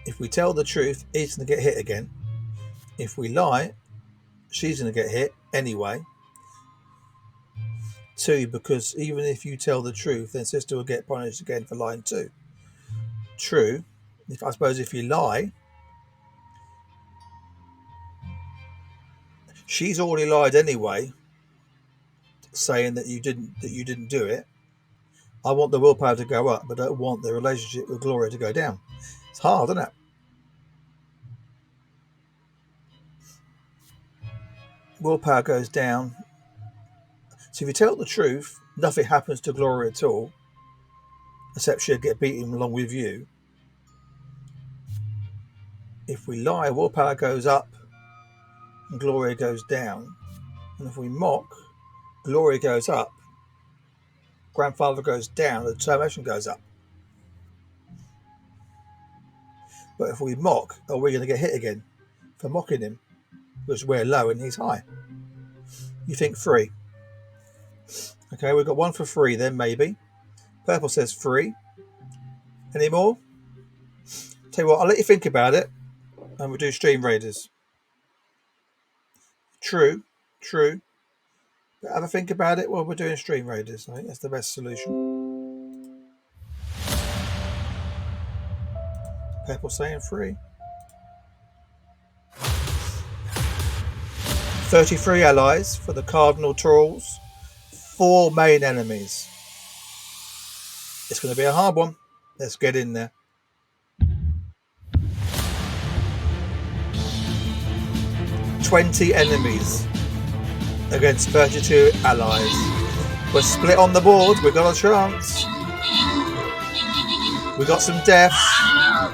If we tell the truth, he's going to get hit again. If we lie, she's going to get hit anyway. 2, because even if you tell the truth, then sister will get punished again for lying too. True. I suppose if you lie, she's already lied anyway, saying that you didn't do it. I want the willpower to go up, but I don't want the relationship with Gloria to go down. It's hard, isn't it? Willpower goes down. So if you tell the truth, nothing happens to Gloria at all, except she'll get beaten along with you. If we lie, willpower goes up and Gloria goes down. And if we mock, Gloria goes up, grandfather goes down, the determination goes up. But if we mock, are we going to get hit again for mocking him? Because we're low and he's high. You think 3. Okay, we've got 1 for 3 then, maybe. Purple says 3. Any more? Tell you what, I'll let you think about it and we'll do Stream Raiders. True. But have a think about it while we're doing Stream Raiders. I think that's the best solution. Purple saying 3. 33 allies for the Cardinal Trolls. 4 main enemies. It's going to be a hard one. Let's get in there. $20 enemies against 32 allies. We're split on the board. We've got a chance. We got some deaths,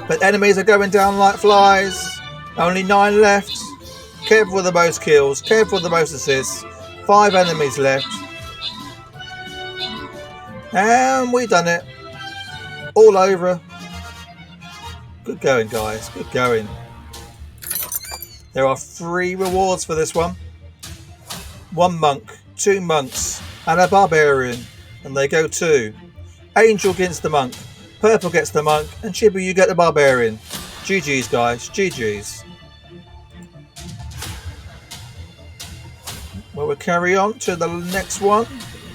but enemies are going down like flies. Only 9 left. Kev with the most kills. Kev with the most assists. 5 enemies left. And we done it. all over. Good going, guys. Good going. There are 3 rewards for this one. 1 monk, 2 monks, and a barbarian. And they go to Angel gets the monk, Purple gets the monk, and Chibi, you get the barbarian. GG's, guys. GG's. Well, we'll carry on to the next one.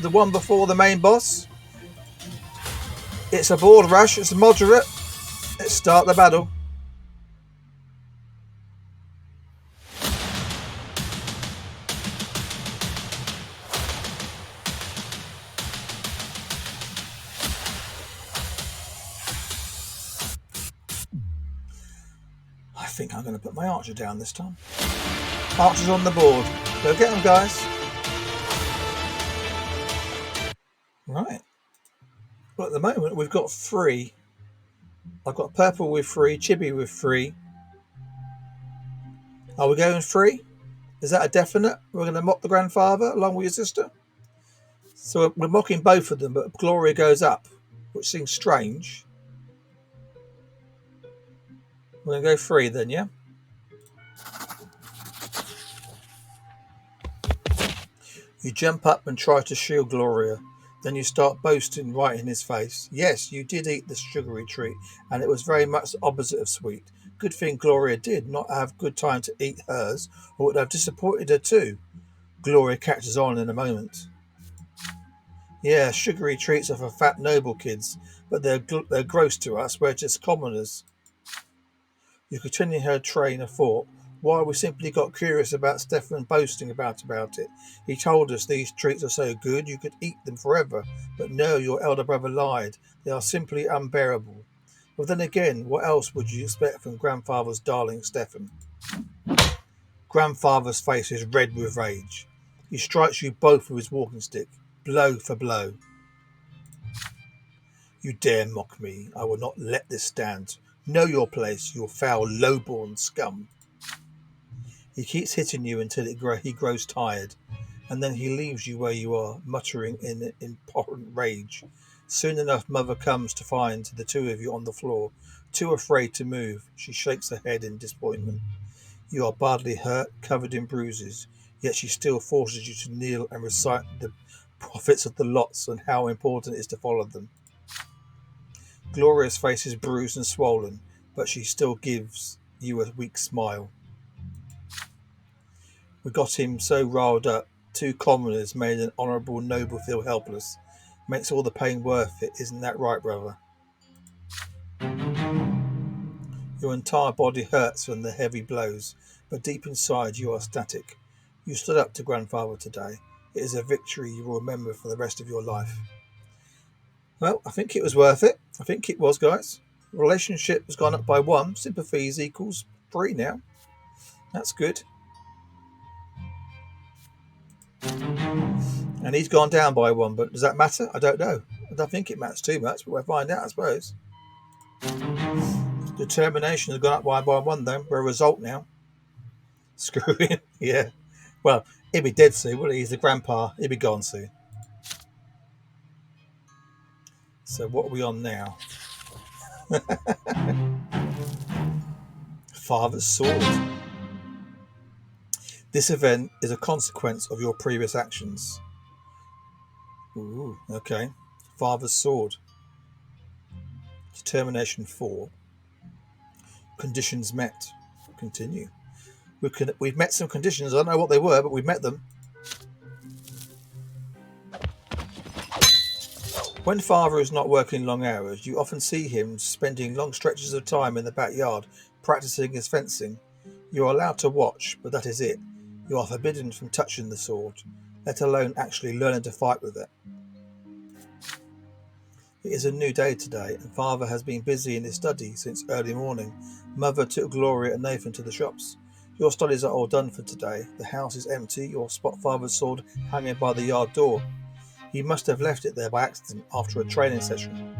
The one before the main boss. It's a board rush. It's moderate. Let's start the battle. I think I'm going to put my archer down this time. Archer's on the board. Go get them, guys. Right. Well, at the moment, we've got 3. I've got Purple with 3, Chibi with 3. Are we going 3? Is that a definite? We're going to mock the grandfather along with your sister? So we're mocking both of them, but Gloria goes up, which seems strange. We're going to go 3 then, yeah? You jump up and try to shield Gloria. Then you start boasting right in his face. Yes, you did eat the sugary treat, and it was very much the opposite of sweet. Good thing Gloria did not have good time to eat hers, or would have disappointed her too. Gloria catches on in a moment. Yeah, sugary treats are for fat noble kids, but they're gross to us. We're just commoners. You continue her train of thought. Why we simply got curious about Stefan boasting about it. He told us these treats are so good you could eat them forever. But no, your elder brother lied. They are simply unbearable. But then again, what else would you expect from grandfather's darling Stefan? Grandfather's face is red with rage. He strikes you both with his walking stick, blow for blow. You dare mock me. I will not let this stand. Know your place, you foul, low-born scum. He keeps hitting you until he grows tired, and then he leaves you where you are, muttering in impotent rage. Soon enough, Mother comes to find the 2 of you on the floor, too afraid to move. She shakes her head in disappointment. You are badly hurt, covered in bruises, yet she still forces you to kneel and recite the profits of the lots and how important it is to follow them. Gloria's face is bruised and swollen, but she still gives you a weak smile. We got him so riled up. 2 commoners made an honourable noble feel helpless. Makes all the pain worth it, isn't that right, brother? Your entire body hurts from the heavy blows, but deep inside you are static. You stood up to grandfather today. It is a victory you will remember for the rest of your life. Well, I think it was worth it. I think it was, guys. Relationship has gone up by 1. Sympathies equals 3 now. That's good. And he's gone down by 1, but does that matter? I don't know. I don't think it matters too much, but we'll find out, I suppose. Determination has gone up by 1 though. We're a result now. Screw him. Yeah. Well, he'll be dead soon, won't he? He's the grandpa. He'll be gone soon. So what are we on now? Father's sword. This event is a consequence of your previous actions. Ooh, okay. Father's sword. Determination 4. Conditions met. Continue. We've met some conditions. I don't know what they were, but we've met them. When father is not working long hours, you often see him spending long stretches of time in the backyard practicing his fencing. You are allowed to watch, but that is it. You are forbidden from touching the sword, let alone actually learning to fight with it. It is a new day today, and father has been busy in his study since early morning. Mother took Gloria and Nathan to the shops. Your studies are all done for today. The house is empty. You'll spot father's sword hanging by the yard door. He must have left it there by accident after a training session.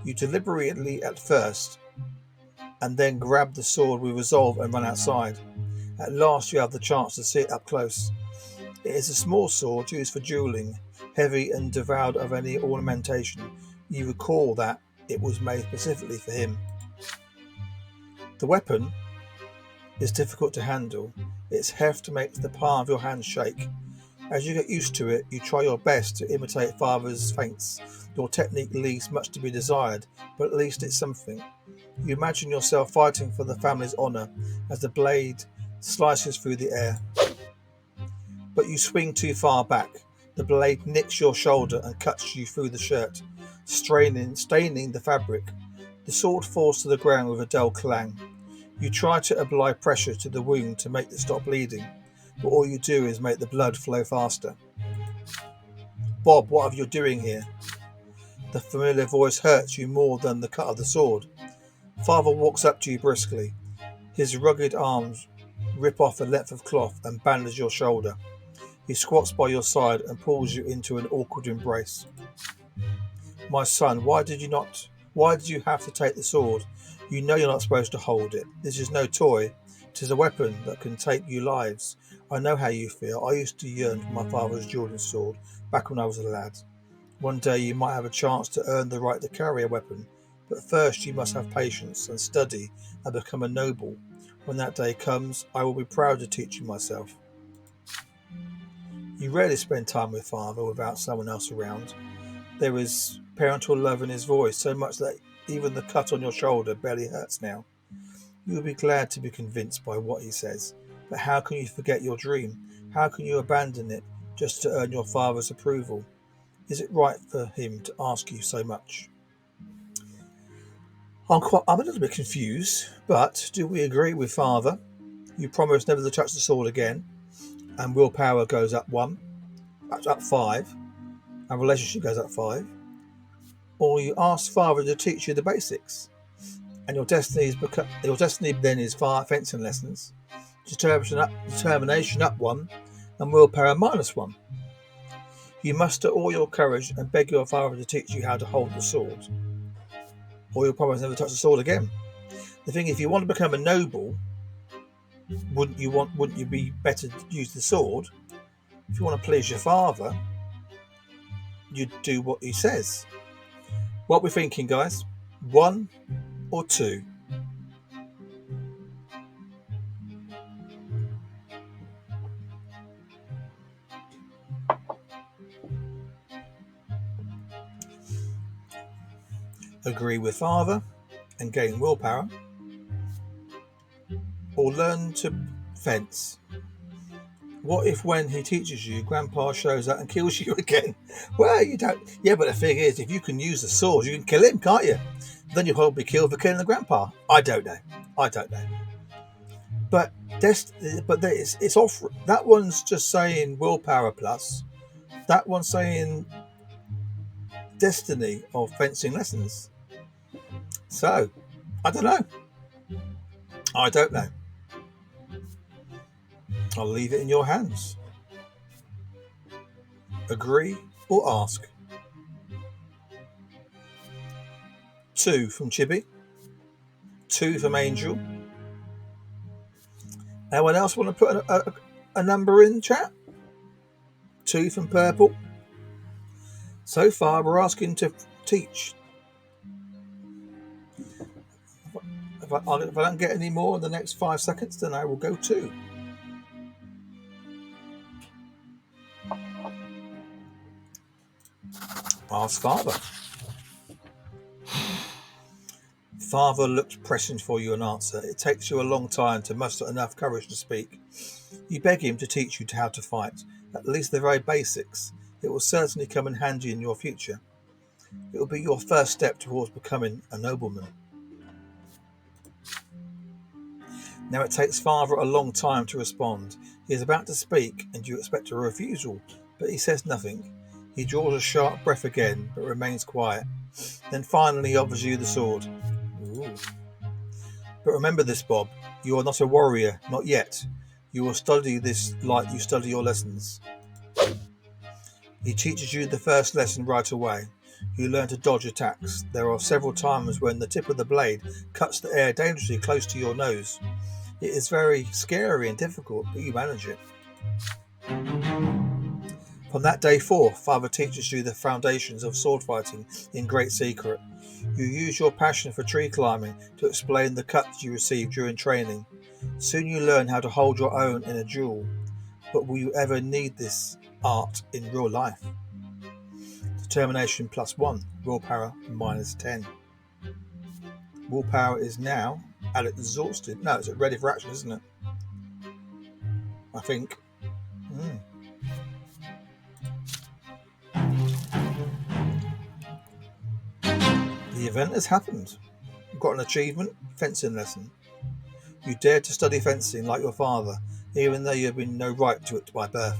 You deliberately at first, and then grab the sword with resolve and run outside. At last you have the chance to see it up close. It is a small sword used for duelling, heavy and devoid of any ornamentation. You recall that it was made specifically for him. The weapon is difficult to handle. Its heft makes the palm of your hand shake. As you get used to it, you try your best to imitate father's feints. Your technique leaves much to be desired, but at least it's something. You imagine yourself fighting for the family's honour as the blade slices through the air. But you swing too far back. The blade nicks your shoulder and cuts you through the shirt, staining the fabric. The sword falls to the ground with a dull clang. You try to apply pressure to the wound to make it stop bleeding, but all you do is make the blood flow faster. Bob, what are you doing here? The familiar voice hurts you more than the cut of the sword. Father walks up to you briskly. His rugged arms rip off a length of cloth and bandage your shoulder. He squats by your side and pulls you into an awkward embrace. My son, why did you have to take the sword? You know you're not supposed to hold it. This is no toy. It is a weapon that can take you lives. I know how you feel. I used to yearn for my father's Jordan sword back when I was a lad. One day you might have a chance to earn the right to carry a weapon, but first you must have patience and study and become a noble. When that day comes, I will be proud to teach you myself. You rarely spend time with father without someone else around. There is parental love in his voice, so much that even the cut on your shoulder barely hurts now. You will be glad to be convinced by what he says, but how can you forget your dream? How can you abandon it just to earn your father's approval? Is it right for him to ask you so much? I'm a little bit confused, but do we agree with father? You promise never to touch the sword again, and willpower goes up 1, up 5, and relationship goes up 5. Or you ask father to teach you the basics, and your destiny then is fencing lessons, determination up 1, and willpower -1. You muster all your courage and beg your father to teach you how to hold the sword, or you'll promise never to touch the sword again. The thing, if you want to become a noble, wouldn't you be better to use the sword? If you want to please your father, you'd do what he says. What we're thinking, guys? 1 or 2? Agree with father and gain willpower, or learn to fence? What if when he teaches you, Grandpa shows up and kills you again? Well, you don't. Yeah, but the thing is, if you can use the sword, you can kill him, can't you? Then you'll probably be killed for killing the Grandpa. I don't know. But it's off. That one's just saying willpower plus. That one's saying destiny of fencing lessons. So, I don't know. I'll leave it in your hands. Agree or ask? 2 from Chibi. 2 from Angel. Anyone else want to put a number in chat? 2 from Purple. So far, we're asking to teach. If I don't get any more in the next 5 seconds, then I will go 2. Ask father. Father looks pressing for you an answer. It takes you a long time to muster enough courage to speak. You beg him to teach you how to fight, at least the very basics. It will certainly come in handy in your future. It will be your first step towards becoming a nobleman. Now it takes father a long time to respond. He is about to speak and you expect a refusal, but he says nothing. He draws a sharp breath again, but remains quiet. Then finally he offers you the sword. Ooh. But remember this, Bob. You are not a warrior, not yet. You will study this like you study your lessons. He teaches you the first lesson right away. You learn to dodge attacks. There are several times when the tip of the blade cuts the air dangerously close to your nose. It is very scary and difficult, but you manage it. From that day forth, Father teaches you the foundations of sword fighting in great secret. You use your passion for tree climbing to explain the cuts you received during training. Soon you learn how to hold your own in a duel. But will you ever need this art in real life? Determination +1, willpower -10. Willpower is now at exhausted. No, it's at ready for action, isn't it? I think. The event has happened. You've got an achievement, fencing lesson. You dared to study fencing like your father, even though you have been no right to it by birth.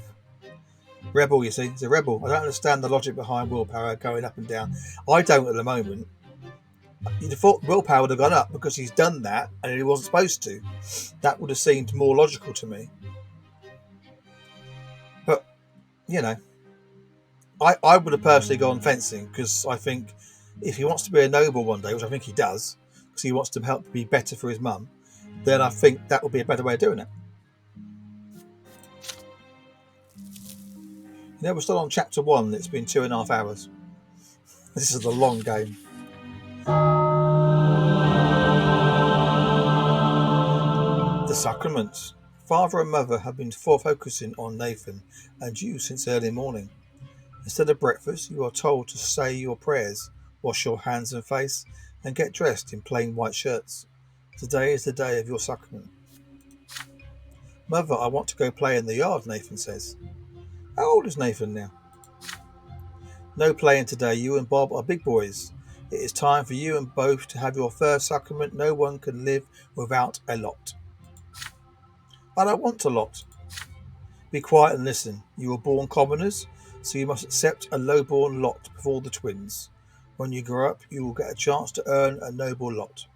Rebel, you see, he's a rebel. I don't understand the logic behind willpower going up and down. I don't at the moment. You'd have thought willpower would have gone up because he's done that and he wasn't supposed to. That would have seemed more logical to me. But, you know, I would have personally gone fencing because I think if he wants to be a noble one day, which I think he does, because he wants to help be better for his mum, then I think that would be a better way of doing it. You know, we're still on chapter 1. It's been 2.5 hours. This is the long game. The sacraments. Father and mother have been focusing on Nathan and you since early morning. Instead of breakfast, you are told to say your prayers, wash your hands and face, and get dressed in plain white shirts. Today is the day of your sacrament. Mother, I want to go play in the yard, Nathan says. How old is Nathan now? No playing today. You and Bob are big boys. It is time for you and both to have your first sacrament. No one can live without a lot. I don't want a lot. Be quiet and listen. You were born commoners, so you must accept a low-born lot before the twins. When you grow up, you will get a chance to earn a noble lot.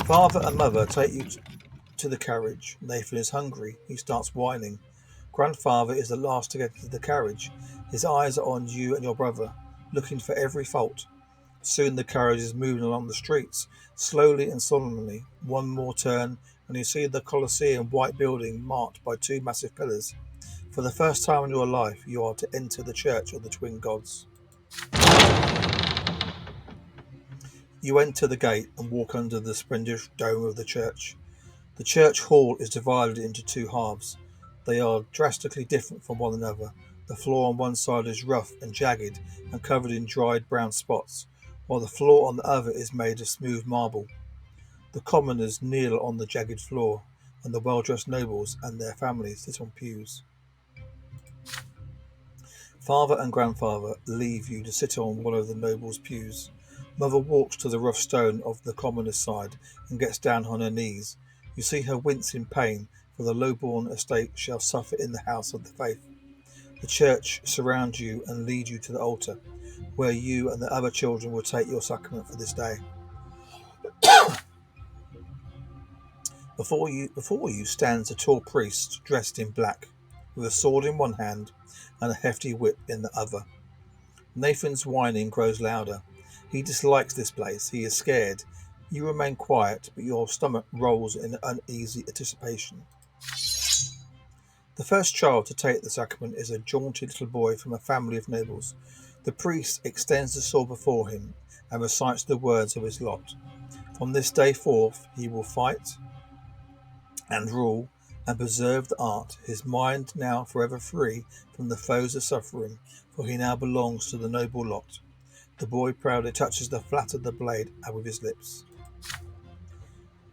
Father and mother take you to the carriage. Nathan is hungry. He starts whining. Grandfather is the last to get into the carriage. His eyes are on you and your brother, looking for every fault. Soon the carriage is moving along the streets, slowly and solemnly. One more turn, and you see the Colosseum white building marked by 2 massive pillars. For the first time in your life, you are to enter the church of the twin gods. You enter the gate and walk under the splendid dome of the church. The church hall is divided into 2 halves. They are drastically different from one another. The floor on one side is rough and jagged and covered in dried brown spots, while the floor on the other is made of smooth marble. The commoners kneel on the jagged floor, and the well-dressed nobles and their families sit on pews. Father and grandfather leave you to sit on one of the nobles' pews. Mother walks to the rough stone of the commoner's side and gets down on her knees. You see her wince in pain, for the low-born estate shall suffer in the house of the faith. The church surrounds you and leads you to the altar, where you and the other children will take your sacrament for this day. Before you stands a tall priest dressed in black, with a sword in one hand and a hefty whip in the other. Nathan's whining grows louder. He dislikes this place. He is scared. You remain quiet, but your stomach rolls in uneasy anticipation. The first child to take the sacrament is a jaunty little boy from a family of nobles. The priest extends the sword before him and recites the words of his lot. From this day forth, he will fight and rule and preserve the art, his mind now forever free from the foes of suffering, for he now belongs to the noble lot. The boy proudly touches the flat of the blade with his lips.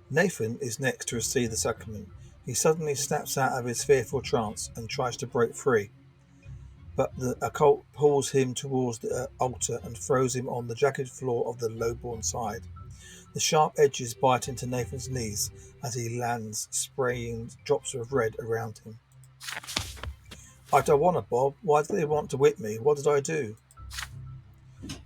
Nathan is next to receive the sacrament. He suddenly snaps out of his fearful trance and tries to break free, but the occult pulls him towards the altar and throws him on the jagged floor of the low-born side. The sharp edges bite into Nathan's knees as he lands, spraying drops of red around him. I don't want it, Bob. Why do they want to whip me? What did I do?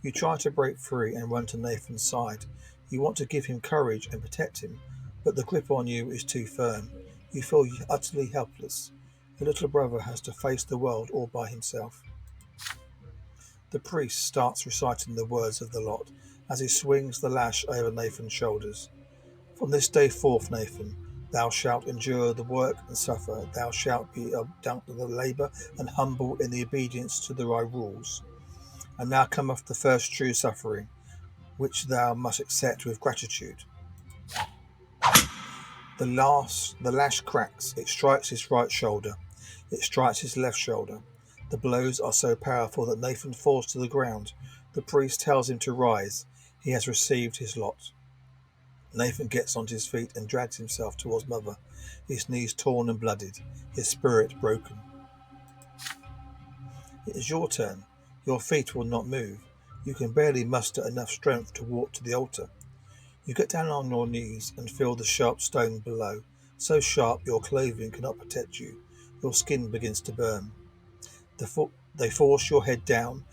You try to break free and run to Nathan's side. You want to give him courage and protect him, but the grip on you is too firm. You feel utterly helpless. Your little brother has to face the world all by himself. The priest starts reciting the words of the lot as he swings the lash over Nathan's shoulders. From this day forth, Nathan, Thou shalt endure the work and suffer. Thou shalt be doubt of the labour and humble in the obedience to thy rules. And now cometh the first true suffering, which thou must accept with gratitude. The lash cracks. It strikes his right shoulder. It strikes his left shoulder. The blows are so powerful that Nathan falls to the ground. The priest tells him to rise. He has received his lot. Nathan gets onto his feet and drags himself towards Mother, his knees torn and bloodied, his spirit broken. It is your turn. Your feet will not move. You can barely muster enough strength to walk to the altar. You get down on your knees and feel the sharp stone below, so sharp your clothing cannot protect you. Your skin begins to burn. They force your head down,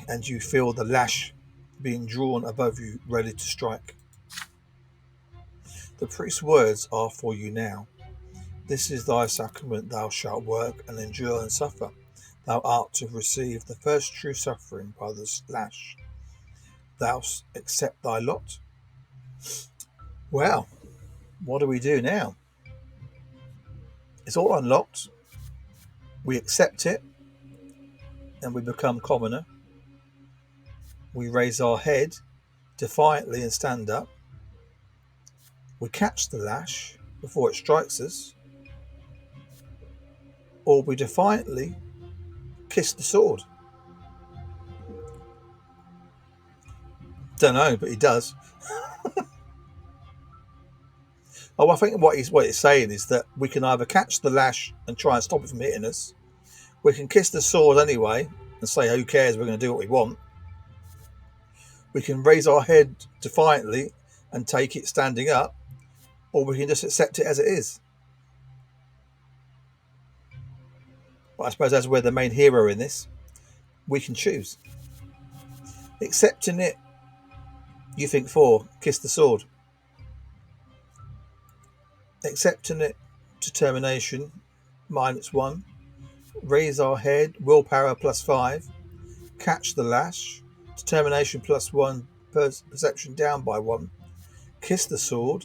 and you feel the lash being drawn above you, ready to strike. The priest's words are for you now. This is thy sacrament. Thou shalt work and endure and suffer. Thou art to receive the first true suffering by the lash. Thou accept thy lot. Well, what do we do now? It's all unlocked. We accept it and we become commoner. We raise our head defiantly and stand up. We catch the lash before it strikes us, or we defiantly kiss the sword. Don't know, but he does. Oh, I think what he's saying is that we can either catch the lash and try and stop it from hitting us. We can kiss the sword anyway and say, who cares, we're going to do what we want. We can raise our head defiantly and take it standing up, or we can just accept it as it is. But I suppose as we're the main hero in this, we can choose. Accepting it, you think 4, kiss the sword. Accepting it, determination, -1. Raise our head, willpower +5. Catch the lash, determination +1, perception down by 1. Kiss the sword,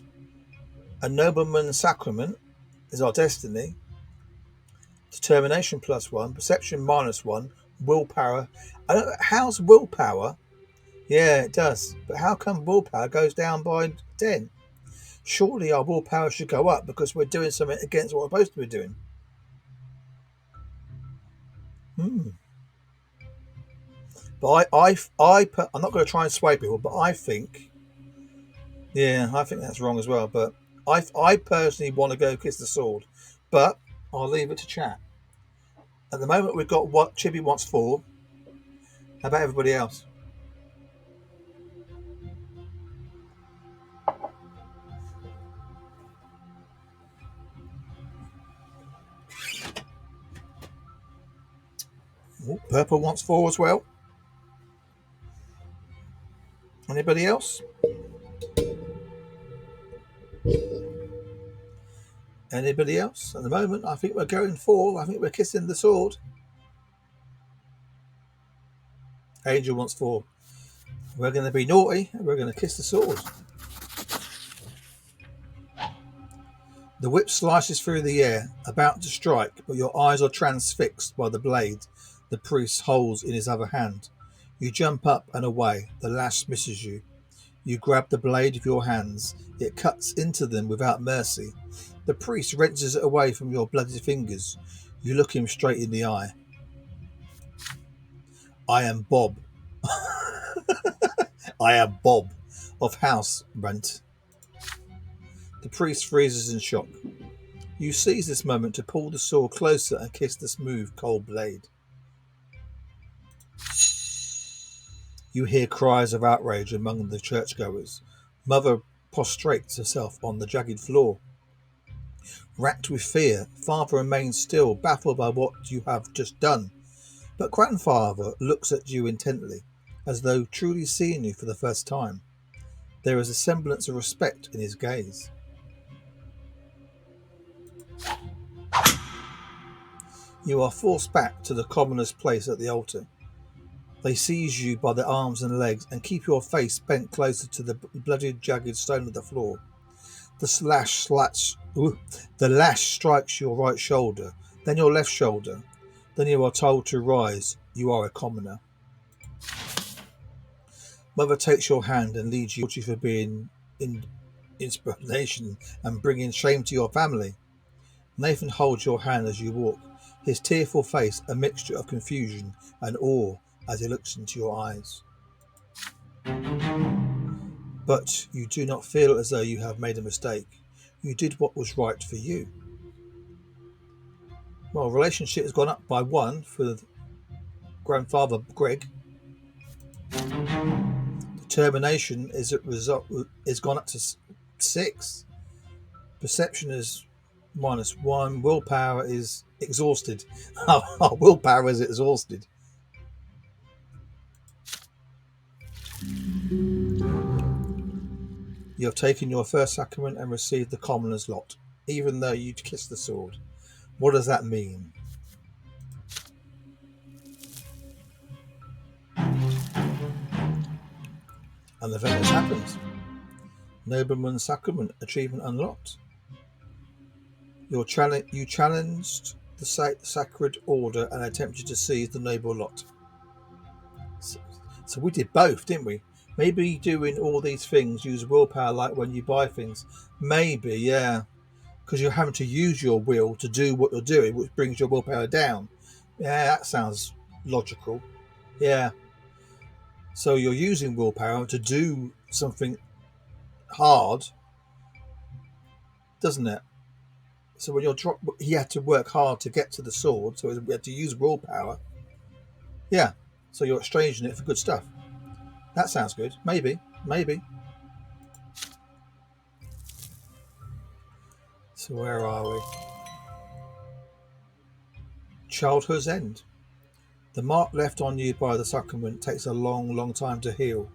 a nobleman's sacrament is our destiny. Determination +1, perception -1, willpower. I don't know, how's willpower? Yeah, it does. But how come willpower goes down by 10? Surely our willpower should go up because we're doing something against what we're supposed to be doing. But I'm not going to try and sway people, but I think that's wrong as well. But I personally want to go kiss the sword, but I'll leave it to chat. At the moment, we've got what Chibi wants 4. How about everybody else? Ooh, Purple wants 4 as well. Anybody else? Anybody else? At the moment, I think we're going 4. I think we're kissing the sword. Angel wants 4. We're going to be naughty and we're going to kiss the sword. The whip slices through the air, about to strike, but your eyes are transfixed by the blade the priest holds in his other hand. You jump up and away. The lash misses you. You grab the blade with your hands. It cuts into them without mercy. The priest wrenches it away from your bloody fingers. You look him straight in the eye. I am Bob. I am Bob of House Brante. The priest freezes in shock. You seize this moment to pull the sword closer and kiss the smooth, cold blade. You hear cries of outrage among the churchgoers. Mother prostrates herself on the jagged floor. Racked with fear, Father remains still, baffled by what you have just done. But Grandfather looks at you intently, as though truly seeing you for the first time. There is a semblance of respect in his gaze. You are forced back to the commoner's place at the altar. They seize you by the arms and legs and keep your face bent closer to the bloody, jagged stone of the floor. The lash strikes your right shoulder, then your left shoulder. Then you are told to rise. You are a commoner. Mother takes your hand and leads you for being inspiration and bringing shame to your family. Nathan holds your hand as you walk, his tearful face a mixture of confusion and awe as he looks into your eyes. But you do not feel as though you have made a mistake. You did what was right for you. Well, relationship has gone up by 1 for grandfather Greg. Determination is gone up to 6. Perception is -1. Willpower is exhausted. Our willpower is exhausted. You have taken your first sacrament and received the commoner's lot, even though you'd kissed the sword. What does that mean? An event has happened. Nobleman's sacrament achievement unlocked. You challenged the sacred order and attempted to seize the noble lot. So we did both, didn't we? Maybe doing all these things use willpower like when you buy things. Maybe, yeah. Because you're having to use your will to do what you're doing, which brings your willpower down. Yeah, that sounds logical. Yeah. So you're using willpower to do something hard, doesn't it? So when he had to work hard to get to the sword, so we had to use willpower. Yeah. So you're exchanging it for good stuff. That sounds good. Maybe. So where are we? Childhood's end. The mark left on you by the sacrament takes a long, long time to heal.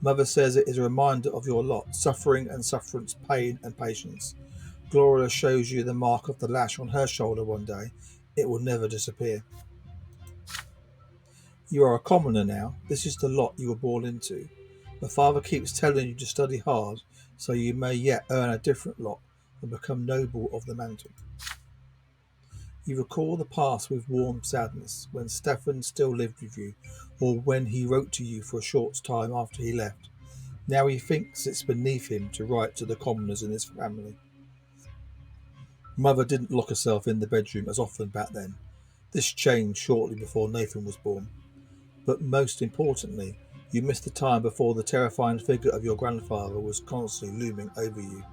Mother says it is a reminder of your lot, suffering and sufferance, pain and patience. Gloria shows you the mark of the lash on her shoulder one day. It will never disappear. You are a commoner now. This is the lot you were born into. The father keeps telling you to study hard, so you may yet earn a different lot and become noble of the mantle. You recall the past with warm sadness, when Stefan still lived with you, or when he wrote to you for a short time after he left. Now he thinks it's beneath him to write to the commoners in his family. Mother didn't lock herself in the bedroom as often back then. This changed shortly before Nathan was born. But most importantly, you missed the time before the terrifying figure of your grandfather was constantly looming over you.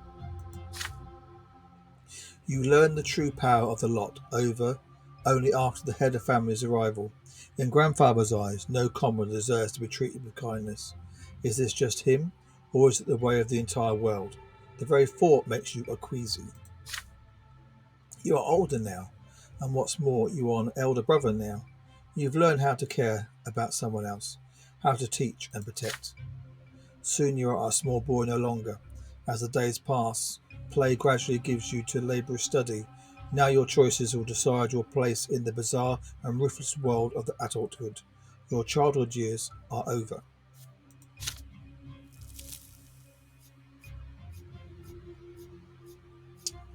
You learn the true power of the lot only after the head of family's arrival. In grandfather's eyes, no commoner deserves to be treated with kindness. Is this just him, or is it the way of the entire world? The very thought makes you queasy. You are older now, and what's more, you are an elder brother now. You've learned how to care about someone else, how to teach and protect. Soon you are a small boy no longer. As the days pass, play gradually gives you to laborious study. Now your choices will decide your place in the bizarre and ruthless world of the adulthood. Your childhood years are over.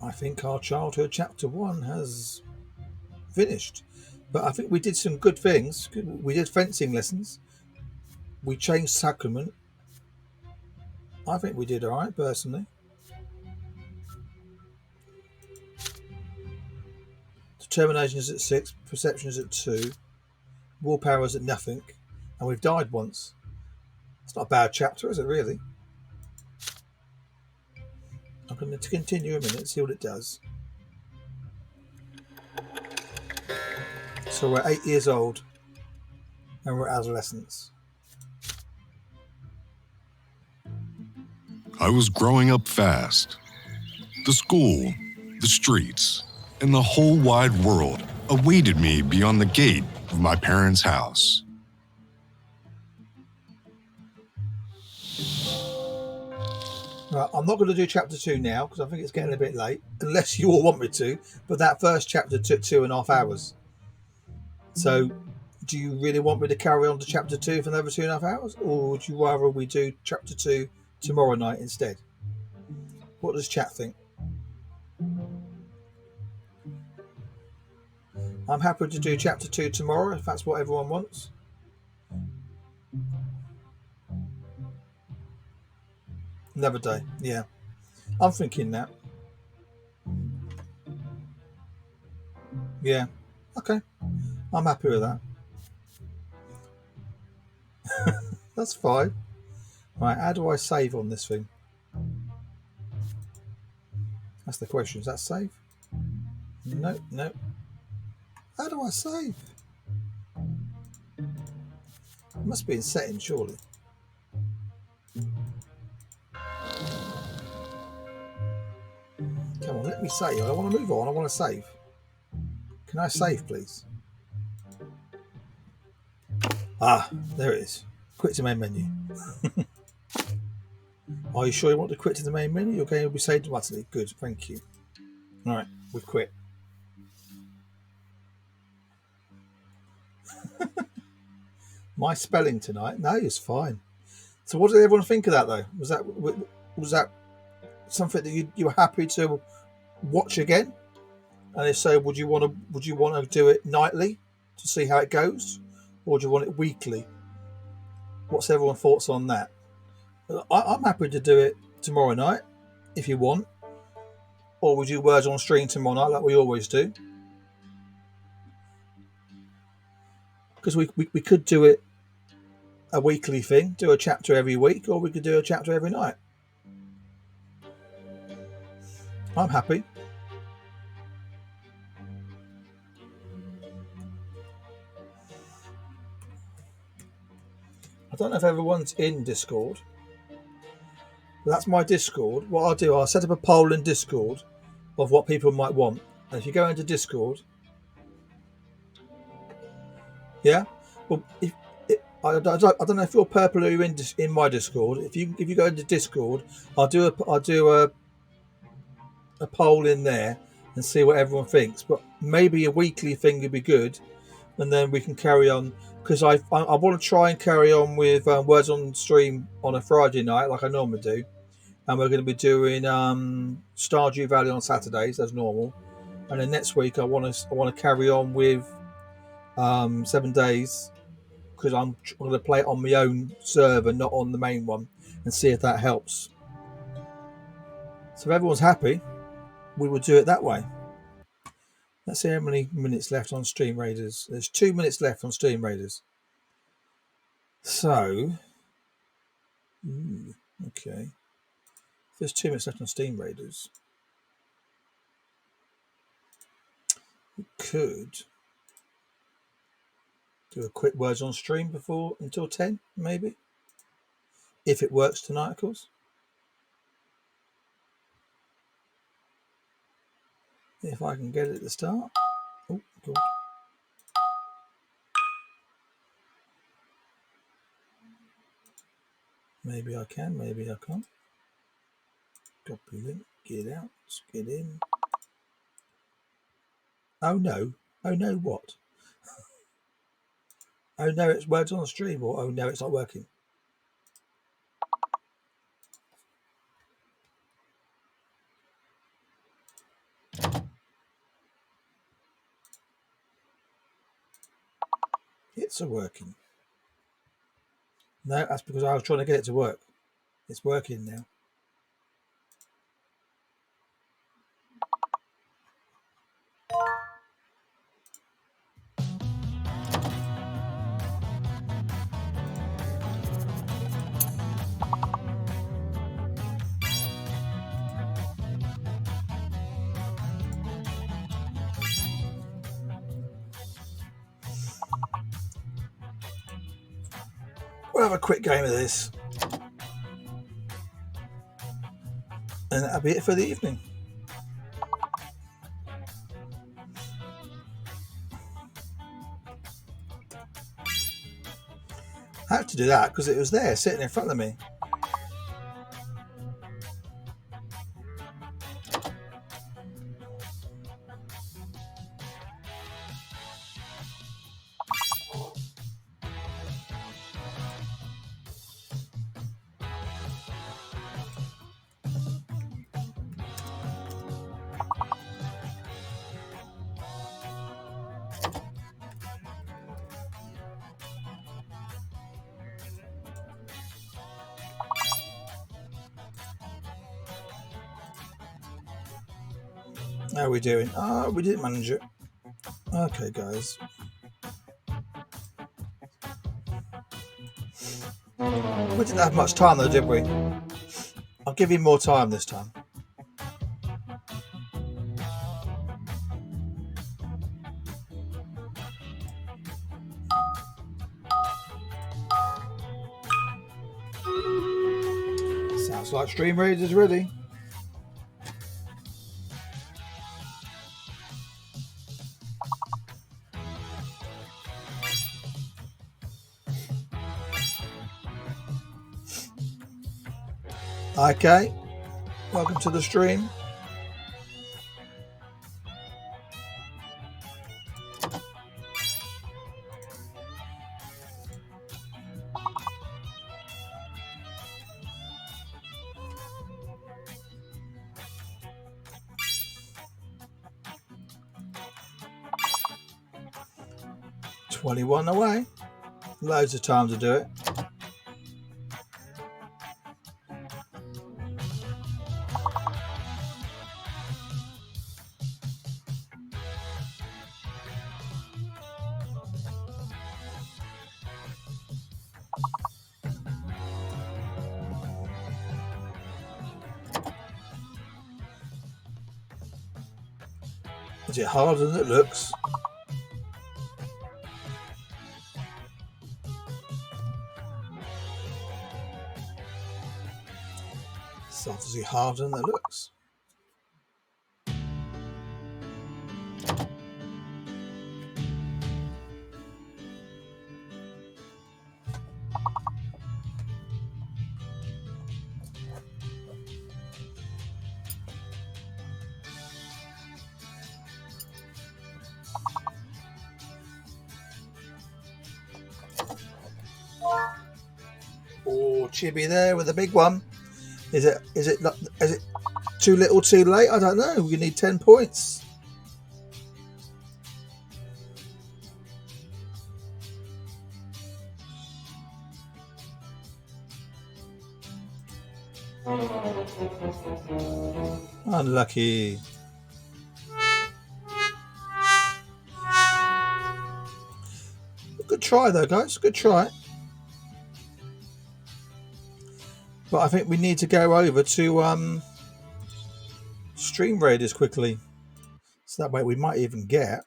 I think our childhood chapter 1 has finished. But I think we did some good things. We did fencing lessons. We changed sacrament. I think we did all right, personally. Determination is at 6. Perception is at 2. Willpower is at nothing. And we've died once. It's not a bad chapter, is it, really? I'm going to continue a minute, see what it does. So we're 8 years old. And we're adolescents. I was growing up fast. The school, the streets, and the whole wide world awaited me beyond the gate of my parents' house. Right, I'm not going to do chapter 2 now because I think it's getting a bit late, unless you all want me to. But that first chapter took 2.5 hours. So, do you really want me to carry on to chapter 2 for another 2.5 hours? Or would you rather we do chapter 2 tomorrow night instead? What does chat think? I'm happy to do chapter 2 tomorrow if that's what everyone wants. Another day, yeah. I'm thinking that. Yeah, okay. I'm happy with that. That's fine. Right, how do I save on this thing? That's the question. Is that save? No, no. How do I save? It must be in settings, surely. Come on, let me save. I don't want to move on. I want to save. Can I save, please? Ah, there it is. Quit to main menu. Are you sure you want to quit to the main menu? Your game will be saved automatically. Good, thank you. Alright, we've quit. My spelling tonight? No, it's fine. So what did everyone think of that though? Was that something that you were happy to watch again? And if so, would you want to do it nightly to see how it goes? Or do you want it weekly? What's everyone's thoughts on that? I'm happy to do it tomorrow night if you want. Or would you words on stream tomorrow night like we always do? Because we could do it a weekly thing, do a chapter every week, or we could do a chapter every night. I'm happy. I don't know if everyone's in Discord. But that's my Discord. What I'll do, I'll set up a poll in Discord of what people might want. And if you go into Discord, yeah, well, I don't know if you're purple or you're in my Discord. If you go into Discord, I'll do a poll in there and see what everyone thinks. But maybe a weekly thing would be good, and then we can carry on. Because I want to try and carry on with words on stream on a Friday night like I normally do. And we're going to be doing Stardew Valley on Saturdays as normal, and then next week I want to carry on with 7 days because I'm going to play it on my own server, not on the main one, and see if that helps. So if everyone's happy, we will do it that way. Let's see how many minutes left on Stream Raiders. There's 2 minutes left on Stream Raiders. So, okay. There's 2 minutes left on Steam Raiders. We could do a quick words on stream until 10, maybe. If it works tonight, of course. If I can get it to start. Oh, God. Maybe I can, maybe I can't. Copy link, get out, get in. Oh no. Oh no, what? Oh no, it's words on the stream, or oh no, it's not working. It's a working. No, that's because I was trying to get it to work. It's working now. We'll have a quick game of this. And that'll be it for the evening. I had to do that because it was there sitting in front of me. How are we doing? Oh, we didn't manage it. Okay, guys. We didn't have much time though, did we? I'll give you more time this time. Sounds like Stream Raid is ready. Okay, welcome to the stream. $21 away. Loads of time to do it. Is it harder than it looks? It's obviously harder than it looks. Oh, Chibi there with the big one. Is it too little, too late? I don't know. We need 10 points. Unlucky. Good try though, guys. Good try. But I think we need to go over to Stream Raiders quickly, so that way we might even get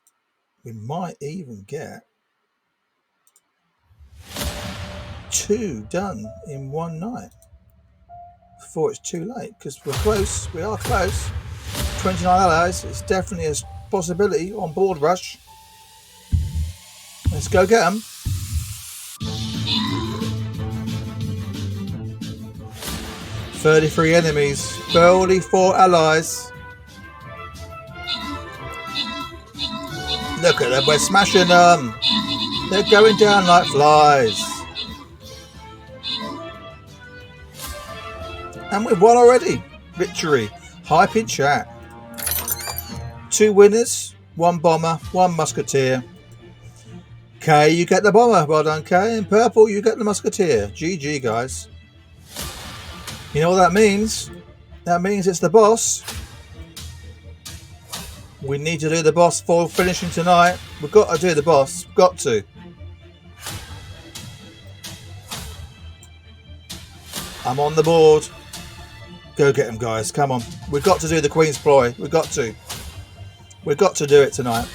2 done in one night before it's too late, because we're close. We are close. 29 allies. It's definitely a possibility on Board Rush. Let's go get them. $33 enemies, 34 allies. Look at them, we're smashing them. They're going down like flies. And we've won already. Victory. Hype in chat. 2 winners, 1 bomber, 1 musketeer. Kay, you get the bomber. Well done, Kay. In purple, you get the musketeer. GG, guys. You know what that means? That means it's the boss. We need to do the boss for finishing tonight. We've got to do the boss. We've got to. I'm on the board. Go get them, guys. Come on. We've got to do the Queen's Ploy. We've got to. We've got to do it tonight.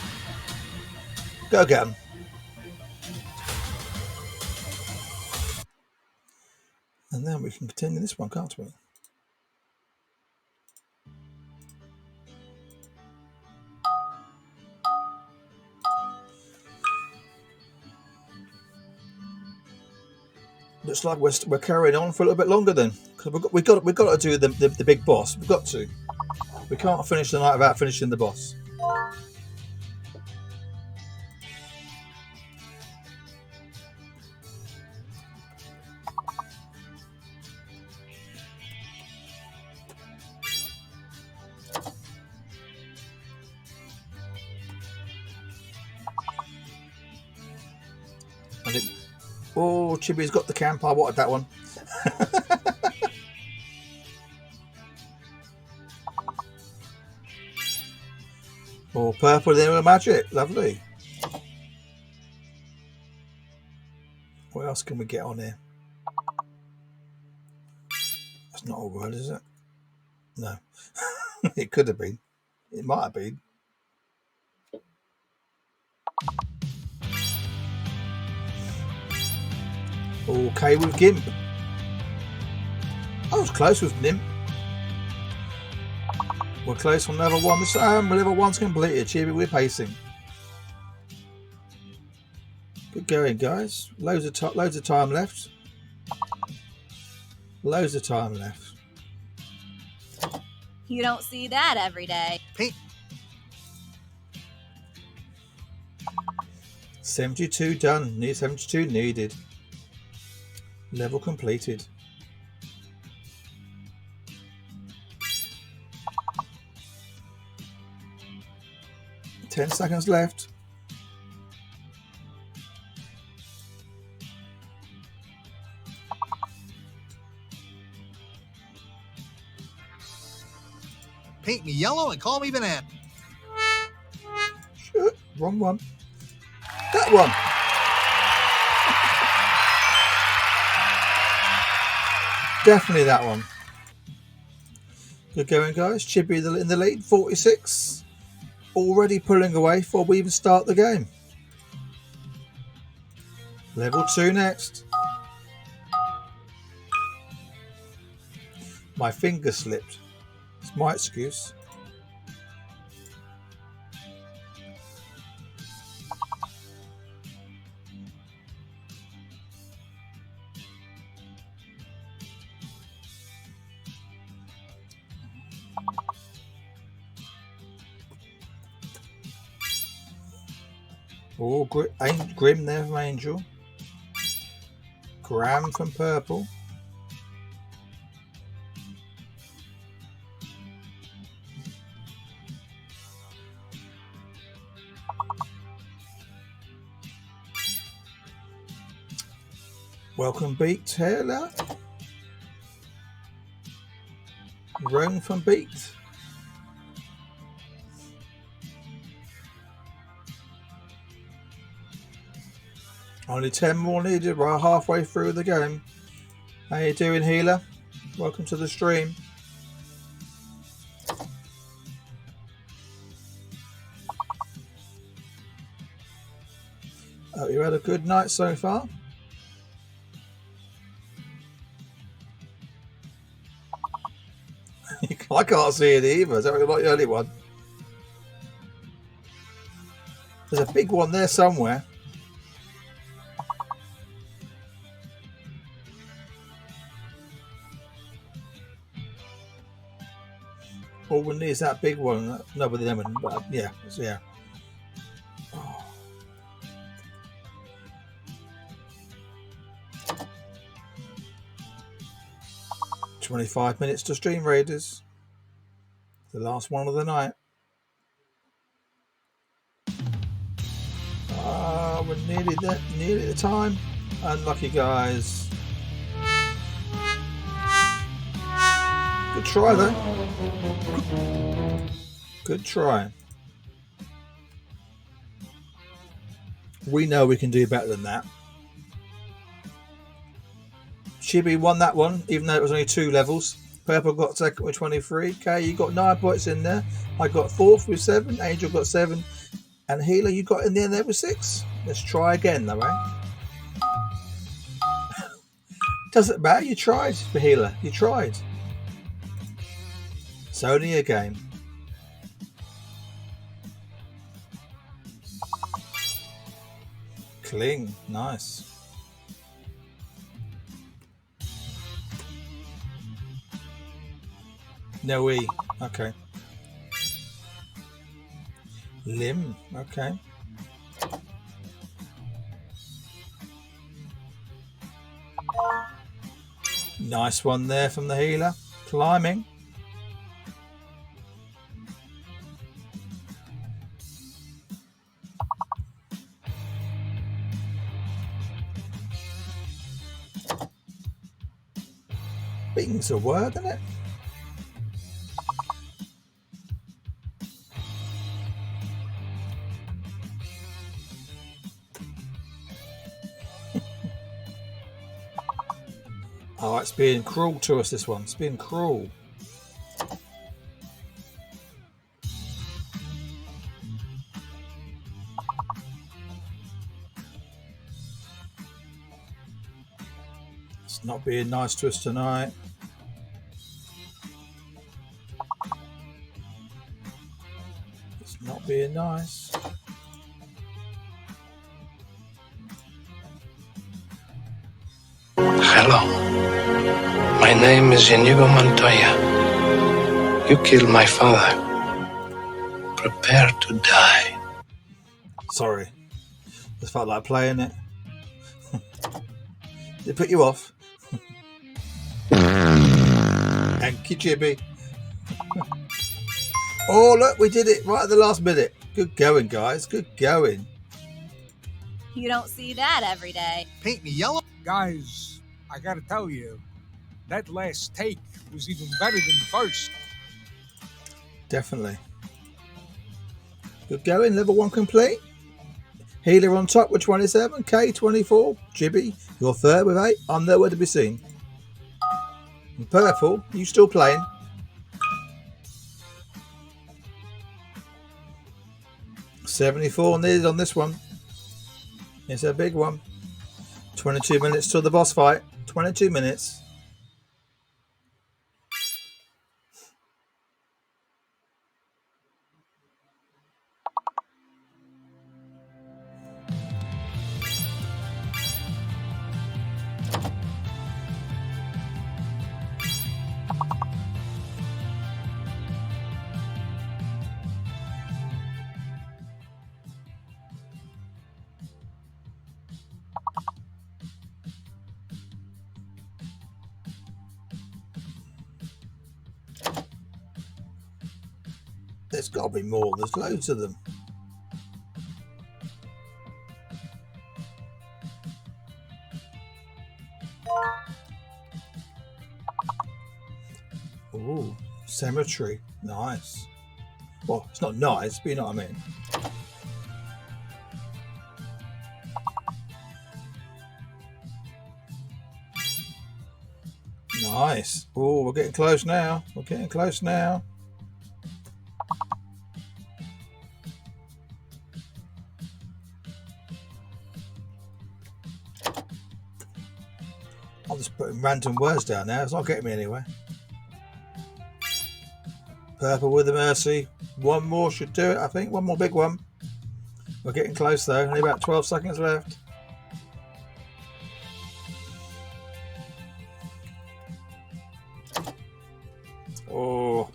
Go get them. And then we can continue this one, can't we? Looks like we're carrying on for a little bit longer then, because we've got to do the big boss. We've got to. We can't finish the night without finishing the boss. Oh, Chibi's got the camp. I wanted that one. Or purple there with magic. Lovely. What else can we get on here? That's not a word, is it? No. It could have been. It might have been. Okay with Gimp. I was close with Nimp. We're close on level 1. This level 1's completed. Chibi, we're pacing. Good going, guys. Loads of time left. Loads of time left. You don't see that every day. Pink. 72 done. 72 needed. Level completed. 10 seconds left. Paint me yellow and call me banana. Shit, wrong one. That one. Definitely that one. Good going, guys. Chibi in the lead, 46. Already pulling away before we even start the game. Level 2 next. My finger slipped. It's my excuse. Oh, Grim there from Angel. Graham from Purple. Welcome Beaked Taylor. Roan from Beaked. Only 10 more needed. We're halfway through the game. How you doing, Healer? Welcome to the stream. Hope you had a good night so far. I can't see it either. Is that not the only one? There's a big one there somewhere. All we need is that big one. No, but then, yeah, yeah. Oh. 25 minutes to stream, Raiders. The last one of the night. We're nearly there, nearly the time. Unlucky, guys. Good try, though. Good try. We know we can do better than that. Chibi won that one, even though it was only 2 levels. Purple got second with 23. Okay, you got 9 points in there. I got 4th with 7. Angel got 7. And Healer, you got in the end there with 6. Let's try again, though, right? Doesn't matter. You tried for Healer. You tried. It's only a game. Cling. Nice. No E. Okay. Limb. Okay. Nice one there from the Healer. Climbing. Being's a word, isn't it? Oh, it's being cruel to us, this one. It's being cruel. It's not being nice to us tonight. It's not being nice. Hello. My name is Inigo Montoya. You killed my father. Prepare to die. Sorry. Just felt like playing it. Did it put you off? Thank you, Jibby. Oh, look, we did it right at the last minute. Good going, guys. Good going. You don't see that every day. Paint me yellow. Guys, I gotta tell you, that last take was even better than the first. Definitely. Good going. Level 1 complete. Healer on top with 27. K 24. Jibby, you're third with 8. I'm nowhere to be seen. And Purple, you still playing? $74 needed on this one. It's a big one. 22 minutes till the boss fight. 22 minutes. There's got to be more. There's loads of them. Ooh, cemetery. Nice. Well, it's not nice, but you know what I mean. Nice. Oh, we're getting close now. We're getting close now. I'm just putting random words down there. It's not getting me anywhere. Purple with the mercy. One more should do it, I think. One more big one. We're getting close though. Only about 12 seconds left. Oh.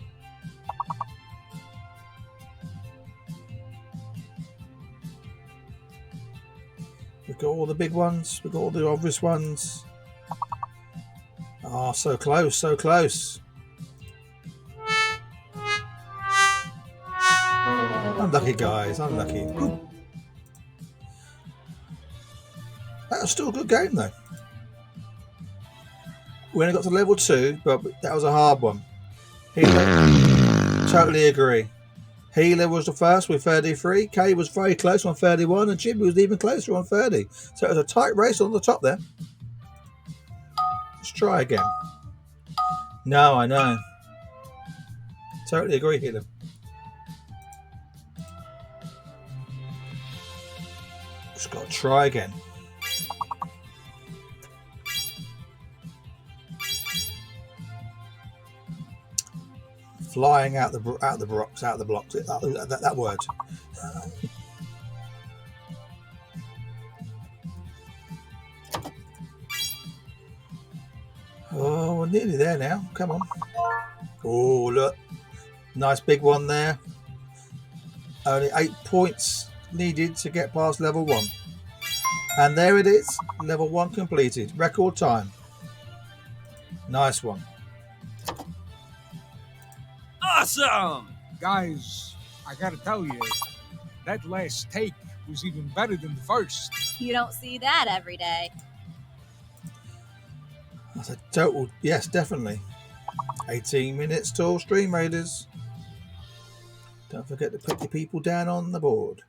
We've got all the big ones. We've got all the obvious ones. Oh, so close, so close. Unlucky, guys, unlucky. That was still a good game, though. We only got to level 2, but that was a hard one. Healer, totally agree. Healer was the first with 33. Kay was very close on 31, and Jimmy was even closer on 30. So it was a tight race on the top there. Let's try again. No, I know. Totally agree, Healer. Just got to try again. Flying out the blocks, that word. Oh, we're nearly there now. Come on. Oh, look. Nice big one there. Only 8 points needed to get past level 1. And there it is. Level 1 completed. Record time. Nice one. Awesome! Guys, I gotta tell you, that last take was even better than the first. You don't see that every day. That's a total, yes, definitely. 18 minutes till Stream Raiders. Don't forget to put your people down on the board.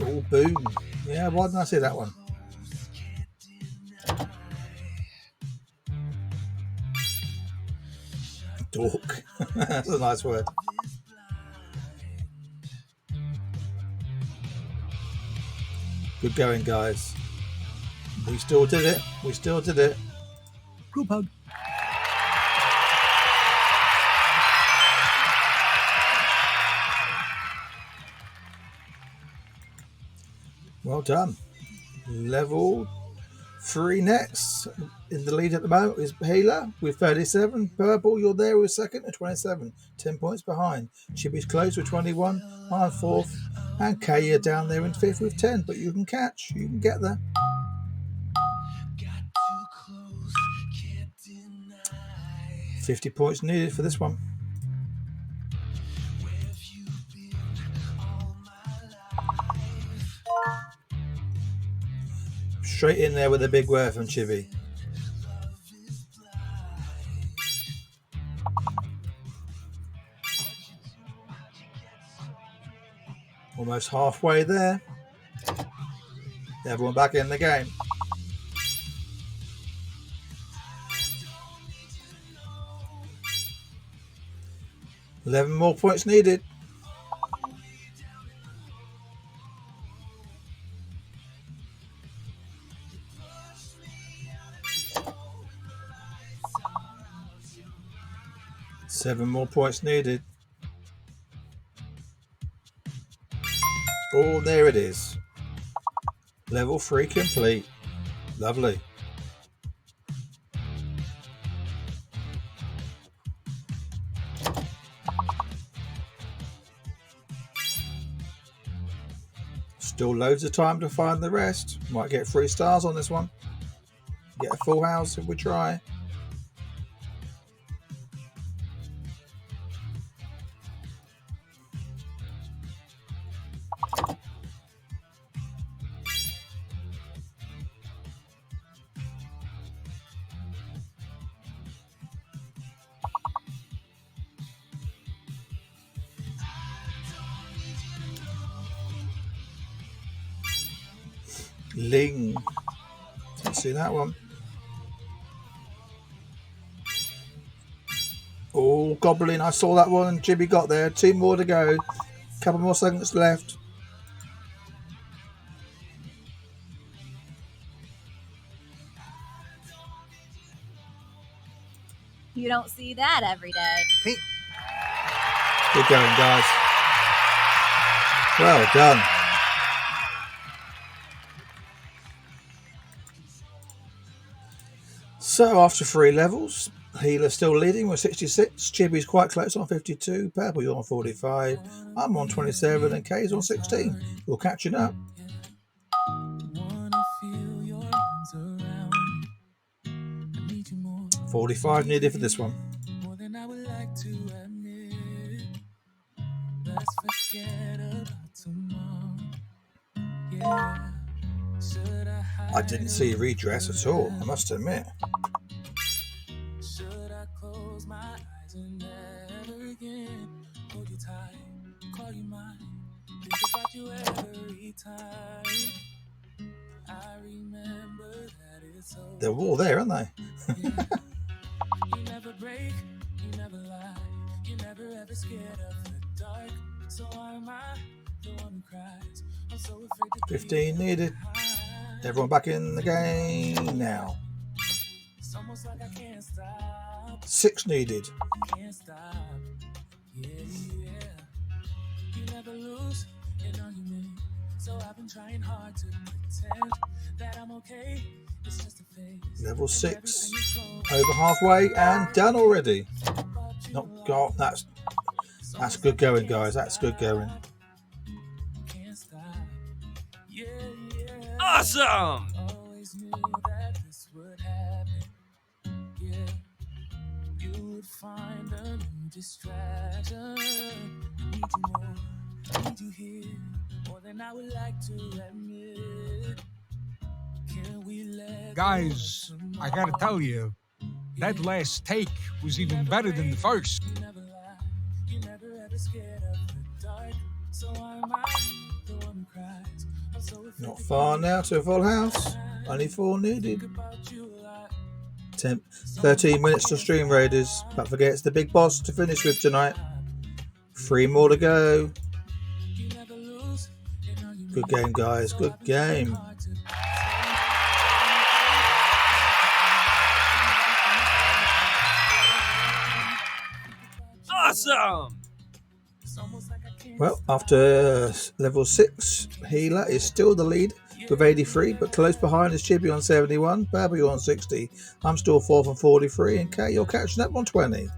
Oh, boom. Yeah, why didn't I see that one? Dork. That's a nice word. Good going, guys. We still did it. We still did it. Group hug. Well done. Level 3 next. In the lead at the moment is Healer with 37. Purple, you're there with second at 27. 10 points behind. Chibi's close with 21. I'm fourth. And Kay, you're down there in fifth with 10. But you can catch. You can get there. 50 points needed for this one. Straight in there with a big word from Chibi. Almost halfway there. Everyone back in the game. $11 more points needed. $7 more points needed. Oh, there it is. Level 3 complete. Lovely. Still loads of time to find the rest. Might get 3 stars on this one. Get a full house if we try. Ling. Let's see that one. Oh, Goblin. I saw that one. Jimmy got there. 2 more to go. Couple more seconds left. You don't see that every day. Good going, guys. Well done. So after 3 levels, Healer still leading with 66. Chibi's quite close on 52. Purple, you're on 45. I'm on 27 and Kay's on 16. We're catching up. $45 needed for this one. I didn't see redress at all, I must admit. Should I close my eyes and never again hold you tight, call you mine, think about you every time. I remember that it's over. They're all there, aren't they? You never break, you never lie, you never ever scared of the dark. So am I the one who cries? I'm so afraid to 15 needed. Everyone back in the game now. 6 needed. You never lose an argument. So I've been trying hard to pretend that I'm okay. It's just a phase. Level 6. Over halfway and done already. Not got that's good going, guys. That's good going. Awesome! Always knew that this would happen. Yeah, you would find a new distraction. I need you more, I need you here, more than I would like to admit. Can we let Guys, I gotta tell you, that last take was even better than the first. You never lie, you never ever scared of the dark. So am I the one who cries? Not far now to a full house. Only 4 needed. 13 minutes to Stream Raiders. Don't forget it's the big boss to finish with tonight. 3 more to go. Good game, guys. Good game. Awesome! Well, after level 6, Healer is still the lead with 83, but close behind is Chibi on 71, Babu on 60. I'm still 4th on 43, and Kay, you're catching up on 20.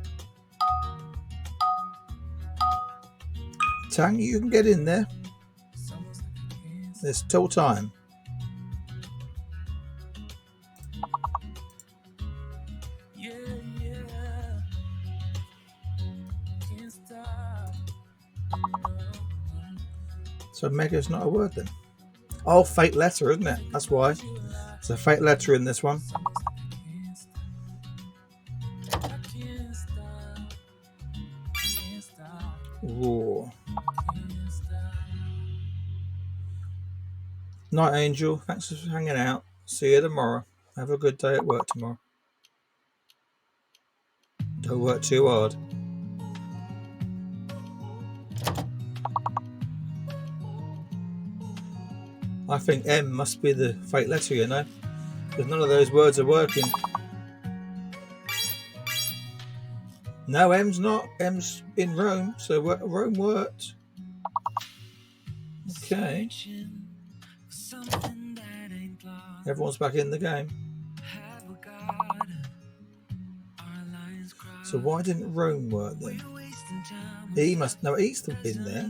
Tang, you can get in there. There's still time. So Mega's not a word then. Oh, fate letter, isn't it? That's why. It's a fate letter in this one. Ooh. Night, Angel. Thanks for hanging out. See you tomorrow. Have a good day at work tomorrow. Don't work too hard. I think M must be the fate letter, you know, because none of those words are working. No, M's not. M's in Rome, so Rome worked. Okay. Everyone's back in the game. So why didn't Rome work then? E must... No, E's still in there.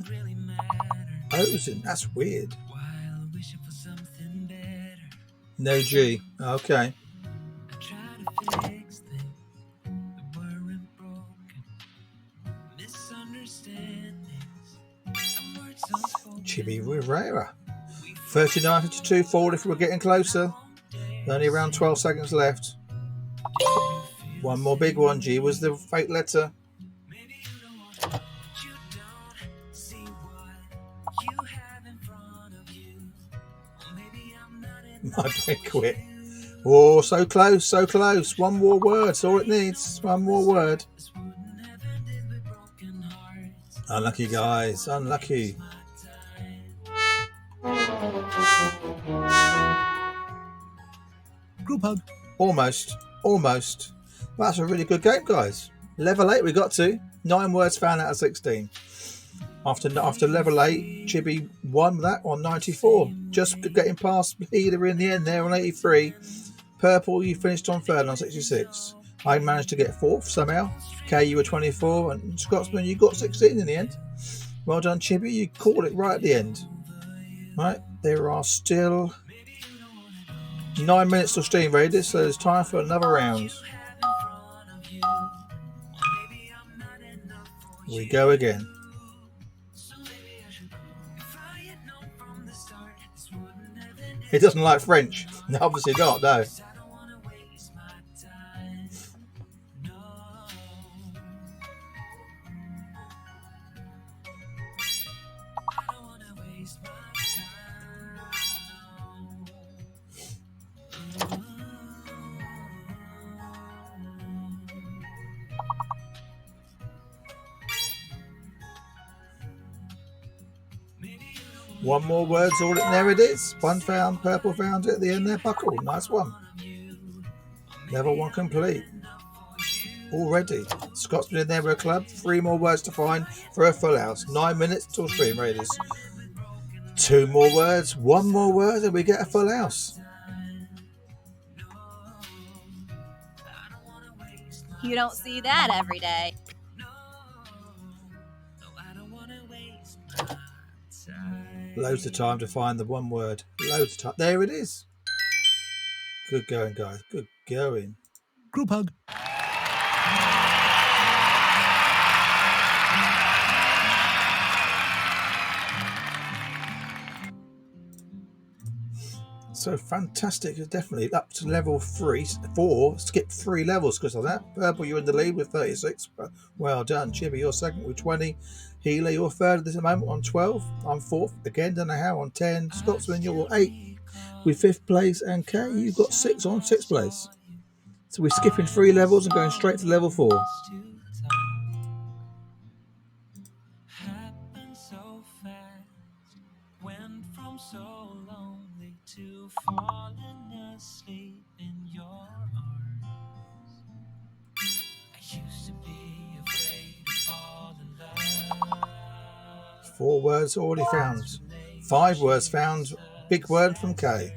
O's in. That's weird. No G. Okay. Chibi Rivera. 39.52 forward if we're getting closer. Only around 12 seconds left. One more big one. G was the fate letter. My brain quit. Oh, so close, so close. One more word. That's all it needs. One more word. Unlucky, guys. Unlucky. Group hug. Almost. Almost. That's a really good game, guys. Level 8 we got to. 9 words found out of 16. After level 8, Chibi won that on 94. Just getting past Healer in the end there on 83. Purple, you finished on 3rd on 66. I managed to get 4th somehow. Kay, you were 24. And Scotsman, you got 16 in the end. Well done, Chibi. You called it right at the end. Right, there are still 9 minutes to Stream Raiders, so there's time for another round. We go again. He doesn't like French. No, obviously not, no. One more word's all it. There it is. One found, purple found it at the end there. Buckle. Nice one. Level 1 complete. Already. Scotsman in there with a club. 3 more words to find for a full house. 9 minutes till Stream Raiders. 2 more words. 1 more word and we get a full house. You don't see that every day. Loads of time to find the 1 word. Loads of time. There it is. Good going, guys. Good going. Group hug. So fantastic. It's definitely up to level 4. Skip 3 levels because of that. Purple, you're in the lead with 36. Well done. Chibi, you're second with 20. Healer, you're third at this moment on 12. I'm fourth. Again, don't know how, on 10. Scotsman, you're 8 with 5th place. And Kay, you've got 6 on 6th place. So we're skipping 3 levels and going straight to level 4. Went from so lonely to falling asleep in your arms. I used to be afraid to fall in love. 4 words already found. 5 words found. Big word from Kay.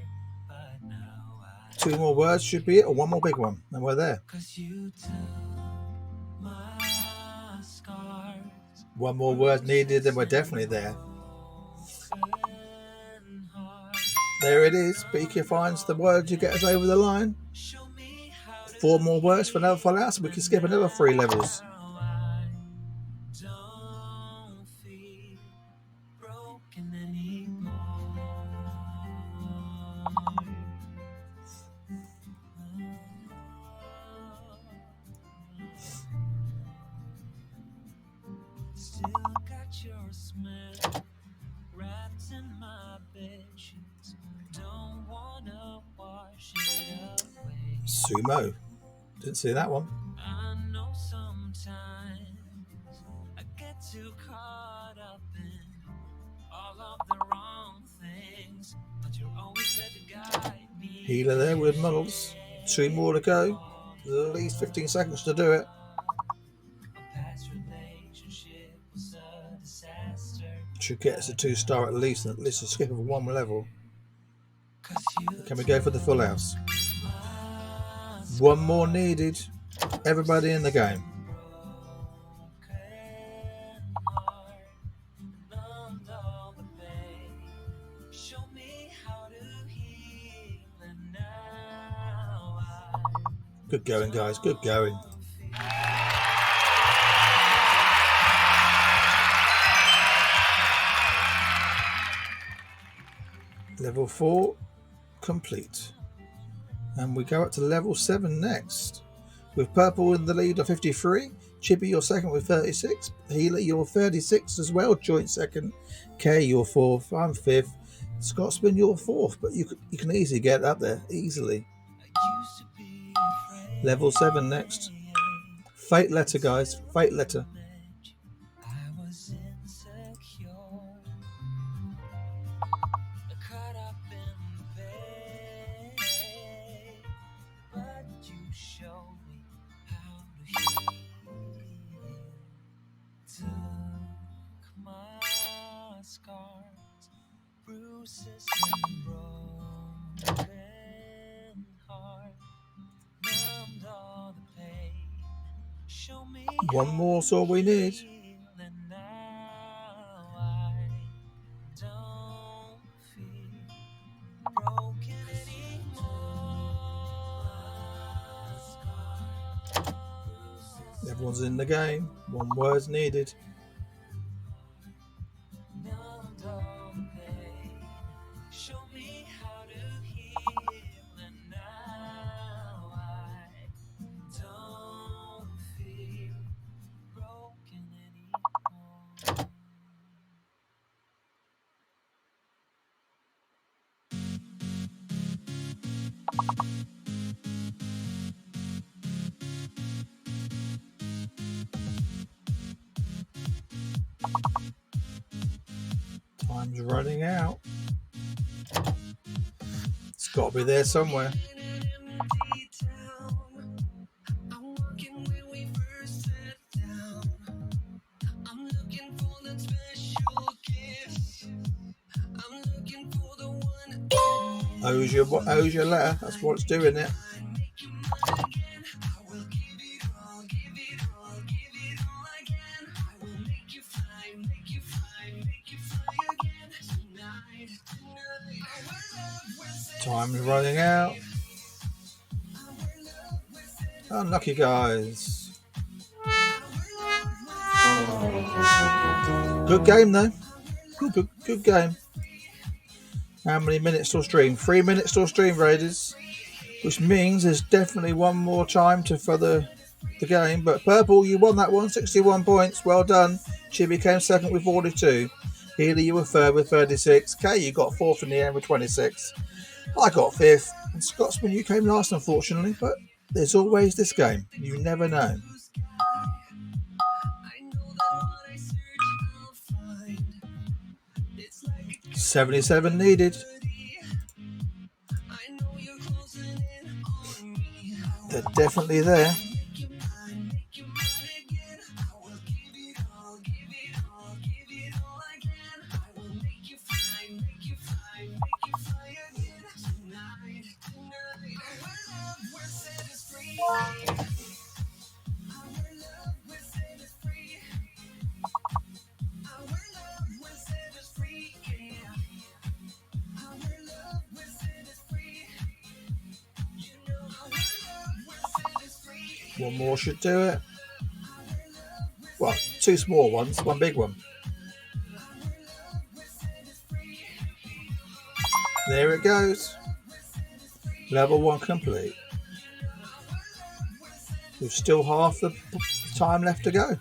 2 more words should be it, or 1 more big one, and we're there. 1 more word needed, and we're definitely there. There it is. Beaker finds the word to get us over the line. 4 more words for another full out, so we can skip another 3 levels. Still got your smell wrapped in my bedsheets. Don't wanna wash it away. Sumo. Didn't see that one. I know sometimes I get too caught up in all of the wrong things, but you're always there to guide me. Healer there with Muddles. 2 more to go. There's at least 15 seconds to do it. Should get us a 2-star at least, and at least a skip of 1 level. Can we go for the full house? 1 more needed. Everybody in the game. Good going, guys. Good going. Level 4 complete. And we go up to level 7 next. With Purple in the lead of 53. Chippy, you're second with 36. Healer, you're 36 as well. Joint second. Kay, you're 4th. I'm 5th. Scotsman, you're 4th. But you can easily get up there. Easily. Level 7 next. Fate letter, guys. Fate letter. Bruises and broken heart, numbed all the pain. Show me 1 more's all we need. now I don't feel broken anymore. Everyone's in the game. 1 word's needed. Time's running out. It's got to be there somewhere. Owes your letter. That's what's doing it. Time's running out. Unlucky, guys. Good game, though. Good game. How many minutes till stream? 3 minutes till stream, Raiders. Which means there's definitely one more time for the game. But Purple, you won that one, 61 points. Well done. Chibi came second with 42. Healy, you were third with 36. Kay, you got fourth in the end with 26. I got fifth. And Scotsman, you came last, unfortunately. But there's always this game. You never know. 77 needed. They're definitely there. One more should do it. Well, two small ones, one big one. There it goes. Level 1 complete. We've still half the time left to go.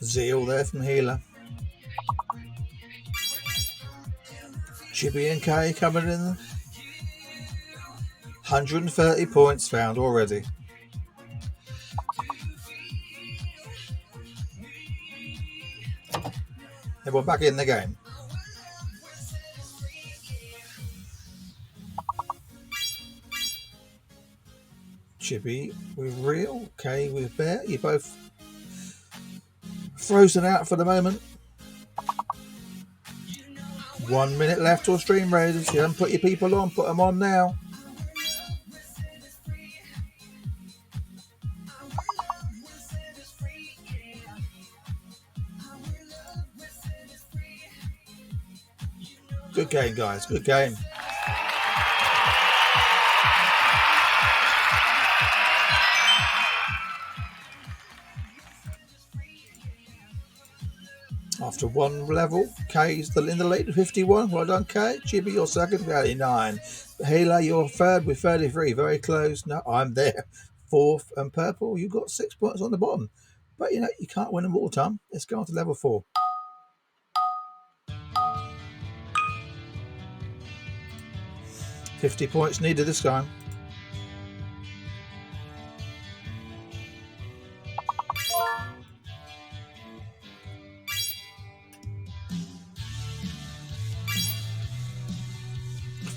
Zeal there from Healer. Chibi and Kay coming in. 130 points found already. Everyone back in the game. Chibi with Real, Kay with Bear. You both frozen out for the moment. 1 minute left till stream, Raiders. You haven't put your people on, put them on now. Good game, guys. Good game. After one level, Kay's in the lead, 51. Well done, Kay. Chibi, you're second, 39. Hela, you're third with 33. Very close. No, I'm there. Fourth. And Purple, you got 6 points on the bottom. But, you can't win them all the time. Let's go on to level 4. $50 points needed this time.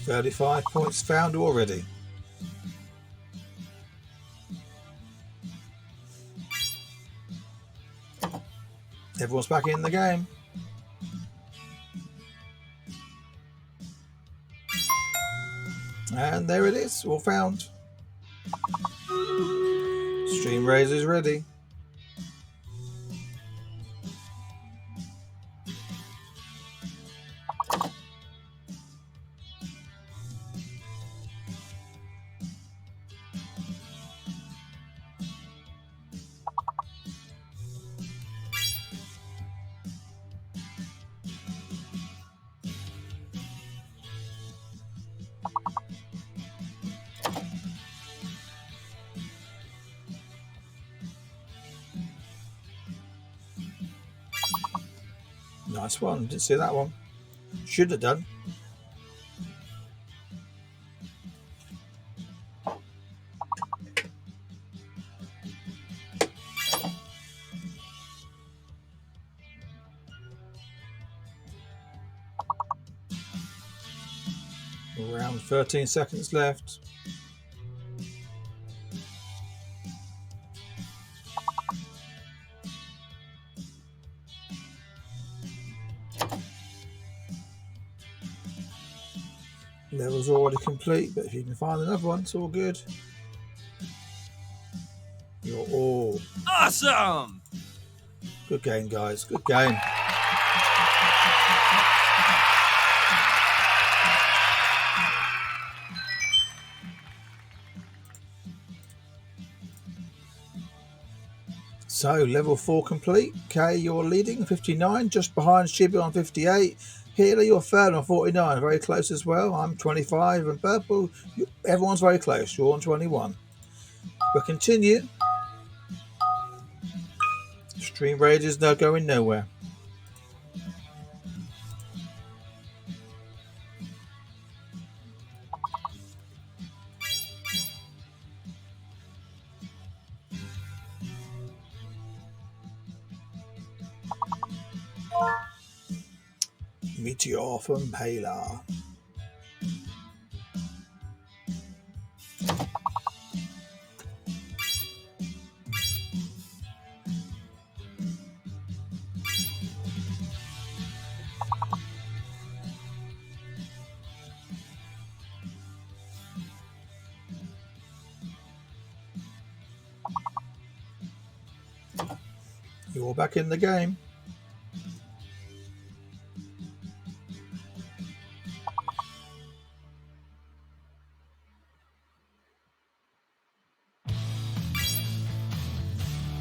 $35 points found already. Everyone's back in the game. And there it is, all found. Stream Razor's ready. Nice one, didn't see that one. Should have done. Around 13 seconds left. Level's already complete, but if you can find another one, it's all good. You're all Awesome! good game, guys. Good game. So, level 4 complete. Kay, you're leading, 59, just behind Chibi on 58. Healer, you're third on 49, very close as well. I'm 25, and Purple, everyone's very close. You're on 21. We'll continue. Stream Raid is now going nowhere. Meteor from Hela. You're back in the game.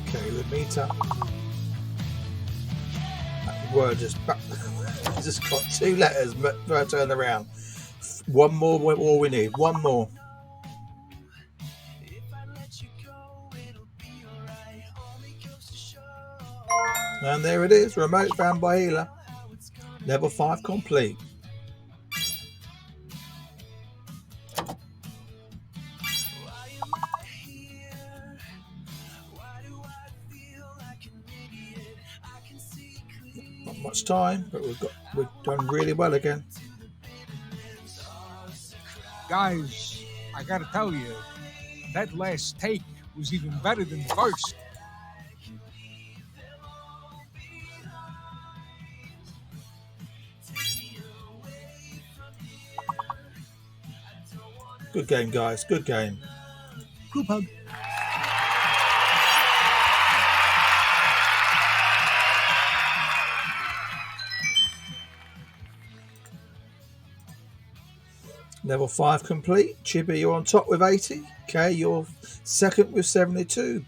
Okay, the meter. That word just got 2 letters, but I turn around. One more, all we need. One more. And there it is, remote found by Healer. Level 5 complete. Not much time, but we've done really well again. Guys, I gotta tell you, that last take was even better than the first. Good game, guys. Good game. Group hug. Level 5 complete. Chibi, you're on top with 80. Kay, you're second with 72.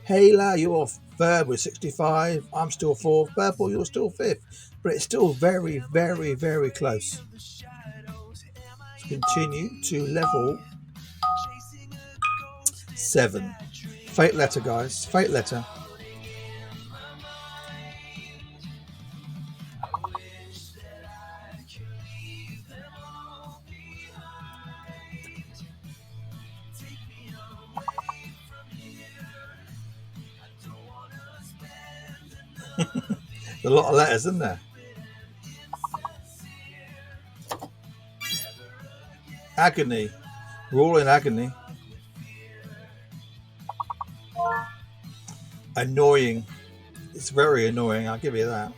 Hela, you're third with 65. I'm still fourth. Purple, you're still fifth. But it's still very, very, very close. Let's continue to level 7. Fate letter, guys. Fate letter. A lot of letters, isn't there? Agony. We're all in agony. Annoying. It's very annoying, I'll give you that.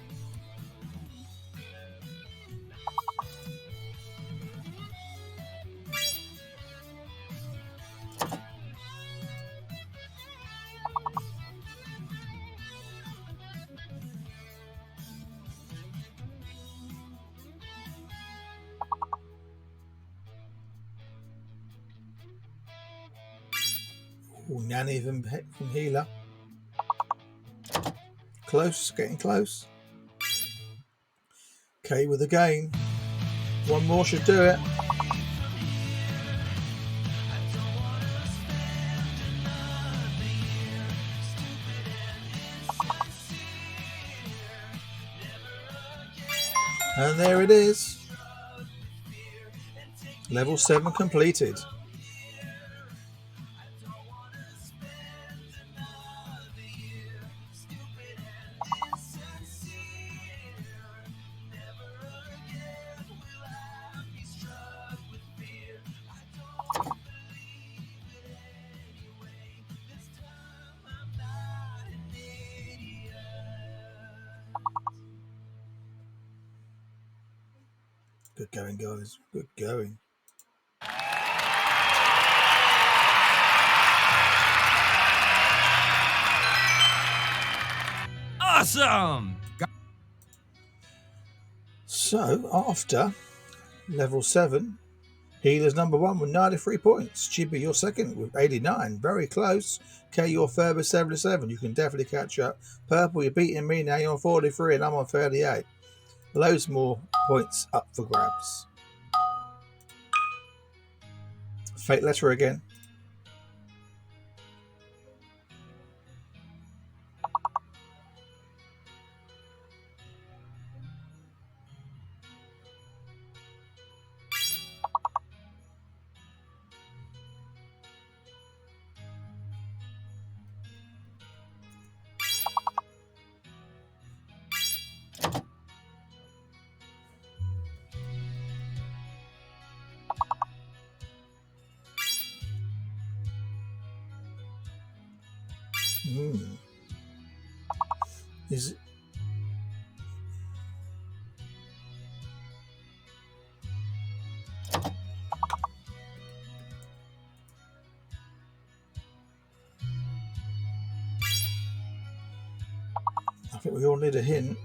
Ooh, Nanny from Healer. Close, getting close. Okay, with the game. One more should do it. And there it is. Level 7 completed. Good going, guys. Good going. Awesome! So, after level 7, Healer's number 1 with 93 points. Chibi, you're second with 89. Very close. Kay, you're third with 77. You can definitely catch up. Purple, you're beating me now. You're on 43 and I'm on 38. Loads more points up for grabs. Fate letter again. Is it? I think we all need a hint.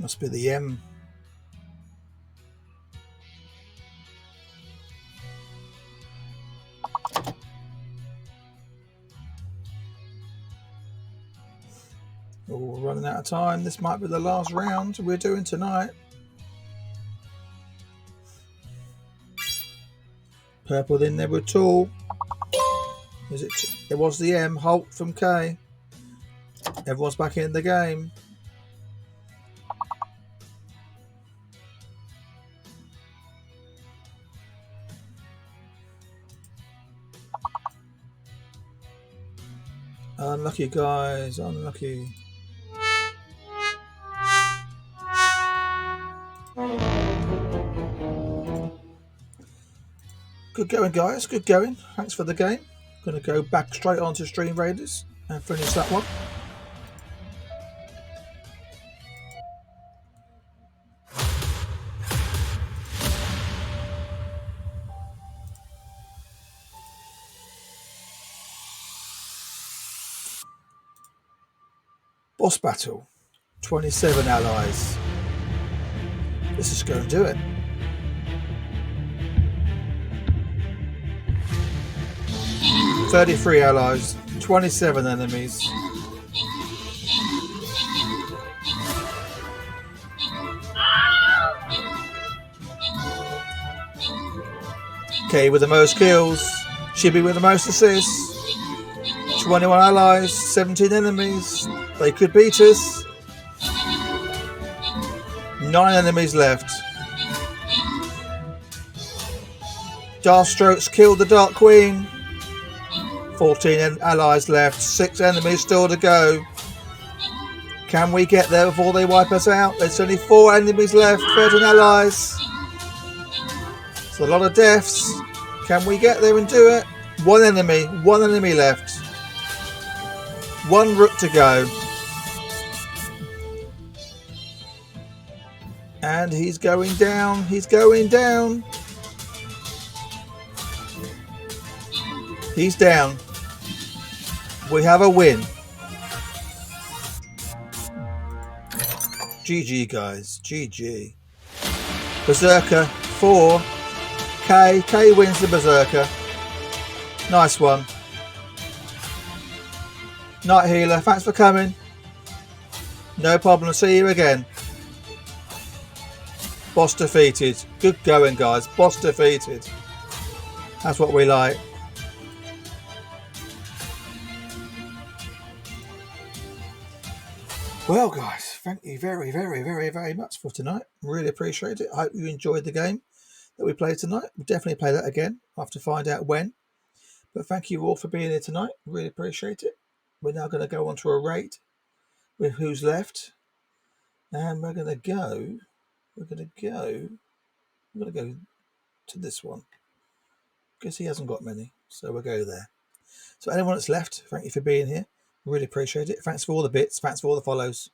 Must be the M. Oh, we're running out of time. This might be the last round we're doing tonight. Purple in there with Tool. Is it? It was the M. Holt from K. Everyone's back in the game. Unlucky, guys. Unlucky. Good going, guys. Good going. Thanks for the game. Going to go back straight onto Stream Raiders and finish that one. Boss battle. 27 allies. Let's just go and do it. 33 allies, 27 enemies. K with the most kills, Chibi with the most assists. 21 allies, 17 enemies. They could beat us. 9 enemies left. Darkstrokes killed the Dark Queen. 14 allies left. 6 enemies still to go. Can we get there before they wipe us out? There's only 4 enemies left. 13 allies. It's a lot of deaths. Can we get there and do it? 1 enemy left. 1 rook to go. And he's going down. He's going down. He's down. We have a win. GG, guys. GG. Berserker 4. K wins the Berserker. Nice one. Night Healer, thanks for coming. No problem. See you again. Boss defeated. Good going, guys. Boss defeated. That's what we like. Well, guys, thank you very, very, very, very much for tonight. Really appreciate it. I hope you enjoyed the game that we played tonight. We'll definitely play that again. I'll have to find out when. But thank you all for being here tonight. Really appreciate it. We're now going to go on to a rate with who's left. And we're going to go to this one. Because he hasn't got many. So we'll go there. So anyone that's left, thank you for being here. Really appreciate it. Thanks for all the bits. Thanks for all the follows.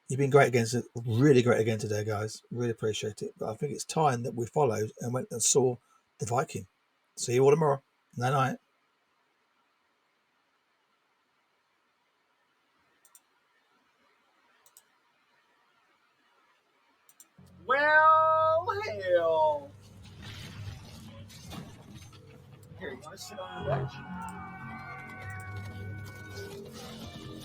You've been great again, really great again today, guys. Really appreciate it. But I think it's time that we followed and went and saw the Viking. See you all tomorrow. Night night. Well, hell. Here, you want to sit on the bench?